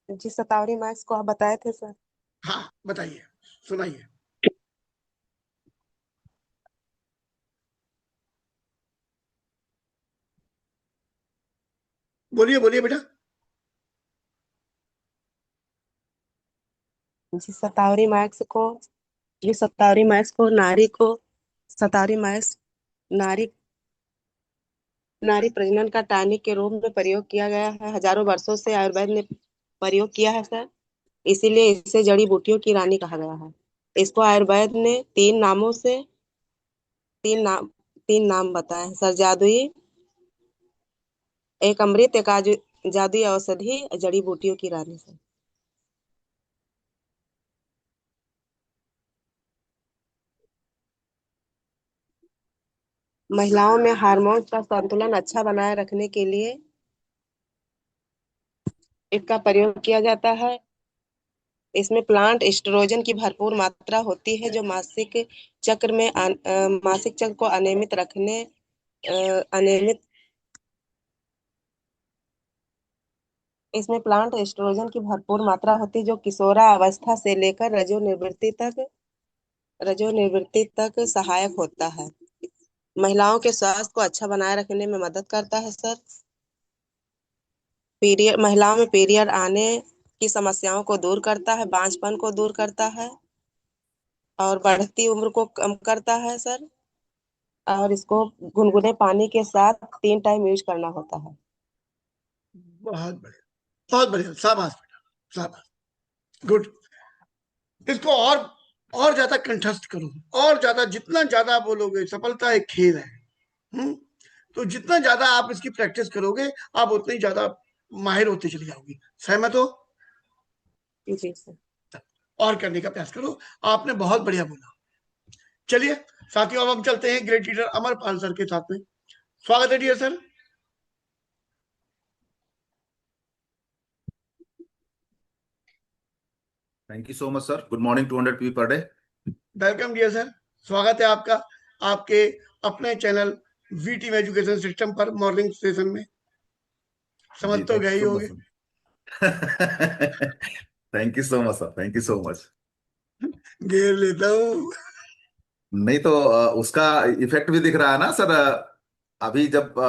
जी सतावरी मैथ्स को आप बताए थे सर। हाँ बताइए, सुनाइए। बोलिए बोलिए बेटा। जी सतावरी मैथ्स को, जी सतावरी मैथ्स को नारी को सतावरी माइस नारी नारी प्रजनन का टॉनिक के रूप में प्रयोग किया गया है। हजारों वर्षों से आयुर्वेद ने प्रयोग किया है सर, इसीलिए इसे जड़ी बूटियों की रानी कहा गया है। इसको आयुर्वेद ने तीन नाम बताए हैं सर। जादुई, एक अमृत, एक जादुई औषधि, जड़ी बूटियों की रानी सर। महिलाओं में हार्मोन का संतुलन अच्छा बनाए रखने के लिए इसका प्रयोग किया जाता है। इसमें प्लांट एस्ट्रोजन की भरपूर मात्रा होती है, जो मासिक चक्र को अनियमित रखने अनियमित इसमें प्लांट एस्ट्रोजन की भरपूर मात्रा होती है, जो किशोरावस्था से लेकर रजोनिवृत्ति तक सहायक होता है। महिलाओं के स्वास्थ्य को अच्छा बनाए रखने में मदद करता है सर। महिलाओं में पीरियड आने की समस्याओं को दूर करता है, बांझपन को दूर करता है और बढ़ती उम्र को कम करता है सर। और इसको गुनगुने पानी के साथ 3 टाइम यूज करना होता है। बहुत बढ़िया, बहुत बढ़िया, शाबाश बेटा, शाबाश, गुड। इसको और ज्यादा कंठस्थ करो, और ज्यादा, जितना ज्यादा बोलोगे, सफलता एक खेल है। तो जितना ज्यादा आप इसकी प्रैक्टिस करोगे, आप उतनी ज्यादा माहिर होते चले जाओगे। सहमत हो? जी सर। और करने का प्रयास करो। आपने बहुत बढ़िया बोला। चलिए साथियों, अब हम चलते हैं ग्रेट लीडर अमरपाल सर के साथ में। स्वागत है dear sir. Thank you so much sir. Good morning 200 PV per day. Welcome dear sir, स्वागत है आपका आपके अपने channel V team education system पर मॉर्निंग सेशन में। समझ तो गए ही होगे। Thank you so much sir, thank you so much. घेर लेता हूँ। नहीं तो उसका इफेक्ट भी दिख रहा है ना सर। अभी जब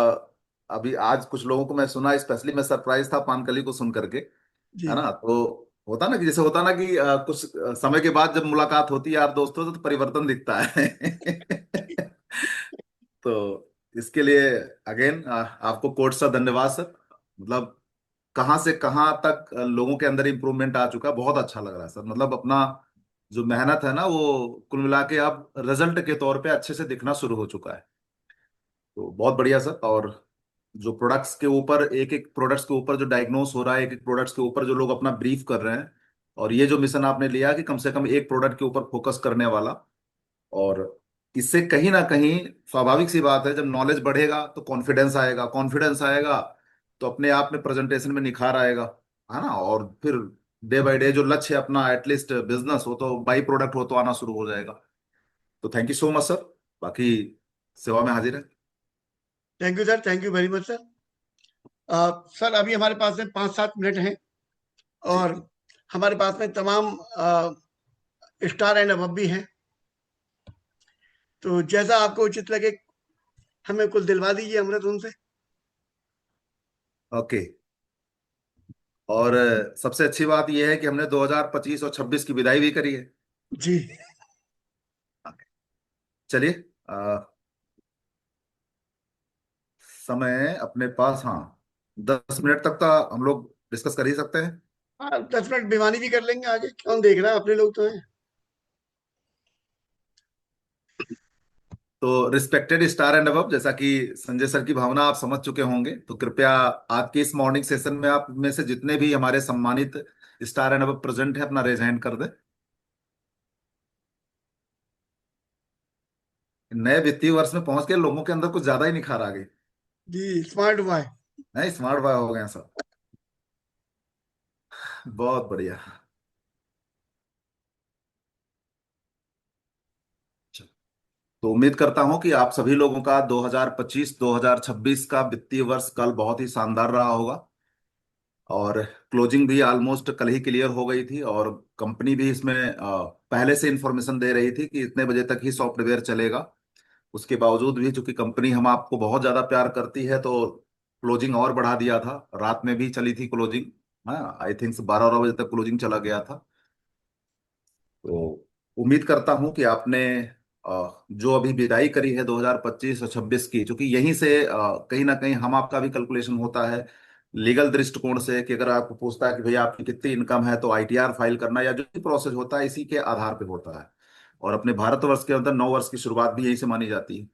अभी आज कुछ लोगों को मैं सुना, स्पेशली मैं सरप्राइज था पानकली को सुन करके, है जी ना। तो होता ना कि जैसे होता ना कि कुछ समय के बाद जब मुलाकात होती है यार दोस्तों से, तो परिवर्तन दिखता है। तो इसके लिए अगेन आपको कोट सा धन्यवाद सर। मतलब कहाँ से कहाँ तक लोगों के अंदर इंप्रूवमेंट आ चुका है, बहुत अच्छा लग रहा है सर। मतलब अपना जो मेहनत है ना, वो कुल मिला के अब रिजल्ट के तौर पे अच्छे से दिखना शुरू हो चुका है। तो बहुत बढ़िया सर। और जो प्रोडक्ट्स के ऊपर, एक एक प्रोडक्ट्स के ऊपर जो डायग्नोस हो रहा है, एक एक प्रोडक्ट्स के ऊपर जो लोग अपना ब्रीफ कर रहे हैं, और ये जो मिशन आपने लिया कि कम से कम एक प्रोडक्ट के ऊपर फोकस करने वाला, और इससे कहीं ना कहीं स्वाभाविक सी बात है, जब नॉलेज बढ़ेगा तो कॉन्फिडेंस आएगा, कॉन्फिडेंस आएगा तो अपने आप में प्रेजेंटेशन में निखार आएगा, है ना। और फिर डे बाय डे जो लक्ष्य है अपना, एटलीस्ट बिजनेस हो तो बाई प्रोडक्ट हो तो आना शुरू हो जाएगा। तो thank you so much sir. बाकी सेवा में हाजिर है। Thank you sir, thank you very much sir. Sir अभी हमारे पास में 5-7 मिनट हैं, और हमारे पास में तमाम स्टार एंड अबव भी हैं। तो जैसा आपको उचित लगे, हमें कुछ दिलवा दीजिए अमृत उनसे। ओके। और सबसे अच्छी बात यह है कि हमने 2025 और 26 की विदाई भी करी है। जी चलिए, समय अपने पास, हाँ, 10 मिनट तक तो हम लोग डिस्कस कर ही सकते हैं। हाँ, 10 मिनट बेमानी भी कर लेंगे आगे, कौन देख रहा है, अपने लोग तो हैं। तो रिस्पेक्टेड स्टार एंड अबव, जैसा कि संजय सर की भावना आप समझ चुके होंगे, तो कृपया आपके इस मॉर्निंग सेशन में आप में से जितने भी हमारे सम्मानित स्टार एंड अबव प्रेजेंट है, अपना रेज हैंड कर दें। नए वित्तीय वर्ष में पहुंच के लोगों के अंदर कुछ ज्यादा ही निखार आ गई। जी, स्मार्ट बॉय। नहीं, स्मार्ट बॉय हो गए सब। बहुत बढ़िया। तो उम्मीद करता हूं कि आप सभी लोगों का 2025-2026 का वित्तीय वर्ष कल बहुत ही शानदार रहा होगा। और क्लोजिंग भी ऑलमोस्ट कल ही क्लियर हो गई थी, और कंपनी भी इसमें पहले से इंफॉर्मेशन दे रही थी कि इतने बजे तक ही सॉफ्टवेयर चलेगा। उसके बावजूद भी चूंकि कंपनी हम आपको बहुत ज्यादा प्यार करती है, तो क्लोजिंग और बढ़ा दिया था। रात में भी चली थी क्लोजिंग। हाँ, आई थिंक 12 बजे तक क्लोजिंग चला गया था। तो उम्मीद करता हूं कि आपने जो अभी विदाई करी है 2025 और 26 की, क्योंकि यहीं से कहीं ना कहीं हम आपका भी कैलकुलेशन होता है लीगल दृष्टिकोण से, कि अगर आपको पूछता है कि भैया आपकी कितनी इनकम है, तो आईटीआर फाइल करना या जो भी प्रोसेस होता है इसी के आधार पे होता है। और अपने भारतवर्ष के अंदर 9 वर्ष की शुरुआत भी यहीं से मानी जाती है।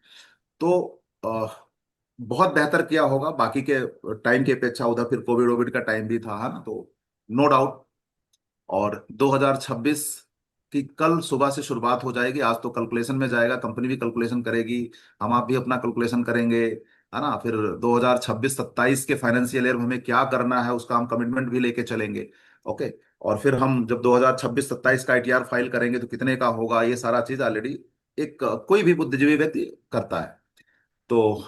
तो बहुत बेहतर किया होगा बाकी के टाइम की अपेक्षा। उधर फिर कोविड वोविड का टाइम भी था, है ना, तो नो डाउट। और 2026 की कल सुबह से शुरुआत हो जाएगी। आज तो कैलकुलेशन में जाएगा, कंपनी भी कैलकुलेशन करेगी, हम आप भी अपना कैलकुलेशन करेंगे, है ना। फिर 2026-27 के फाइनेंशियल ईयर में हमें क्या करना है उसका हम कमिटमेंट भी लेके चलेंगे। ओके। और फिर हम जब 2026-27 का आईटीआर फाइल करेंगे तो कितने का होगा, ये सारा चीज ऑलरेडी एक कोई भी बुद्धिजीवी व्यक्ति करता है। तो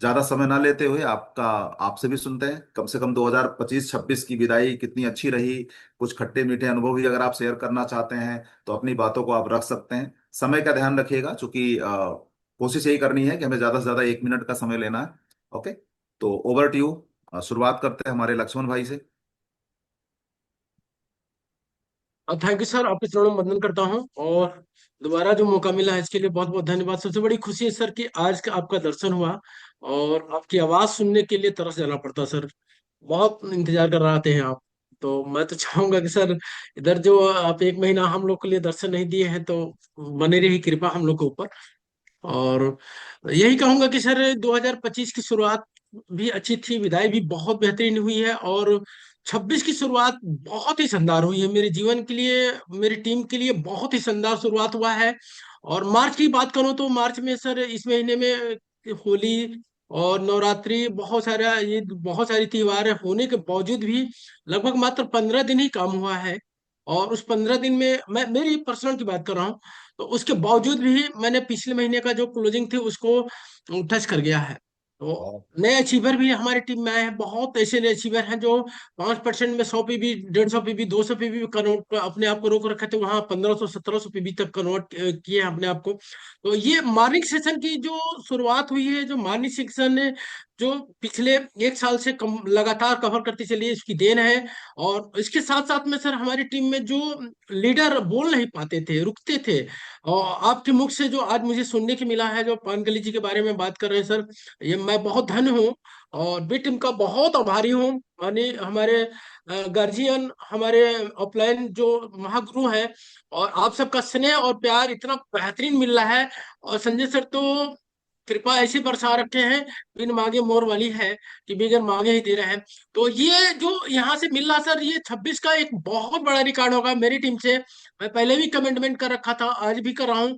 ज्यादा समय ना लेते हुए आपका आपसे भी सुनते हैं, कम से कम 2025-26 की विदाई कितनी अच्छी रही। कुछ खट्टे मीठे अनुभव भी अगर आप शेयर करना चाहते हैं तो अपनी बातों को आप रख सकते हैं। समय का ध्यान रखिएगा, क्योंकि कोशिश यही करनी है कि हमें ज्यादा से ज्यादा 1 मिनट का समय लेना है। ओके। तो ओवर टू यू। शुरुआत करते हैं हमारे लक्ष्मण भाई से। थैंक यू सर, आपके चरणों में वंदन करता हूँ और दोबारा जो मौका मिला है इसके लिए बहुत बहुत धन्यवाद। सबसे बड़ी खुशी है सर कि आज का आपका दर्शन हुआ और आपकी आवाज सुनने के लिए तरस जाना पड़ता सर। बहुत इंतजार कर रहे थे आप। तो मैं तो चाहूंगा कि सर इधर जो आप 1 महीना हम लोग के लिए दर्शन नहीं दिए हैं, तो बने रही कृपा हम लोग के ऊपर। और यही कहूंगा कि सर 2025 की शुरुआत भी अच्छी थी, विदाई भी बहुत बेहतरीन हुई है और 26 की शुरुआत बहुत ही शानदार हुई है मेरे जीवन के लिए, मेरी टीम के लिए बहुत ही शानदार शुरुआत हुआ है। और मार्च की बात करूं तो मार्च में सर इस महीने में होली और नवरात्रि बहुत सारा ये बहुत सारी त्योहार होने के बावजूद भी लगभग मात्र 15 दिन ही काम हुआ है। और उस 15 दिन में मैं मेरी पर्सनल की बात कर रहा हूँ, तो उसके बावजूद भी मैंने पिछले महीने का जो क्लोजिंग थी उसको टच कर गया है। तो नए अचीवर भी हमारी टीम में आए हैं, बहुत ऐसे नए अचीवर हैं जो 5% में 100 पीबी 150 पीबी 200 पीबी कन्वर्ट अपने आप को रोक रखे थे, वहां 1500 1700 पीबी तक कन्वर्ट किए हैं अपने आप को। तो ये मॉर्निंग सेशन की जो शुरुआत हुई है, जो मॉर्निंग सेशन ने जो पिछले 1 साल से लगातार कवर करती चली है, इसकी देन है। और इसके साथ साथ में सर हमारी टीम में जो लीडर बोल नहीं पाते थे, रुकते थे, और आपके मुख से जो आज मुझे सुनने की मिला है, जो पानगली जी के बारे में बात कर रहे हैं सर, ये मैं बहुत धन्य हूँ और बी टीम का बहुत आभारी हूँ। यानी हमारे गार्जियन, हमारे ऑफलाइन जो महागुरु है, और आप सबका स्नेह और प्यार इतना बेहतरीन मिल रहा है। और संजय सर तो कृपा ऐसी बरसा रखे हैं, बिन मांगे मोर वाली है कि बिगन मांगे ही दे रहे हैं। तो ये जो यहाँ से मिल रहा सर, ये 26 का एक बहुत बड़ा रिकॉर्ड होगा मेरी टीम से। मैं पहले भी कमेंटमेंट कर रखा था, आज भी कर रहा हूँ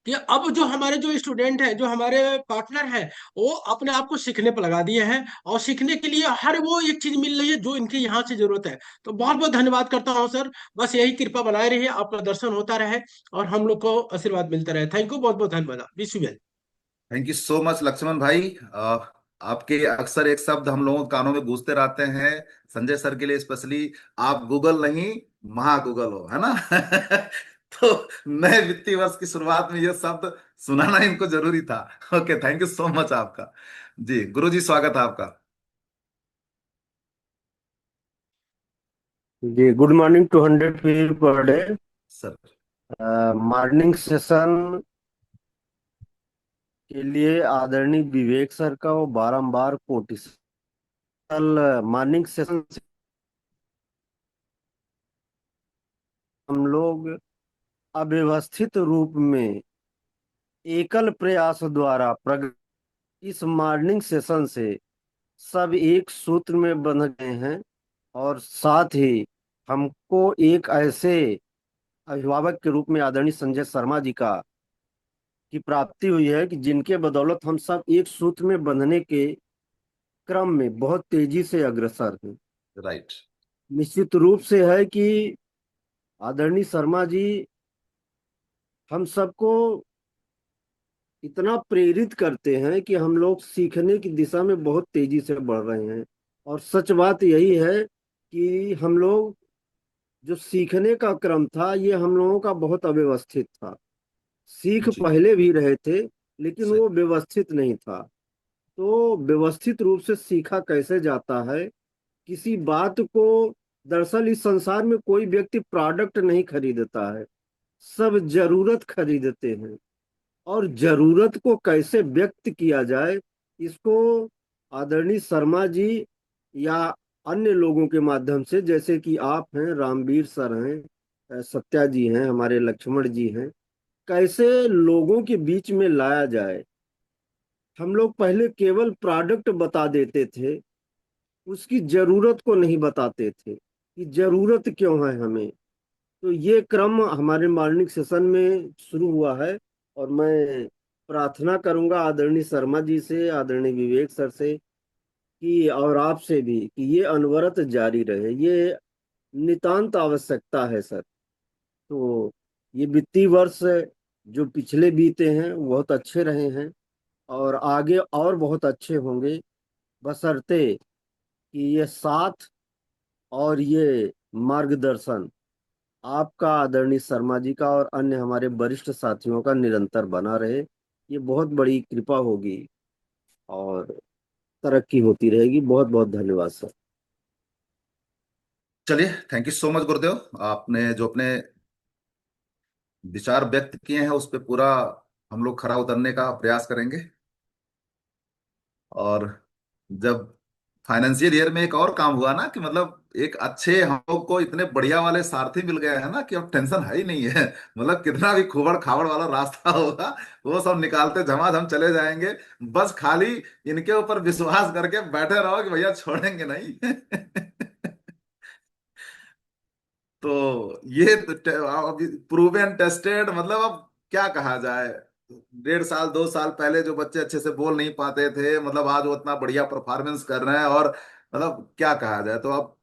कि अब जो हमारे जो स्टूडेंट हैं, जो हमारे पार्टनर हैं, वो अपने आप को सीखने पर लगा दिए हैं और सीखने के लिए हर वो एक चीज मिल रही है जो इनकी यहाँ से जरूरत है। तो बहुत बहुत धन्यवाद करता हूँ सर। बस यही कृपा बनाए रहिए, आपका दर्शन होता रहे और हम लोग को आशीर्वाद मिलता रहे। थैंक यू, बहुत बहुत धन्यवाद। Wish you well. Thank you so much Lakshman भाई। आपके अक्सर एक शब्द हम लोगों के कानों में गूंजते रहते हैं, संजय सर के लिए स्पेशली, आप गूगल नहीं महा गूगल हो, है ना। तो नए वित्तीय वर्ष की शुरुआत में यह शब्द सुनाना इनको जरूरी था। Okay, thank you so much आपका। जी गुरु जी, स्वागत है आपका। जी, गुड मॉर्निंग 200 पर डे। सर मॉर्निंग सेशन के लिए आदरणीय विवेक सर का वो बारंबार कोटि। कल मॉर्निंग सेशन से हम लोग अव्यवस्थित रूप में एकल प्रयास द्वारा इस मॉर्निंग सेशन से सब एक सूत्र में बंध गए हैं। और साथ ही हमको एक ऐसे अभिभावक के रूप में आदरणीय संजय शर्मा जी का की प्राप्ति हुई है कि जिनके बदौलत हम सब एक सूत्र में बंधने के क्रम में बहुत तेजी से अग्रसर हैं। राइट। निश्चित रूप से है कि आदरणीय शर्मा जी हम सबको इतना प्रेरित करते हैं कि हम लोग सीखने की दिशा में बहुत तेजी से बढ़ रहे हैं। और सच बात यही है कि हम लोग जो सीखने का क्रम था, ये हम लोगों का बहुत अव्यवस्थित था। सीख जी पहले भी रहे थे, लेकिन सही। वो व्यवस्थित नहीं था। तो व्यवस्थित रूप से सीखा कैसे जाता है किसी बात को। दरअसल इस संसार में कोई व्यक्ति प्रोडक्ट नहीं खरीदता है, सब जरूरत खरीदते हैं, और जरूरत को कैसे व्यक्त किया जाए, इसको आदरणीय शर्मा जी या अन्य लोगों के माध्यम से, जैसे कि आप हैं, रामवीर सर हैं, सत्या जी हैं, हमारे लक्ष्मण जी हैं, कैसे लोगों के बीच में लाया जाए। हम लोग पहले केवल प्रोडक्ट बता देते थे, उसकी जरूरत को नहीं बताते थे कि जरूरत क्यों है हमें। तो ये क्रम हमारे मॉर्निंग सेशन में शुरू हुआ है, और मैं प्रार्थना करूंगा आदरणीय शर्मा जी से, आदरणीय विवेक सर से, कि और आपसे भी, कि ये अनवरत जारी रहे। ये नितांत आवश्यकता है सर। तो ये वित्तीय वर्ष जो पिछले बीते हैं वो बहुत अच्छे रहे हैं, और आगे और बहुत अच्छे होंगे, बशर्ते कि ये साथ और ये मार्गदर्शन आपका, आदरणीय शर्मा जी का और अन्य हमारे वरिष्ठ साथियों का निरंतर बना रहे। ये बहुत बड़ी कृपा होगी और तरक्की होती रहेगी। बहुत बहुत धन्यवाद सर। चलिए, थैंक यू सो मच गुरुदेव। आपने जो अपने विचार व्यक्त किए हैं उस पे पूरा हम लोग खरा उतरने का प्रयास करेंगे। और जब फाइनेंशियल ईयर में एक और काम हुआ ना, कि मतलब एक अच्छे हम लोग को इतने बढ़िया वाले सारथी मिल गए हैं ना, कि अब टेंशन है ही नहीं है। मतलब कितना भी खोबड़ खाबड़ वाला रास्ता होगा वो सब निकालते झमाझम चले जाएंगे। बस खाली इनके ऊपर विश्वास करके बैठे रहो कि भैया छोड़ेंगे नहीं। तो ये प्रूवन टेस्टेड, मतलब अब क्या कहा जाए। 1.5 साल 2 साल पहले जो बच्चे अच्छे से बोल नहीं पाते थे, मतलब आज वो इतना बढ़िया परफॉर्मेंस कर रहे हैं। और मतलब क्या कहा जाए, तो अब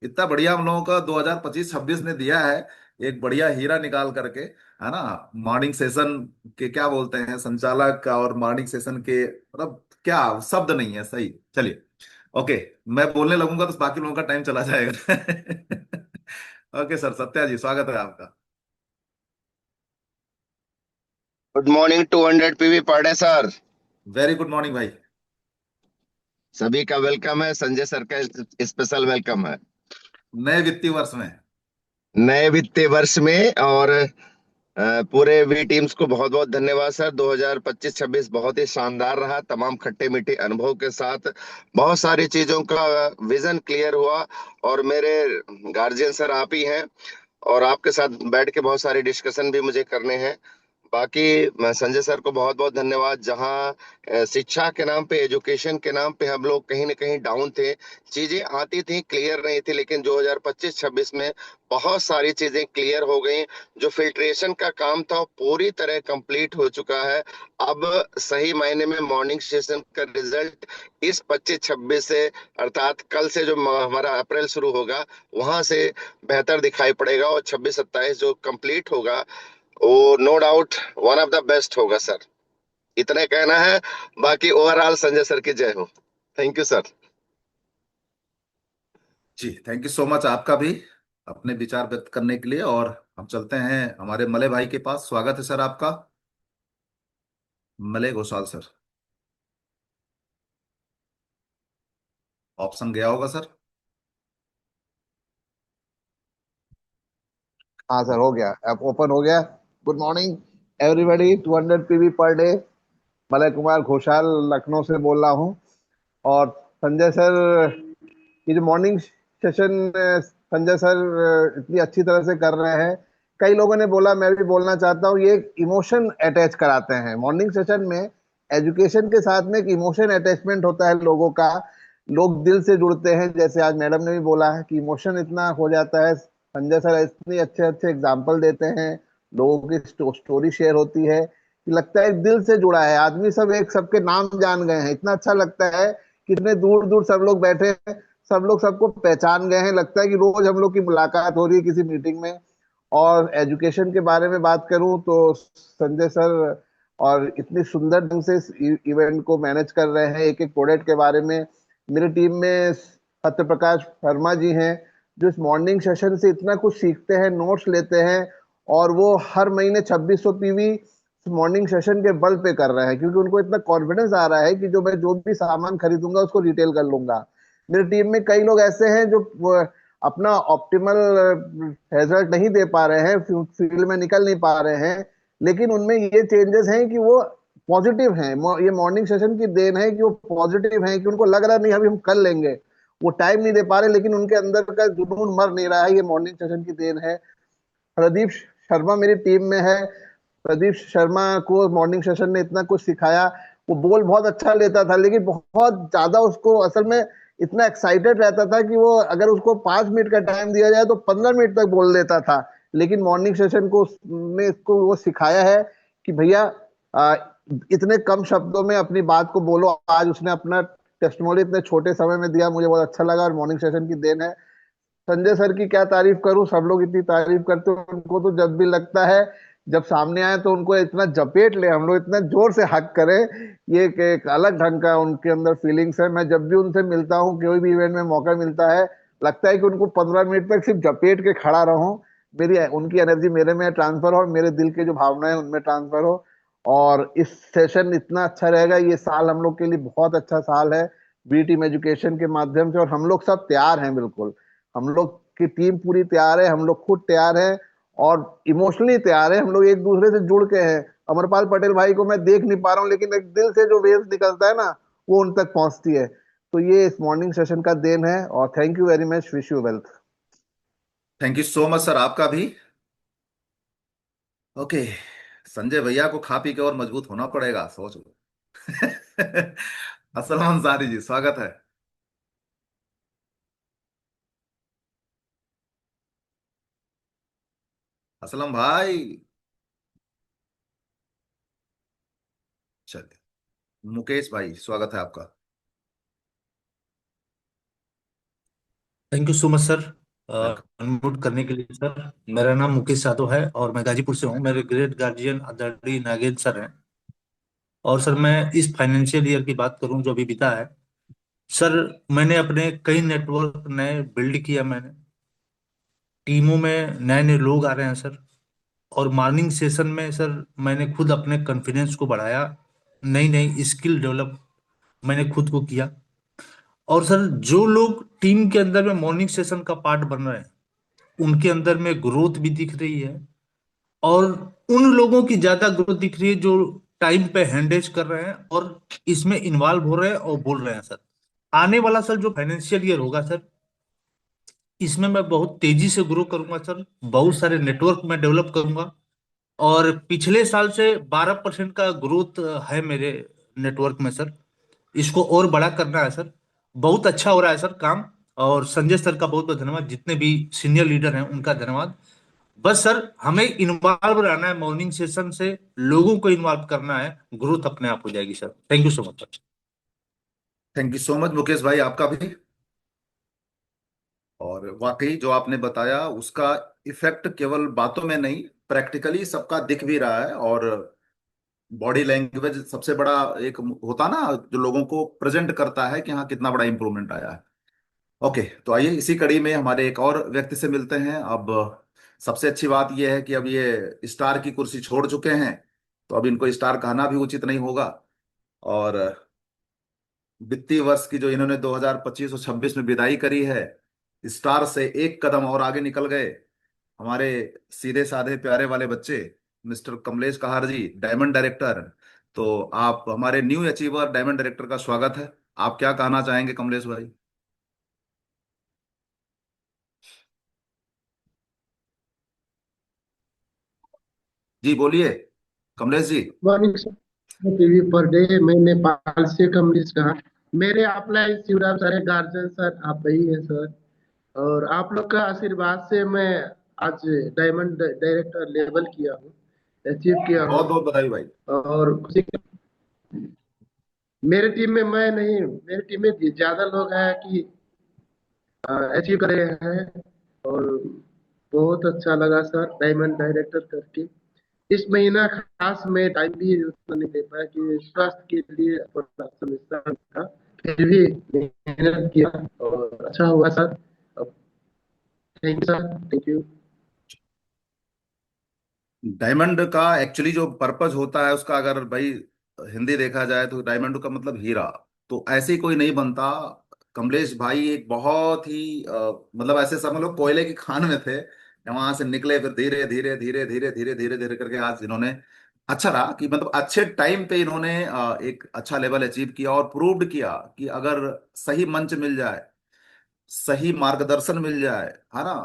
इतना बढ़िया हम लोगों का 2025-26 ने दिया है, एक बढ़िया हीरा निकाल करके, है ना। मॉर्निंग सेशन के क्या बोलते हैं, संचालक का, और मॉर्निंग सेशन के मतलब क्या शब्द नहीं है सही। चलिए, ओके, मैं बोलने लगूंगा तो बाकी लोगों का टाइम चला जाएगा। ओके सर, सत्या जी स्वागत है आपका। Good morning 200 PV per day sir. Very good morning भाई। सभी का वेलकम है, संजय सर का स्पेशल वेलकम है नए वित्तीय वर्ष में। नए वित्तीय वर्ष में। और पूरे वी टीम्स को बहुत बहुत धन्यवाद सर। 2025-26 बहुत ही शानदार रहा, तमाम खट्टे मीठे अनुभव के साथ बहुत सारी चीजों का विजन क्लियर हुआ। और मेरे गार्जियन सर आप ही हैं, और आपके साथ बैठ के बहुत सारे डिस्कशन भी मुझे करने हैं। बाकी मैं संजय सर को बहुत बहुत धन्यवाद। जहाँ शिक्षा के नाम पे, एजुकेशन के नाम पे हम लोग कहीं ना कहीं डाउन थे, चीजें आती थी, क्लियर नहीं थी, लेकिन 2025-26 में बहुत सारी चीजें क्लियर हो गई। जो फिल्ट्रेशन का काम था वो पूरी तरह कंप्लीट हो चुका है। अब सही मायने में मॉर्निंग सेशन का रिजल्ट इस 25-26 से, अर्थात कल से जो हमारा अप्रैल शुरू होगा वहां से बेहतर दिखाई पड़ेगा। और 26-27 जो कंप्लीट होगा वो no doubt one of the best होगा सर। इतने कहना है। बाकी ओवरऑल संजय सर की जय हो। Thank you sir. जी, थैंक यू सो मच आपका भी अपने विचार व्यक्त करने के लिए। और हम चलते हैं हमारे मले भाई के पास। स्वागत है सर आपका, मले घोषाल सर। ऑप्शन गया होगा सर। हाँ सर, हो गया, ऐप ओपन हो गया। Good morning everybody, 200 PV per day. Malay Kumar Ghoshal Lucknow से बोल रहा हूँ। और संजय सर, ये जो मॉर्निंग सेशन संजय सर इतनी अच्छी तरह से कर रहे हैं। कई लोगों ने बोला, मैं भी बोलना चाहता हूँ, ये इमोशन अटैच कराते हैं मॉर्निंग सेशन में। एजुकेशन के साथ में एक इमोशन अटैचमेंट होता है लोगों का। लोग दिल से जुड़ते हैं, जैसे आज मैडम ने भी बोला है कि इमोशन इतना हो जाता है। संजय सर इतनी अच्छे अच्छे एग्जाम्पल देते हैं, लोगों की स्टोरी शेयर होती है कि लगता है दिल से जुड़ा है आदमी। सब एक सबके नाम जान गए हैं, इतना अच्छा लगता है। कितने दूर दूर सब लोग बैठे हैं, सब लोग सबको पहचान गए हैं। लगता है कि रोज हम लोग की मुलाकात हो रही है किसी मीटिंग में। और एजुकेशन के बारे में बात करूं तो संजय सर और इतनी सुंदर ढंग से इस इवेंट को मैनेज कर रहे हैं। एक एक प्रोडक्ट के बारे में मेरी टीम में सत्य प्रकाश शर्मा जी हैं, जो इस मॉर्निंग सेशन से इतना कुछ सीखते हैं, नोट्स लेते हैं। और वो हर महीने 2600 पीवी मॉर्निंग सेशन के बल पे कर रहे हैं, क्योंकि उनको इतना कॉन्फिडेंस आ रहा है कि जो मैं जो भी सामान खरीदूंगा उसको रिटेल कर लूंगा। मेरी टीम में कई लोग ऐसे हैं जो अपना ऑप्टिमल रिजल्ट नहीं दे पा रहे हैं, फील्ड में निकल नहीं पा रहे हैं, लेकिन उनमें ये चेंजेस हैं कि वो पॉजिटिव हैं। ये मॉर्निंग सेशन की देन है कि वो पॉजिटिव हैं, कि उनको लग रहा है नहीं अभी हम कर लेंगे। वो टाइम नहीं दे पा रहे, लेकिन उनके अंदर का जुनून मर नहीं रहा है। ये मॉर्निंग सेशन की देन है। प्रदीप शर्मा मेरी टीम में है। प्रदीप शर्मा को मॉर्निंग सेशन ने इतना कुछ सिखाया। वो बॉल बहुत अच्छा लेता था, लेकिन बहुत ज्यादा उसको असल में इतना एक्साइटेड रहता था कि वो अगर उसको 5 मिनट का टाइम दिया जाए तो 15 मिनट तक बोल देता था। लेकिन मॉर्निंग सेशन को ने इसको वो सिखाया है कि भैया आ, इतने कम शब्दों में अपनी बात को बोलो। आज उसने अपना टेस्टिमोनी इतने छोटे समय में दिया, मुझे बहुत अच्छा लगा और मॉर्निंग सेशन की देन है। संजय सर की क्या तारीफ करूं, सब लोग इतनी तारीफ करते हैं उनको, तो जब भी लगता है जब सामने आए तो उनको इतना जपेट ले हम लोग, इतना जोर से हक करें। ये एक अलग ढंग का उनके अंदर फीलिंग्स है। मैं जब भी उनसे मिलता हूँ, कोई भी इवेंट में मौका मिलता है, लगता है कि उनको 15 मिनट तक सिर्फ जपेट के खड़ा रहूं। मेरी उनकी एनर्जी मेरे में ट्रांसफर हो और मेरे दिल के जो भावनाएं उनमें ट्रांसफर हो। और इस सेशन इतना अच्छा रहेगा। ये साल हम लोग के लिए बहुत अच्छा साल है बी टीम एजुकेशन के माध्यम से, और हम लोग सब तैयार हैं बिल्कुल। हम लोग की टीम पूरी तैयार है, हम लोग खुद तैयार है और इमोशनली तैयार है। हम लोग एक दूसरे से जुड़ के हैं। अमरपाल पटेल भाई को मैं देख नहीं पा रहा हूँ, लेकिन एक दिल से जो वेव्स निकलता है ना, वो उन तक पहुंचती है। तो ये इस मॉर्निंग सेशन का देन है। और thank you very much, wish you wealth. Thank you so much sir, आपका भी। ओके, संजय भैया को खा पी के और मजबूत होना पड़ेगा, सोच लो। असलम अंसारी जी, स्वागत है। असलम भाई। चलिए, मुकेश भाई स्वागत है आपका। Thank you so much sir, welcome. Unmute करने के लिए सर। मेरा नाम मुकेश यादव है और मैं गाजीपुर से हूँ। मेरे ग्रेट गार्जियन आदरणीय नागेंद्र सर हैं। और सर मैं इस फाइनेंशियल ईयर की बात करूँ जो अभी बीता है सर, मैंने अपने कई नेटवर्क नए बिल्ड किया। मैंने टीमों में नए नए लोग आ रहे हैं सर। और मॉर्निंग सेशन में सर मैंने खुद अपने कॉन्फिडेंस को बढ़ाया, नई नई स्किल डेवलप मैंने खुद को किया। और सर जो लोग टीम के अंदर में मॉर्निंग सेशन का पार्ट बन रहे हैं उनके अंदर में ग्रोथ भी दिख रही है। और उन लोगों की ज्यादा ग्रोथ दिख रही है जो टाइम पे हैंडेज कर रहे हैं और इसमें इन्वॉल्व हो रहे हैं और बोल रहे हैं सर। आने वाला सर जो फाइनेंशियल ईयर होगा सर, इसमें मैं बहुत तेजी से ग्रो करूंगा सर। बहुत सारे नेटवर्क में डेवलप करूंगा। और पिछले साल से 12% का ग्रोथ है मेरे नेटवर्क में सर। इसको और बड़ा करना है सर। बहुत अच्छा हो रहा है सर काम। और संजय सर का बहुत बहुत धन्यवाद, जितने भी सीनियर लीडर हैं उनका धन्यवाद। बस सर हमें इन्वॉल्व रहना है, मॉर्निंग सेशन से लोगों को इन्वॉल्व करना है, ग्रोथ अपने आप हो जाएगी sir. Thank you so much sir. Thank you so much Mukesh भाई, आपका भी। और वाकई जो आपने बताया उसका इफेक्ट केवल बातों में नहीं, प्रैक्टिकली सबका दिख भी रहा है। और बॉडी लैंग्वेज सबसे बड़ा एक होता ना, जो लोगों को प्रेजेंट करता है कि हाँ कितना बड़ा इंप्रूवमेंट आया है। ओके, तो आइए इसी कड़ी में हमारे एक और व्यक्ति से मिलते हैं। अब सबसे अच्छी बात यह है कि अब ये स्टार की कुर्सी छोड़ चुके हैं, तो अब इनको स्टार कहना भी उचित नहीं होगा। और वित्तीय वर्ष की जो इन्होंने 2025 और 26 में विदाई करी है, स्टार से एक कदम और आगे निकल गए हमारे सीधे साधे प्यारे वाले बच्चे, मिस्टर कमलेश कहार जी, डायमंड डायरेक्टर। तो आप हमारे न्यू अचीवर डायमंड डायरेक्टर का स्वागत है। आप क्या कहना चाहेंगे कमलेश भाई? जी बोलिए Kamlesh ji. Morning TV per day. मैं नेपाल से कमलेश कहा। मेरे upline Shivram sir guardian sir आप ही हैं सर। और आप लोग का आशीर्वाद से मैं आज डायमंड डायरेक्टर लेवल किया हूँ, अचीव किया हूँ। बहुत बहुत बधाई भाई। और खुशी मेरे टीम में मैं नहीं, मेरी टीम में ज्यादा लोग हैं कि अचीव कर रहे हैं। और बहुत अच्छा लगा सर डायमंड डायरेक्टर करके। इस महीना खास में टाइम भी उतना नहीं दे पाया कि स्वास्थ्य के लिए अपना समस्या था। फिर भी मेहनत किया और अच्छा हुआ sir. Thank you sir, thank you. Diamond का एक्चुअली जो पर्पज होता है उसका, अगर भाई हिंदी देखा जाए तो डायमंड का मतलब हीरा। तो ऐसे ही कोई नहीं बनता कमलेश भाई एक बहुत ही मतलब ऐसे समझ लो कोयले की खान में थे, वहां से निकले, फिर धीरे धीरे धीरे धीरे धीरे धीरे धीरे करके आज इन्होंने अच्छा रहा कि मतलब अच्छे टाइम पे इन्होंने एक अच्छा लेवल अचीव किया और प्रूव्ड किया कि अगर सही मंच मिल जाए, सही मार्गदर्शन मिल जाए, है ना,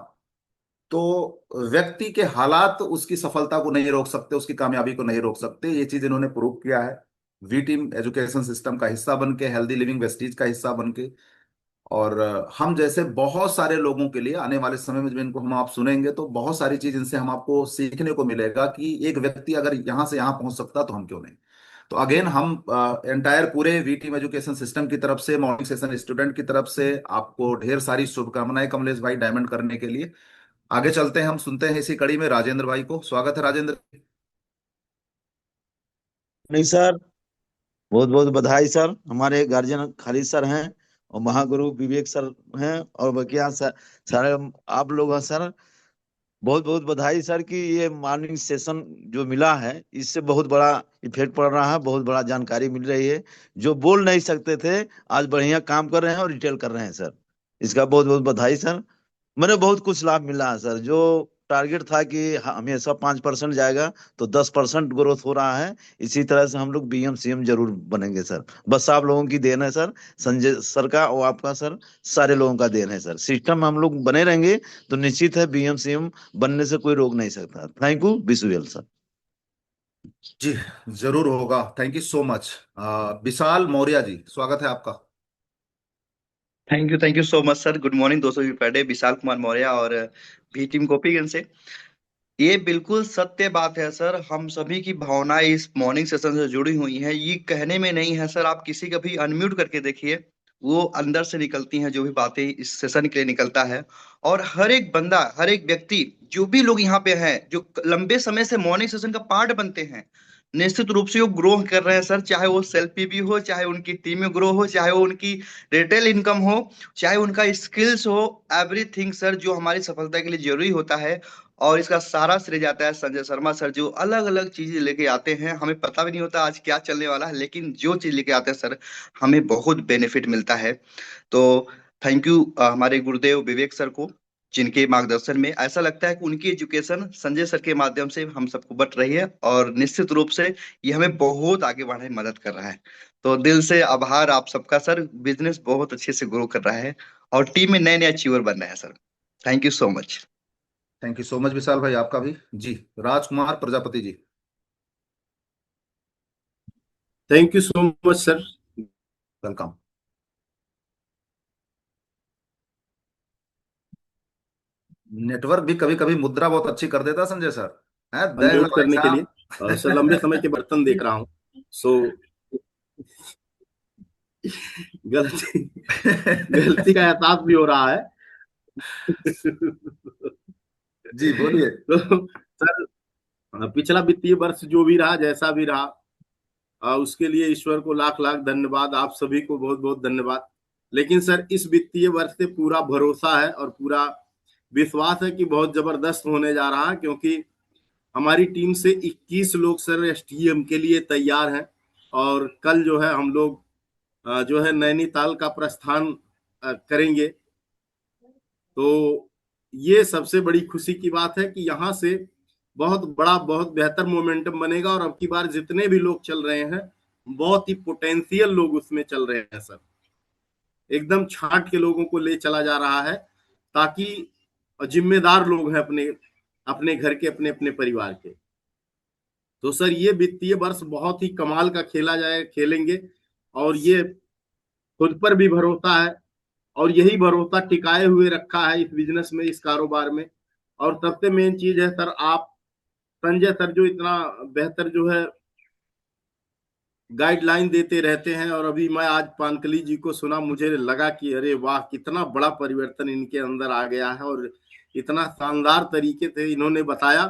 तो व्यक्ति के हालात उसकी सफलता को नहीं रोक सकते, उसकी कामयाबी को नहीं रोक सकते। ये चीज इन्होंने प्रूव किया है। वी टीम एजुकेशन सिस्टम का हिस्सा बन के, हेल्दी लिविंग वेस्टीज का हिस्सा बन के, और हम जैसे बहुत सारे लोगों के लिए आने वाले समय में जब इनको हम आप सुनेंगे तो बहुत सारी चीज इनसे हम आपको सीखने को मिलेगा कि एक व्यक्ति अगर यहाँ से यहाँ पहुंच सकता तो हम क्यों नहीं। तो अगेन हम एंटायर पूरे वी टीम एजुकेशन सिस्टम की तरफ से, मॉर्निंग सेशन स्टूडेंट की तरफ से आपको ढेर सारी शुभकामनाएं कमलेश भाई डायमंड करने के लिए। आगे चलते हैं, हम सुनते हैं इसी कड़ी में राजेंद्र भाई को। स्वागत है राजेंद्र। नहीं सर, बहुत बहुत बधाई सर। हमारे गार्जियन खालिद सर हैं और महागुरु विवेक सर हैं और बाकी यहाँ सारे आप लोग हैं सर। बहुत बहुत बधाई सर कि ये मॉर्निंग सेशन जो मिला है इससे बहुत बड़ा इफेक्ट पड़ रहा है, बहुत बड़ा जानकारी मिल रही है। जो बोल नहीं सकते थे आज बढ़िया काम कर रहे हैं और रिटेल कर रहे हैं सर। इसका बहुत बहुत बधाई सर। मैंने बहुत कुछ लाभ मिला है सर। जो टारगेट था कि हमेशा 5% जाएगा तो 10% ग्रोथ हो रहा है। इसी तरह से हम लोग बीएम सीएम जरूर बनेंगे सर। बस आप लोगों की देन है सर, संजय सर का और आपका सर, सारे लोगों का देन है सर। सिस्टम में हम लोग बने रहेंगे तो निश्चित है बीएम सीएम बनने से कोई रोक नहीं सकता। Thank you, wish you well sir. जी जरूर होगा, thank you so much. Vishal Maurya ji, स्वागत है आपका। Thank you so much sir. Good morning दोस्तों, पहले विशाल कुमार मौर्य और भी टीम गोपीगंज से। ये बिल्कुल सत्य बात है सर। हम सभी की भावनाएं इस मॉर्निंग सेशन से जुड़ी हुई हैं। ये कहने में नहीं है सर, आप किसी का भी अनम्यूट करके देखिए, वो अंदर से निकलती हैं जो भी बातें इस सेशन के लिए निकलता है। और हर एक बंदा, हर एक व्यक्ति, जो भी लोग यहाँ पे हैं, जो लंबे समय से मॉर्निंग सेशन का पार्ट बनते हैं, निश्चित रूप से वो ग्रो कर रहे हैं सर। चाहे वो सेल्फ पीबी हो, चाहे उनकी टीम में ग्रो हो, चाहे वो उनकी रिटेल इनकम हो, चाहे उनका स्किल्स हो, एवरीथिंग सर जो हमारी सफलता के लिए जरूरी होता है। और इसका सारा श्रेय जाता है संजय शर्मा सर, जो अलग अलग चीजें लेके आते हैं। हमें पता भी नहीं होता आज क्या चलने वाला है, लेकिन जो चीज लेके आते हैं सर हमें बहुत बेनिफिट मिलता है। तो थैंक यू हमारे गुरुदेव विवेक सर को, जिनके मार्गदर्शन में ऐसा लगता है कि उनकी एजुकेशन संजय सर के माध्यम से हम सबको बट रही है, और निश्चित रूप से ये हमें बहुत आगे बढ़ने में मदद कर रहा है। तो दिल से आभार आप सबका सर। बिजनेस बहुत अच्छे से ग्रो कर रहा है और टीम में नए नए अचीवर बन रहे हैं sir. Thank you so much. Thank you so much Vishal भाई, आपका भी। जी Rajkumar Prajapati ji. Thank you so much sir. Welcome. Network भी कभी कभी मुद्रा बहुत अच्छी कर देता संजय सर है। जय हो अनम्यूट भाई करने के लिए साहब। सर, लंबे समय के बर्तन देख रहा हूँ। सो गलती गलती का एहसास भी हो रहा है। जी बोलिए। तो सर, पिछला वित्तीय वर्ष जो भी रहा, जैसा भी रहा, उसके लिए ईश्वर को लाख लाख धन्यवाद। आप सभी को बहुत बहुत धन्यवाद। लेकिन सर इस वित्तीय वर्ष से पूरा भरोसा है और पूरा विश्वास है कि बहुत जबरदस्त होने जा रहा है, क्योंकि हमारी टीम से 21 लोग सर एसटीएम के लिए तैयार हैं। और कल जो है हम लोग जो है नैनीताल का प्रस्थान करेंगे। तो ये सबसे बड़ी खुशी की बात है कि यहाँ से बहुत बड़ा, बहुत बेहतर मोमेंटम बनेगा। और अब की बार जितने भी लोग चल रहे हैं, बहुत ही पोटेंशियल लोग उसमें चल रहे हैं सर। एकदम छांट के लोगों को ले चला जा रहा है, ताकि जिम्मेदार लोग हैं अपने अपने घर के, अपने अपने परिवार के। तो सर ये वित्तीय वर्ष बहुत ही कमाल का खेलेंगे। और ये खुद पर भी भरोसा है, और यही भरोसा टिकाए हुए रखा है इस बिजनेस में, इस कारोबार में। और सबसे मेन चीज है सर, आप संजय सर जो इतना बेहतर जो है गाइडलाइन देते रहते हैं। और अभी मैं आज पानकली जी को सुना, मुझे लगा कि अरे वाह, कितना बड़ा परिवर्तन इनके अंदर आ गया है, और इतना शानदार तरीके से इन्होंने बताया।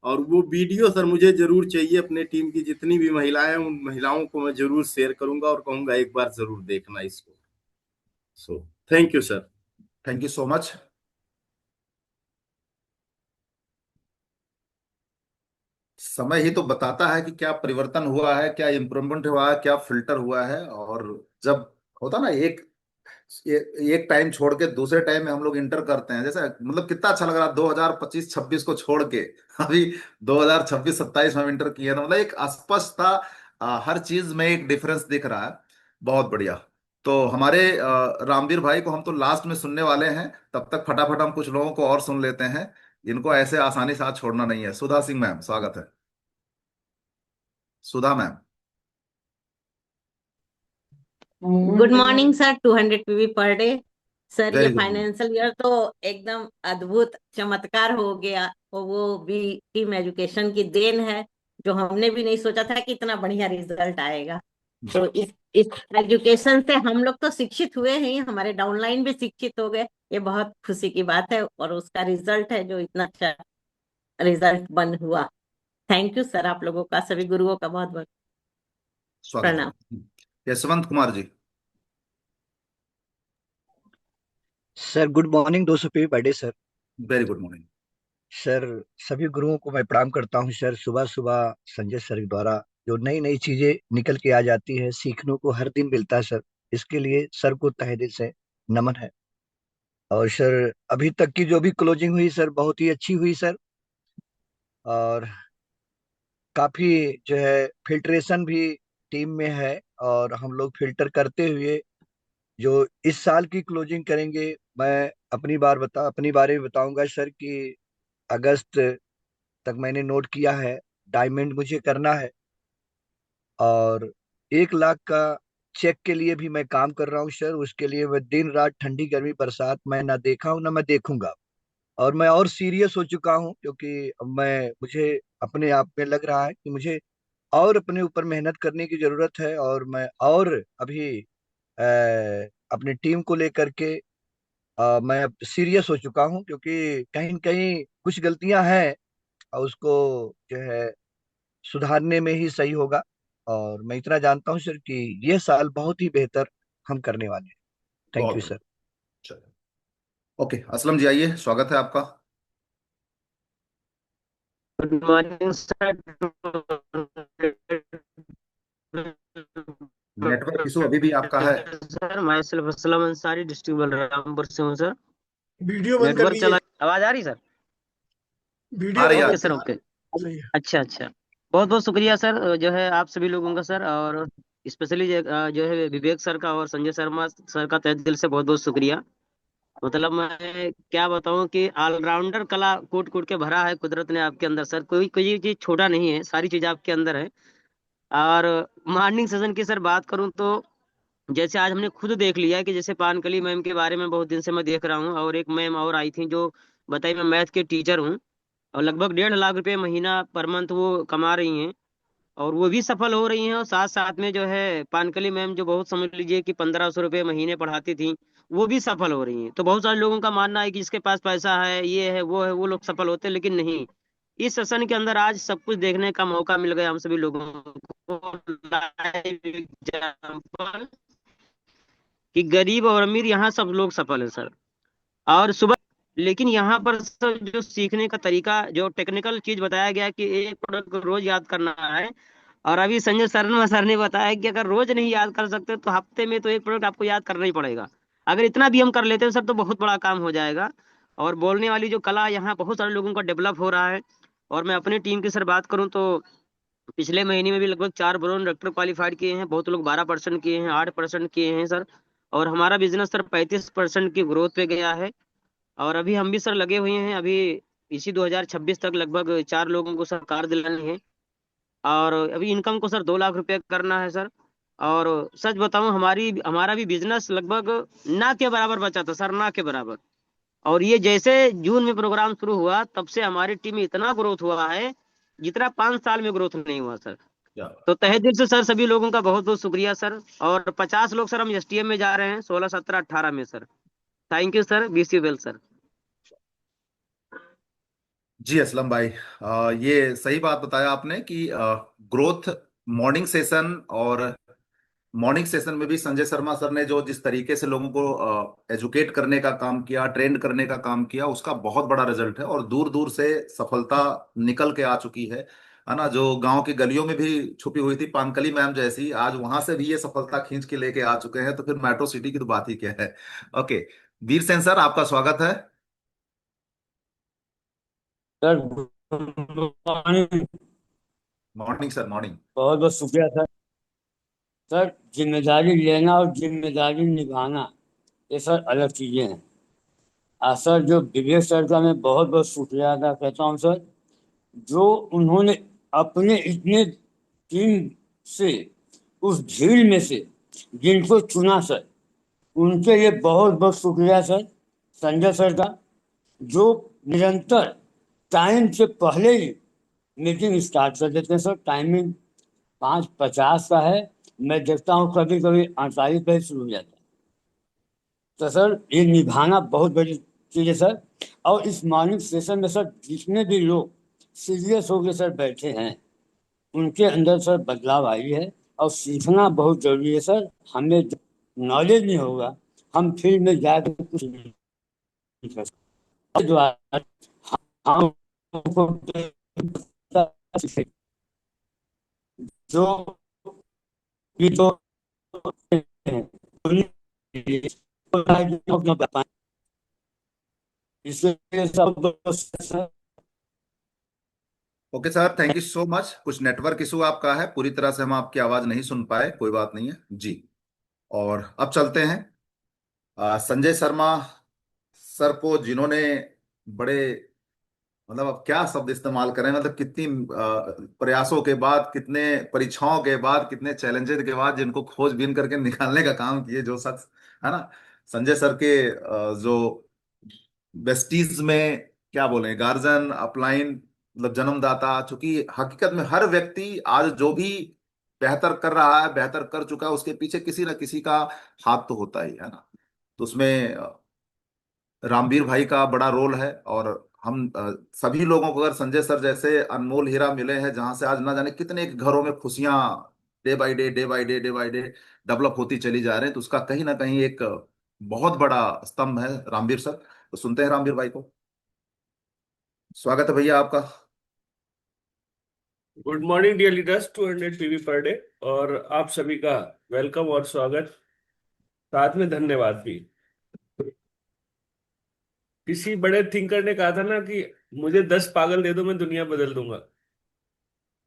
और वो वीडियो सर मुझे जरूर चाहिए। अपने टीम की जितनी भी महिलाएं, उन महिलाओं को मैं जरूर शेयर करूंगा और कहूंगा एक बार जरूर देखना इसको। So thank you sir. Thank you so much. समय ही तो बताता है कि क्या परिवर्तन हुआ है, क्या इम्प्रूवमेंट हुआ है, क्या फिल्टर हुआ है। और जब होता ना एक एक टाइम छोड़ के दूसरे टाइम में हम लोग इंटर करते हैं, जैसे मतलब कितना अच्छा लग रहा है 2025-26 को छोड़ के अभी 2026-27 में हम इंटर किए ना, मतलब एक अस्पष्टता, हर चीज में एक डिफरेंस दिख रहा है। बहुत बढ़िया। तो हमारे रामवीर भाई को हम तो लास्ट में सुनने वाले हैं, तब तक फटाफट हम कुछ लोगों को और सुन लेते हैं, इनको ऐसे आसानी से हाथ छोड़ना नहीं है। सुधा सिंह मैम, स्वागत है। Sudha ma'am. Good morning sir, 200 PV per day. Sir ये very good morning. Financial year तो एकदम अद्भुत चमत्कार हो गया, और वो भी टीम एजुकेशन की देन है, जो हमने भी नहीं सोचा था कि इतना बढ़िया रिजल्ट आएगा। तो इस एजुकेशन से हम लोग तो शिक्षित हुए हैं, हमारे डाउनलाइन भी शिक्षित हो गए। ये बहुत खुशी की बात है, और उसका रिजल्ट है जो इतना अच्छा रिजल्ट बन हुआ। थैंक यू सर, आप लोगों का, सभी गुरुओं का बहुत बहुत स्वागत प्रणाम। है। Yashwant Kumar ji. Sir good morning, 200 पे birthday sir. Very good morning. Sir सभी गुरुओं को मैं प्रणाम करता हूं सर। सुबह सुबह संजय सर द्वारा जो नई नई चीजें निकल के आ जाती है, सीखने को हर दिन मिलता है सर, इसके लिए सर को तहे दिल से नमन है। और सर अभी तक की जो भी क्लोजिंग हुई सर, बहुत ही अच्छी हुई सर, और काफी जो है फिल्ट्रेशन भी टीम में है, और हम लोग फिल्टर करते हुए जो इस साल की क्लोजिंग करेंगे, मैं अपनी बारे में बताऊंगा सर कि अगस्त तक मैंने नोट किया है, डायमंड मुझे करना है, और 1 लाख का चेक के लिए भी मैं काम कर रहा हूँ सर। उसके लिए मैं दिन रात ठंडी गर्मी बरसात मैं ना देखा हूँ ना मैं देखूंगा, और मैं और सीरियस हो चुका हूँ, क्योंकि अब मुझे अपने आप में लग रहा है कि मुझे और अपने ऊपर मेहनत करने की जरूरत है, और मैं और अभी अपनी टीम को लेकर के मैं अब सीरियस हो चुका हूँ, क्योंकि कहीं न कहीं कुछ गलतियां हैं, और उसको जो है सुधारने में ही सही होगा। और मैं इतना जानता हूँ सर कि ये साल बहुत ही बेहतर हम करने वाले हैं। थैंक बहुत यू बढ़िया। सर। चलिए, ओके असलम जी आइए, स्वागत है आपका। Good morning sir. Network issue अभी भी आपका है। सर मैं सिर्फ असलम अंसारी, डिस्ट्रिक्ट बलरामपुर से हूँ सर। वीडियो बंद कर नेटवर्क लीजिए, चला, आवाज आ रही सर? वीडियो आ रही बंद ओके कर सर, दीजिए। ओके। सही है। अच्छा अच्छा, बहुत बहुत शुक्रिया सर, जो है आप सभी लोगों का सर, और स्पेशली जो है विवेक सर का और संजय शर्मा सर का तहे दिल से बहुत बहुत शुक्रिया। मतलब मैं क्या बताऊं कि ऑलराउंडर कला कूट कूट के भरा है कुदरत ने आपके अंदर सर, कोई कोई चीज छोटा नहीं है, सारी चीज आपके अंदर है। और मॉर्निंग सेशन की सर बात करूं तो जैसे आज हमने खुद देख लिया कि जैसे पानकली मैम के बारे में बहुत दिन से मैं देख रहा हूँ, और एक मैम और आई थी जो बताई, मैं मैथ के टीचर हूँ, और लगभग 1.5 लाख रुपए महीना पर मंथ वो कमा रही हैं, और वो भी सफल हो रही हैं। और साथ साथ में जो है पानकली मैम जो बहुत समझ लीजिए कि 1500 रुपये महीने पढ़ाती थी, वो भी सफल हो रही हैं। तो बहुत सारे लोगों का मानना है कि जिसके पास पैसा है, ये है वो है, वो लोग सफल होते हैं, लेकिन नहीं। इस सेशन के अंदर आज सब कुछ देखने का मौका मिल गया हम सभी लोगों को, लाइव एग्जाम्पल कि गरीब और अमीर यहाँ सब लोग सफल है सर। और सुबह लेकिन यहाँ पर सर जो सीखने का तरीका, जो टेक्निकल चीज बताया गया कि एक प्रोडक्ट को रोज याद करना है, और अभी संजय सर ने बताया कि अगर रोज नहीं याद कर सकते तो हफ्ते में तो एक प्रोडक्ट आपको याद करना ही पड़ेगा। अगर इतना भी हम कर लेते हैं सर तो बहुत बड़ा काम हो जाएगा। और बोलने वाली जो कला यहाँ बहुत सारे लोगों का डेवलप हो रहा है। और मैं अपनी टीम की सर बात करूँ तो पिछले महीने में भी लगभग 4 ब्रोन डॉक्टर क्वालिफाइड किए हैं, बहुत लोग 12% किए हैं, 8% किए हैं सर। और हमारा बिजनेस सर 35% की ग्रोथ पे गया है। और अभी हम भी सर लगे हुए हैं, अभी इसी 2026 तक लगभग 4 लोगों को सर कार दिलानी है, और अभी इनकम को सर 2 लाख रुपए करना है सर। और सच बताऊं हमारा भी बिजनेस लगभग ना के बराबर बचा था सर, ना के बराबर। और ये जैसे जून में प्रोग्राम शुरू हुआ तब से हमारी टीम में इतना ग्रोथ हुआ है जितना 5 साल में ग्रोथ नहीं हुआ सर। तो तहे दिल से सर सभी लोगों का बहुत बहुत शुक्रिया सर। और 50 लोग सर हम एसटीएम में जा रहे हैं, 16, 17, 18 में सर। Thank you sir, wish you well sir. जी असलम भाई, ये सही बात बताया आपने कि ग्रोथ मॉर्निंग सेशन, और मॉर्निंग सेशन में भी संजय शर्मा सर ने जो जिस तरीके से लोगों को एजुकेट करने का काम किया, ट्रेंड करने का काम किया, उसका बहुत बड़ा रिजल्ट है और दूर दूर से सफलता निकल के आ चुकी है। है ना, जो गांव की गलियों में भी छुपी हुई थी पानकली मैम जैसी, आज वहां से भी ये सफलता खींच के लेके आ चुके हैं, तो फिर मेट्रो सिटी की तो बात ही क्या है। ओके, वीर सेन सर आपका स्वागत है। Sir good morning. Morning sir, morning. बहुत बहुत शुक्रिया सर। सर जिम्मेदारी लेना और जिम्मेदारी निभाना ये सर अलग चीजें हैं। सर जो विवेक सर का मैं बहुत बहुत शुक्रिया अदा करता हूँ सर, जो उन्होंने अपने इतने टीम से उस भीड़ में से जिनको चुना सर, उनके लिए बहुत बहुत शुक्रिया सर। संजय सर का, जो निरंतर टाइम से पहले ही मीटिंग स्टार्ट कर देते हैं सर। टाइमिंग 5:50 का है, मैं देखता हूँ कभी कभी 48 पे शुरू हो जाता है। तो सर ये निभाना बहुत बड़ी चीज़ है सर। और इस मॉर्निंग सेशन में सर जितने भी लोग सीरियस होकर सर बैठे हैं, उनके अंदर सर बदलाव आई है। और सीखना बहुत जरूरी है सर। हमें नॉलेज नहीं होगा, हम फील्ड में जाकर कुछ नहीं कर सकते। द्वारा हमको जो ये जो इसलिए सब okay sir, thank you so much. कुछ नेटवर्क इशू आपका है, पूरी तरह से हम आपकी आवाज नहीं सुन पाए, कोई बात नहीं है जी। और अब चलते हैं संजय शर्मा सर को, जिन्होंने बड़े, मतलब अब क्या शब्द इस्तेमाल करें, मतलब कितनी प्रयासों के बाद, कितने परीक्षाओं के बाद, कितने चैलेंजेस के बाद जिनको खोजबीन करके निकालने का काम किए जो शख्स, है ना, संजय सर के जो वेस्टीज में क्या बोले, गार्जियन अपलाइन, मतलब जन्मदाता, चूंकि हकीकत में हर व्यक्ति आज जो भी बेहतर कर रहा है, बेहतर कर चुका है, उसके पीछे किसी ना किसी का हाथ तो होता ही है ना। तो उसमें रामवीर भाई का बड़ा रोल है। और हम सभी लोगों को अगर संजय सर जैसे अनमोल हीरा मिले हैं, जहां से आज ना जाने कितने घरों में खुशियां day by day, day by day, day by day develop होती चली जा रहे हैं, तो उसका कहीं ना कहीं एक बहुत बड़ा स्तंभ है रामवीर सर। तो सुनते हैं रामवीर भाई को। स्वागत है भैया आपका। Good morning dear leaders, 200 PV per day, और आप सभी का वेलकम और स्वागत, साथ में धन्यवाद भी। किसी बड़े थिंकर ने कहा था ना कि मुझे 10 पागल दे दो, मैं दुनिया बदल दूंगा।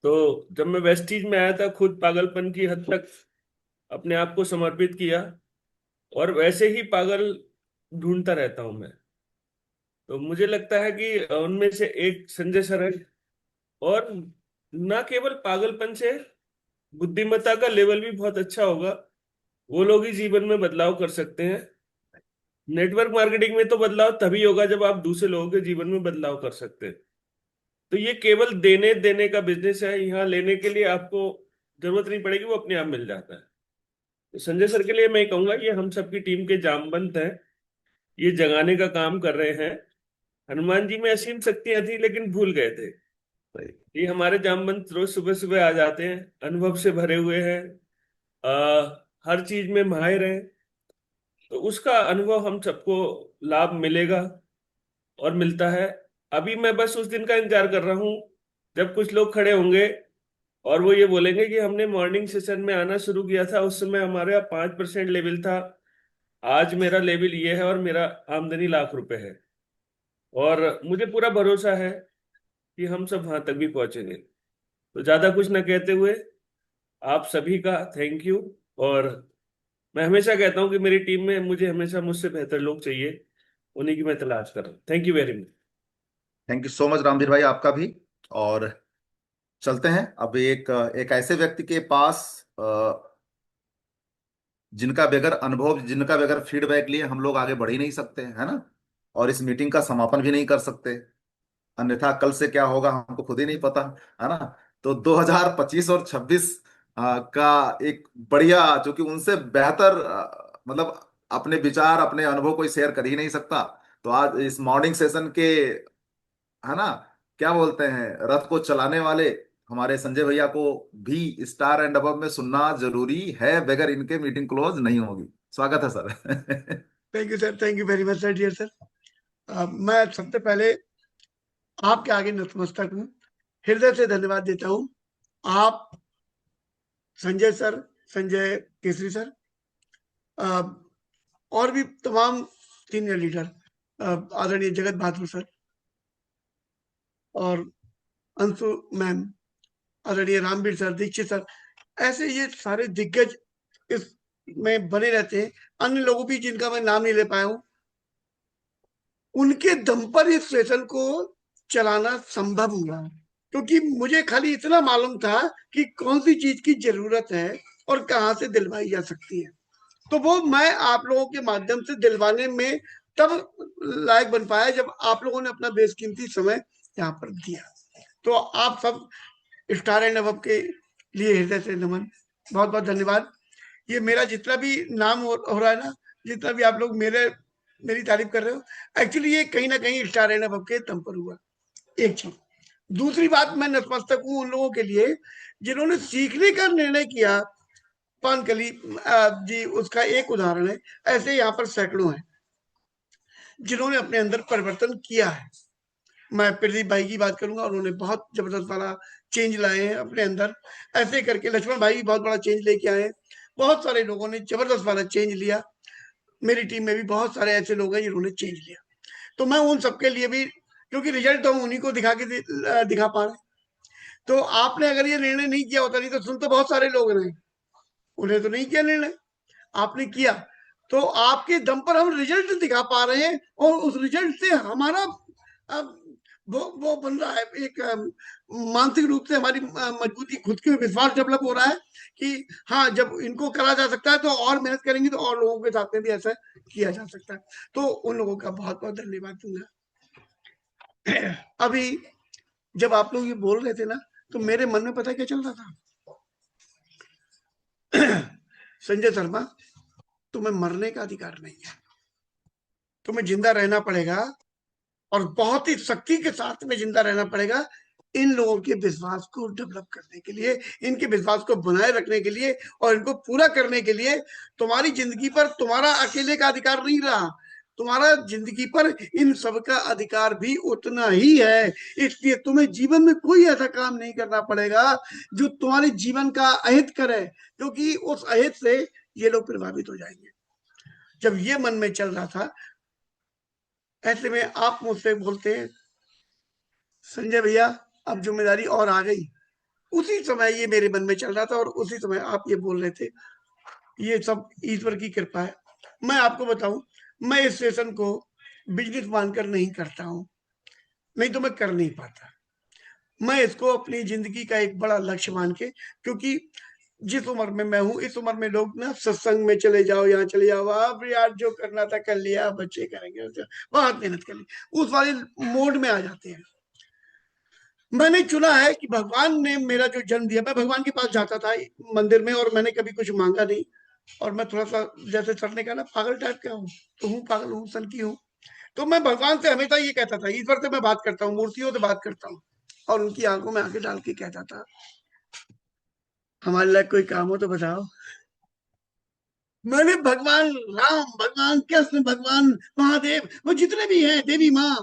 तो जब मैं वेस्टीज में आया था, खुद पागलपन की हद तक अपने आप को समर्पित किया, और वैसे ही पागल ढूंढता रहता हूं मैं। तो मुझे लगता है कि उनमें से एक संजय सर है, और ना केवल पागलपन से बुद्धिमत्ता का लेवल भी बहुत अच्छा होगा। वो लोग ही जीवन में बदलाव कर सकते हैं। नेटवर्क मार्केटिंग में तो बदलाव तभी होगा जब आप दूसरे लोगों के जीवन में बदलाव कर सकते हैं। तो ये केवल देने देने का बिजनेस है, यहाँ लेने के लिए आपको जरूरत नहीं पड़ेगी, वो अपने आप मिल जाता है। तो संजय सर के लिए मैं कहूंगा ये हम सबकी टीम के जामवंत हैं, ये जगाने का काम कर रहे हैं। हनुमान जी में असीम शक्तियां थी लेकिन भूल गए थे। ये हमारे जामवंत रोज सुबह सुबह आ जाते हैं, अनुभव से भरे हुए हैं, हर चीज में माहिर हैं। तो उसका अनुभव हम सबको लाभ मिलेगा और मिलता है। अभी मैं बस उस दिन का इंतजार कर रहा हूँ जब कुछ लोग खड़े होंगे और वो ये बोलेंगे कि हमने मॉर्निंग सेशन में आना शुरू किया था, उस समय हमारे 5% लेवल था, आज मेरा लेवल ये है और मेरा आमदनी ₹1,00,000 है। और मुझे पूरा भरोसा है कि हम सब वहां तक भी पहुंचेंगे। तो ज्यादा कुछ ना कहते हुए आप सभी का थैंक यू। और मैं हमेशा कहता हूं कि मेरी टीम में मुझे हमेशा मुझसे बेहतर लोग चाहिए, उन्हीं की मैं तलाश कर रहा हूँ। Thank you very much. Thank you so much Ramveer भाई आपका भी। और चलते हैं अब एक एक ऐसे व्यक्ति के पास जिनका बगैर अनुभव, जिनका बगैर फीडबैक लिए हम लोग आगे बढ़ ही नहीं सकते, है ना, और इस मीटिंग का समापन भी नहीं कर सकते। अन्यथा कल से क्या होगा हमको खुद ही नहीं पता, है ना। तो 2025 और 26 का एक बढ़िया, जो कि उनसे बेहतर मतलब अपने विचार, अपने अनुभव कोई शेयर कर ही नहीं सकता। तो आज इस मॉर्निंग सेशन के, है ना, क्या बोलते हैं, रथ को चलाने वाले हमारे संजय भैया को भी स्टार एंड अबव में सुनना जरूरी है, बगैर इनके मीटिंग क्लोज नहीं होगी। स्वागत है sir. Thank you sir, thank you very much sir, dear sir. मैं सबसे पहले आपके आगे नतमस्तक हूँ हृदय से धन्यवाद देता हूं। आप, संजय सर, संजय केसरी सर, और भी तमाम सीनियर लीडर, आदरणीय जगत बहादुर सर और अंशु मैम, आदरणीय रामवीर सर, दीक्षित सर, ऐसे ये सारे दिग्गज इसमें बने रहते हैं। अन्य लोगों भी जिनका मैं नाम नहीं ले पाया हूं, उनके दम पर इस सेशन को चलाना संभव हुआ, क्योंकि मुझे खाली इतना मालूम था कि कौन सी चीज की जरूरत है और कहां से दिलवाई जा सकती है। तो वो मैं आप लोगों के माध्यम से दिलवाने में तब लायक बन पाया जब आप लोगों ने अपना बेशकीमती समय यहाँ पर दिया। तो आप सब स्टार एंड अबव के लिए हृदय से नमन, बहुत बहुत धन्यवाद। ये मेरा जितना भी नाम हो रहा है ना, जितना भी आप लोग मेरी तारीफ कर रहे हो, एक्चुअली ये कहीं ना कहीं स्टार एंड अबव के दम पर हुआ। एक चीज। दूसरी बात, मैं नतमस्तक हूं उन लोगों के लिए जिन्होंने सीखने का निर्णय किया। पानकली जी उसका एक उदाहरण है, ऐसे यहाँ पर सैकड़ों हैं जिन्होंने अपने अंदर परिवर्तन किया है। मैं प्रदीप भाई की बात करूंगा, उन्होंने बहुत जबरदस्त वाला चेंज लाए हैं अपने अंदर। ऐसे करके लक्ष्मण भाई भी बहुत बड़ा चेंज लेके आए हैं। बहुत सारे लोगों ने जबरदस्त वाला चेंज लिया। मेरी टीम में भी बहुत सारे ऐसे लोग हैं जिन्होंने चेंज लिया। तो मैं उन सबके लिए भी, क्योंकि रिजल्ट तो हम उन्हीं को दिखा पा रहे। तो आपने अगर ये निर्णय नहीं किया होता, नहीं तो सुन तो बहुत सारे लोग रहे, उन्हें तो नहीं किया निर्णय, आपने किया। तो आपके दम पर हम रिजल्ट दिखा पा रहे हैं और उस रिजल्ट से हमारा वो बन रहा है, एक मानसिक रूप से हमारी मजबूती, खुद के विश्वास डेवलप हो रहा है कि हाँ, जब इनको करा जा सकता है तो और मेहनत करेंगे तो और लोगों के साथ में भी ऐसा किया जा सकता है। तो उन लोगों का बहुत बहुत धन्यवाद दूंगा। अभी जब आप लोग ये बोल रहे थे ना, तो मेरे मन में पता क्या चल रहा था? संजय शर्मा, तुम्हें मरने का अधिकार नहीं है, तुम्हें जिंदा रहना पड़ेगा और बहुत ही सख्ती के साथ में जिंदा रहना पड़ेगा इन लोगों के विश्वास को डेवलप करने के लिए, इनके विश्वास को बनाए रखने के लिए और इनको पूरा करने के लिए। तुम्हारी जिंदगी पर तुम्हारा अकेले का अधिकार नहीं रहा, तुम्हारा जिंदगी पर इन सब का अधिकार भी उतना ही है। इसलिए तुम्हें जीवन में कोई ऐसा काम नहीं करना पड़ेगा जो तुम्हारे जीवन का अहित करे, क्योंकि उस अहित से ये लोग प्रभावित हो जाएंगे। जब ये मन में चल रहा था, ऐसे में आप मुझसे बोलते हैं संजय भैया अब जिम्मेदारी और आ गई। उसी समय ये मेरे मन में चल रहा था और उसी समय आप ये बोल रहे थे। ये सब ईश्वर की कृपा है। मैं आपको बताऊं, मैं इस सेशन को बिजनेस मानकर नहीं करता हूं, नहीं तो मैं कर नहीं पाता। मैं इसको अपनी जिंदगी का एक बड़ा लक्ष्य मान के, क्योंकि जिस उम्र में मैं हूं, इस उम्र में लोग ना सत्संग में चले जाओ, यहाँ चले जाओ, अब यार जो करना था कर लिया, बच्चे करेंगे, बहुत मेहनत कर ली, उस वाले मोड में आ जाते हैं। मैंने चुना है कि भगवान ने मेरा जो जन्म दिया, मैं भगवान के पास जाता था मंदिर में और मैंने कभी कुछ मांगा नहीं। और मैं थोड़ा सा, जैसे सर ने कहा ना, पागल टाइप का हूँ, तो हूँ पागल, हूँ सन की हूँ। तो मैं भगवान से हमेशा ये कहता था, ईश्वर से मैं बात करता हूँ, मूर्तियों से बात करता हूँ और उनकी आंखों में आंखें डाल के कहता था, हमारे लिए कोई काम हो तो बताओ। मैंने भगवान राम, भगवान कृष्ण, भगवान महादेव, वो जितने भी हैं, देवी माँ,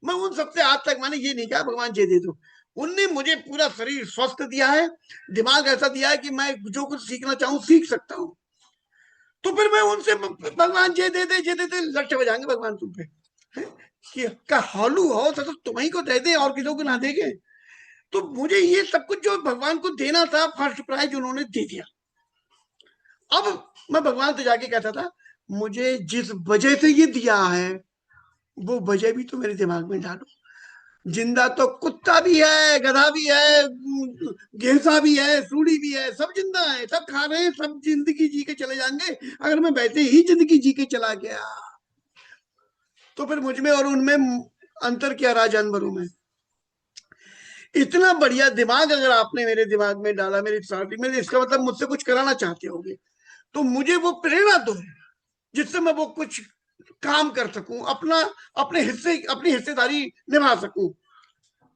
मैं उन सबसे आज तक मैंने ये नहीं कहा भगवान ये दे दो। उनने मुझे पूरा शरीर स्वस्थ दिया है, दिमाग ऐसा दिया है कि मैं जो कुछ सीखना चाहूँ सीख सकता हूँ। तो फिर मैं उनसे भगवान ये दे दे, लट्ठे बजाएंगे भगवान तुम पे का हालू हो तो तुम्ही को दे दे और किसी को ना देंगे। तो मुझे ये सब कुछ जो भगवान को देना था, फर्स्ट प्राइज उन्होंने दे दिया। अब मैं भगवान से जाके कहता था, मुझे जिस वजह से ये दिया है वो वजह भी तो मेरे दिमाग में डालो। जिंदा तो कुत्ता भी है, गधा भी है, घेसा भी है, सूढ़ी भी है, सब जिंदा है, सब खा रहे हैं, सब जिंदगी जी के चले जाएंगे। अगर मैं वैसे ही जिंदगी जी के चला गया तो फिर मुझ में और उनमें अंतर क्या रहा, जानवरों में। इतना बढ़िया दिमाग अगर आपने मेरे दिमाग में डाला, मेरी सोसाइटी में, इसका मतलब मुझसे कुछ कराना चाहते होगे। तो मुझे वो प्रेरणा दो जिससे मैं वो कुछ काम कर सकूं, अपनी हिस्सेदारी निभा सकूं।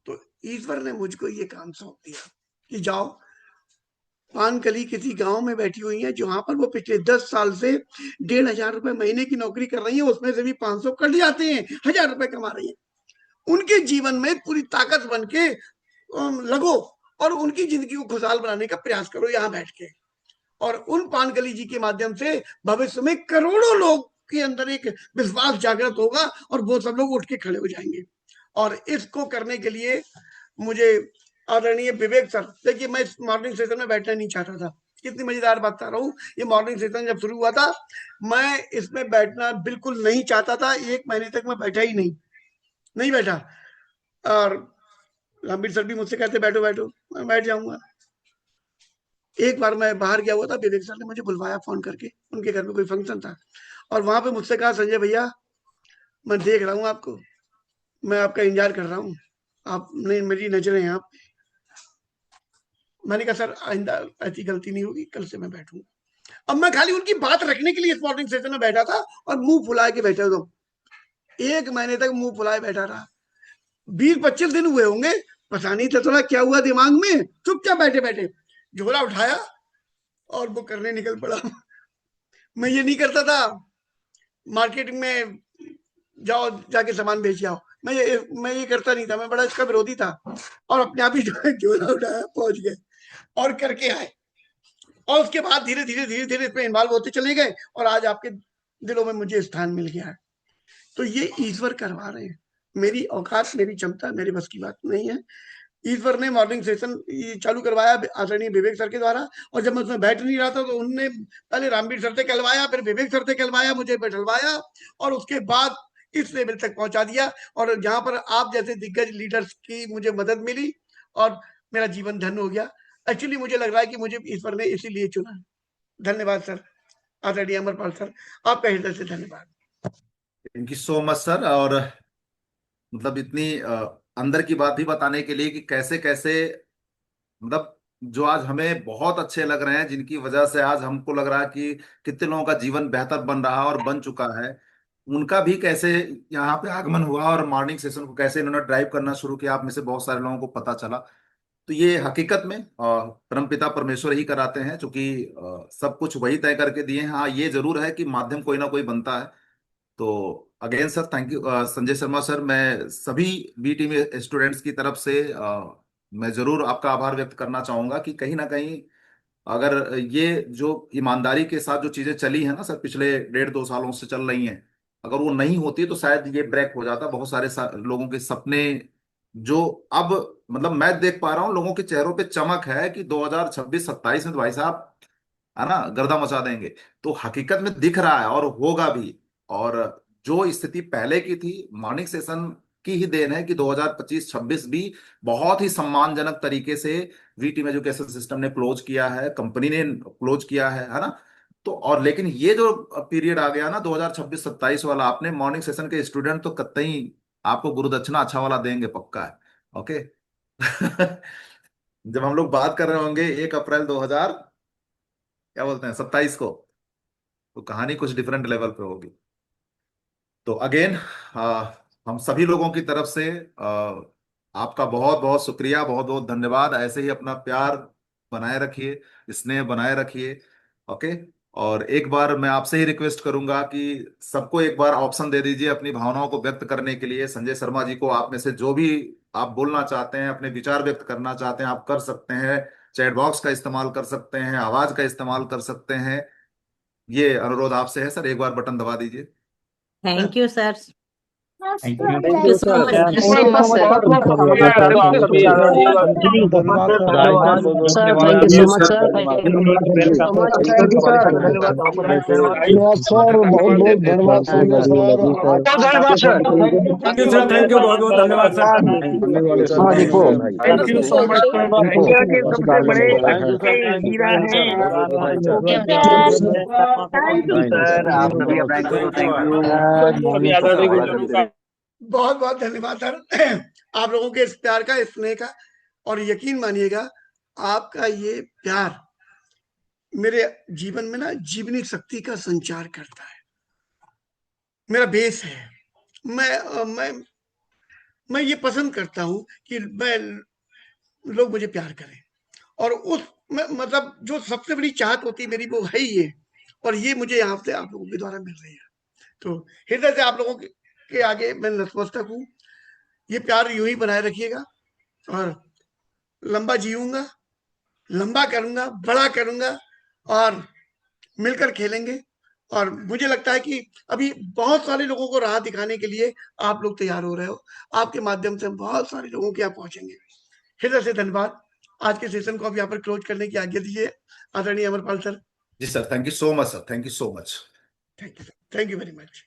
तो ईश्वर ने मुझको ये काम सौंप दिया कि जाओ, पानकली किसी गांव में बैठी हुई है जहां पर वो पिछले 10 साल से 1500 रुपए महीने की नौकरी कर रही है, उसमें से भी 500 कट जाते हैं, 1000 रुपए कमा रही है। उनके जीवन में पूरी ताकत बन के लगो और उनकी जिंदगी को खुशहाल बनाने का प्रयास करो यहाँ बैठ के। और उन पानगली जी के माध्यम से भविष्य में करोड़ों लोग के अंदर एक विश्वास जागृत होगा और वो सब लोग उठ के खड़े हो जाएंगे। और इसको करने के लिए मुझे आदरणीय विवेक सर, देखिए मैं इस मॉर्निंग सेशन में बैठना नहीं चाहता था, कितनी मजेदार बात कर रहा हूँ। ये मॉर्निंग सेशन जब शुरू हुआ था मैं इसमें बैठना बिल्कुल नहीं चाहता था, 1 महीने तक मैं बैठा ही नहीं बैठा। और रामवीर सर भी मुझसे कहते बैठो बैठो, मैं बैठ जाऊंगा। एक बार मैं बाहर गया हुआ था, विवेक सर ने मुझे बुलवाया फोन करके, उनके घर में कोई फंक्शन था और वहां पे मुझसे कहा, संजय भैया मैं देख रहा हूँ आपको, मैं आपका इंतजार कर रहा हूँ, आप नहीं, मेरी नजरें हैं आप। मैंने कहा सर आइंदा ऐसी गलती नहीं होगी, कल से मैं बैठूंगा। अब मैं खाली उनकी बात रखने के लिए इस मॉर्निंग सेशन में बैठा था और मुंह फुला के बैठा था। 1 महीने तक मुंह फुलाए बैठा रहा। 20-25 दिन हुए होंगे, पता नहीं था थोड़ा क्या हुआ दिमाग में, चुपचाप बैठे बैठे झोला उठाया और वो करने निकल पड़ा। मैं ये नहीं करता था मार्केटिंग में जाओ जाके सामान बेच आओ, मैं ये करता नहीं था, मैं बड़ा इसका विरोधी था। और अपने आप ही झोला उठाया, पहुंच गए और करके आए। और उसके बाद धीरे धीरे इसमें इन्वॉल्व होते चले गए और आज आपके दिलों में मुझे स्थान मिल गया है। तो ये ईश्वर करवा रहे हैं, मेरी औकात, मेरी क्षमता, मेरे बस की बात नहीं है। ईश्वर ने मॉर्निंग सेशन चालू करवाया आदरणीय विवेक सर के द्वारा, और जब मैं उसमें बैठ नहीं रहा था तो उनने पहले रामवीर सर से कहलवाया, फिर विवेक सर से कहलवाया, मुझे बैठलवाया और उसके बाद इस लेवल तक पहुंचा दिया। और जहां पर आप जैसे दिग्गज लीडर्स की मुझे मदद मिली और मेरा जीवन धन्य हो गया। एक्चुअली मुझे लग रहा है कि मुझे ईश्वर ने इसीलिए चुना। धन्यवाद सर, आदरणीय अमरपाल सर, आपका हृदय से धन्यवाद। Thank you so much sir. और मतलब इतनी अंदर की बात भी बताने के लिए कि कैसे कैसे मतलब जो आज हमें बहुत अच्छे लग रहे हैं, जिनकी वजह से आज हमको लग रहा है कि कितने लोगों का जीवन बेहतर बन रहा है और बन चुका है, उनका भी कैसे यहाँ पे आगमन हुआ और मॉर्निंग सेशन को कैसे इन्होंने ड्राइव करना शुरू किया, आप में से बहुत सारे लोगों को पता चला। तो ये हकीकत में परमपिता परमेश्वर ही कराते हैं, क्योंकि सब कुछ वही तय करके दिए हैं। हाँ ये जरूर है कि माध्यम कोई ना कोई बनता है। तो again sir thank you Sanjay Sharma sir. मैं सभी बी टीम स्टूडेंट्स की तरफ से मैं जरूर आपका आभार व्यक्त करना चाहूंगा कि कहीं ना कहीं अगर ये जो ईमानदारी के साथ जो चीजें चली है ना सर, पिछले 1.5-2 सालों से चल रही हैं, अगर वो नहीं होती तो शायद ये ब्रेक हो जाता। बहुत सारे लोगों के सपने जो अब मतलब मैं देख पा रहा हूँ, लोगों के चेहरों पे चमक है कि 2026-27 में तो भाई साहब है ना गर्दा मचा देंगे। तो हकीकत में दिख रहा है और होगा भी। और जो स्थिति पहले की थी, मॉर्निंग सेशन की ही देन है कि 2025-26 भी बहुत ही सम्मानजनक तरीके से वी टीम एजुकेशन सिस्टम ने क्लोज किया है, कंपनी ने क्लोज किया है ना। तो और लेकिन ये जो पीरियड आ गया ना 2026-27 वाला, आपने मॉर्निंग सेशन के स्टूडेंट तो कतई आपको गुरुदक्षिणा अच्छा वाला देंगे, पक्का है। ओके। जब हम लोग बात कर रहे होंगे 1 अप्रैल 2000 क्या बोलते हैं 27 को, तो कहानी कुछ डिफरेंट लेवल पे होगी। तो अगेन हम सभी लोगों की तरफ से आपका बहुत बहुत शुक्रिया, बहुत बहुत धन्यवाद। ऐसे ही अपना प्यार बनाए रखिए, स्नेह बनाए रखिए। ओके। और एक बार मैं आपसे ही रिक्वेस्ट करूंगा कि सबको एक बार ऑप्शन दे दीजिए अपनी भावनाओं को व्यक्त करने के लिए। संजय शर्मा जी को आप में से जो भी आप बोलना चाहते हैं, अपने विचार व्यक्त करना चाहते हैं, आप कर सकते हैं। चैट बॉक्स का इस्तेमाल कर सकते हैं, आवाज का इस्तेमाल कर सकते हैं। ये अनुरोध आपसे है सर, एक बार बटन दबा दीजिए। Thank you sir, thank thank you you so much sir. Sir. Thank you so much sir. Thank you sir, धन्यवाद सर, बहुत बहुत धन्यवाद Sanjay sir. Thank you sir, thank you, बहुत बहुत धन्यवाद सर। सामाजिक को thank you so much sir. India के सबसे बड़े अच्छे हीरा हैं। थैंक यू सर, आप सभी अपना बहुत बहुत धन्यवाद सर, आप लोगों के इस प्यार का, इस स्नेह का। और यकीन मानिएगा आपका ये प्यार मेरे जीवन में ना जीवनी शक्ति का संचार करता है, मेरा बेस है। मैं ये पसंद करता हूं कि लोग मुझे प्यार करें, और उस मतलब जो सबसे बड़ी चाहत होती है मेरी वो है ये, और ये मुझे यहाँ से आप लोगों के द्वारा मिल रही है। तो हृदय से आप लोगों के आगे मैं नतमस्तक हूँ। ये प्यार यूं ही बनाए रखिएगा और लंबा जीऊंगा, लंबा करूंगा, बड़ा करूंगा और मिलकर खेलेंगे। और मुझे लगता है कि अभी बहुत सारे लोगों को राह दिखाने के लिए आप लोग तैयार हो रहे हो। आपके माध्यम से हम बहुत सारे लोगों के यहाँ पहुंचेंगे। हृदय से धन्यवाद। आज के सेशन को अब यहाँ पर क्लोज करने की आज्ञा दीजिए आदरणीय अमरपाल सर। जी sir, thank you so much sir, thank you so much. Thank you very much.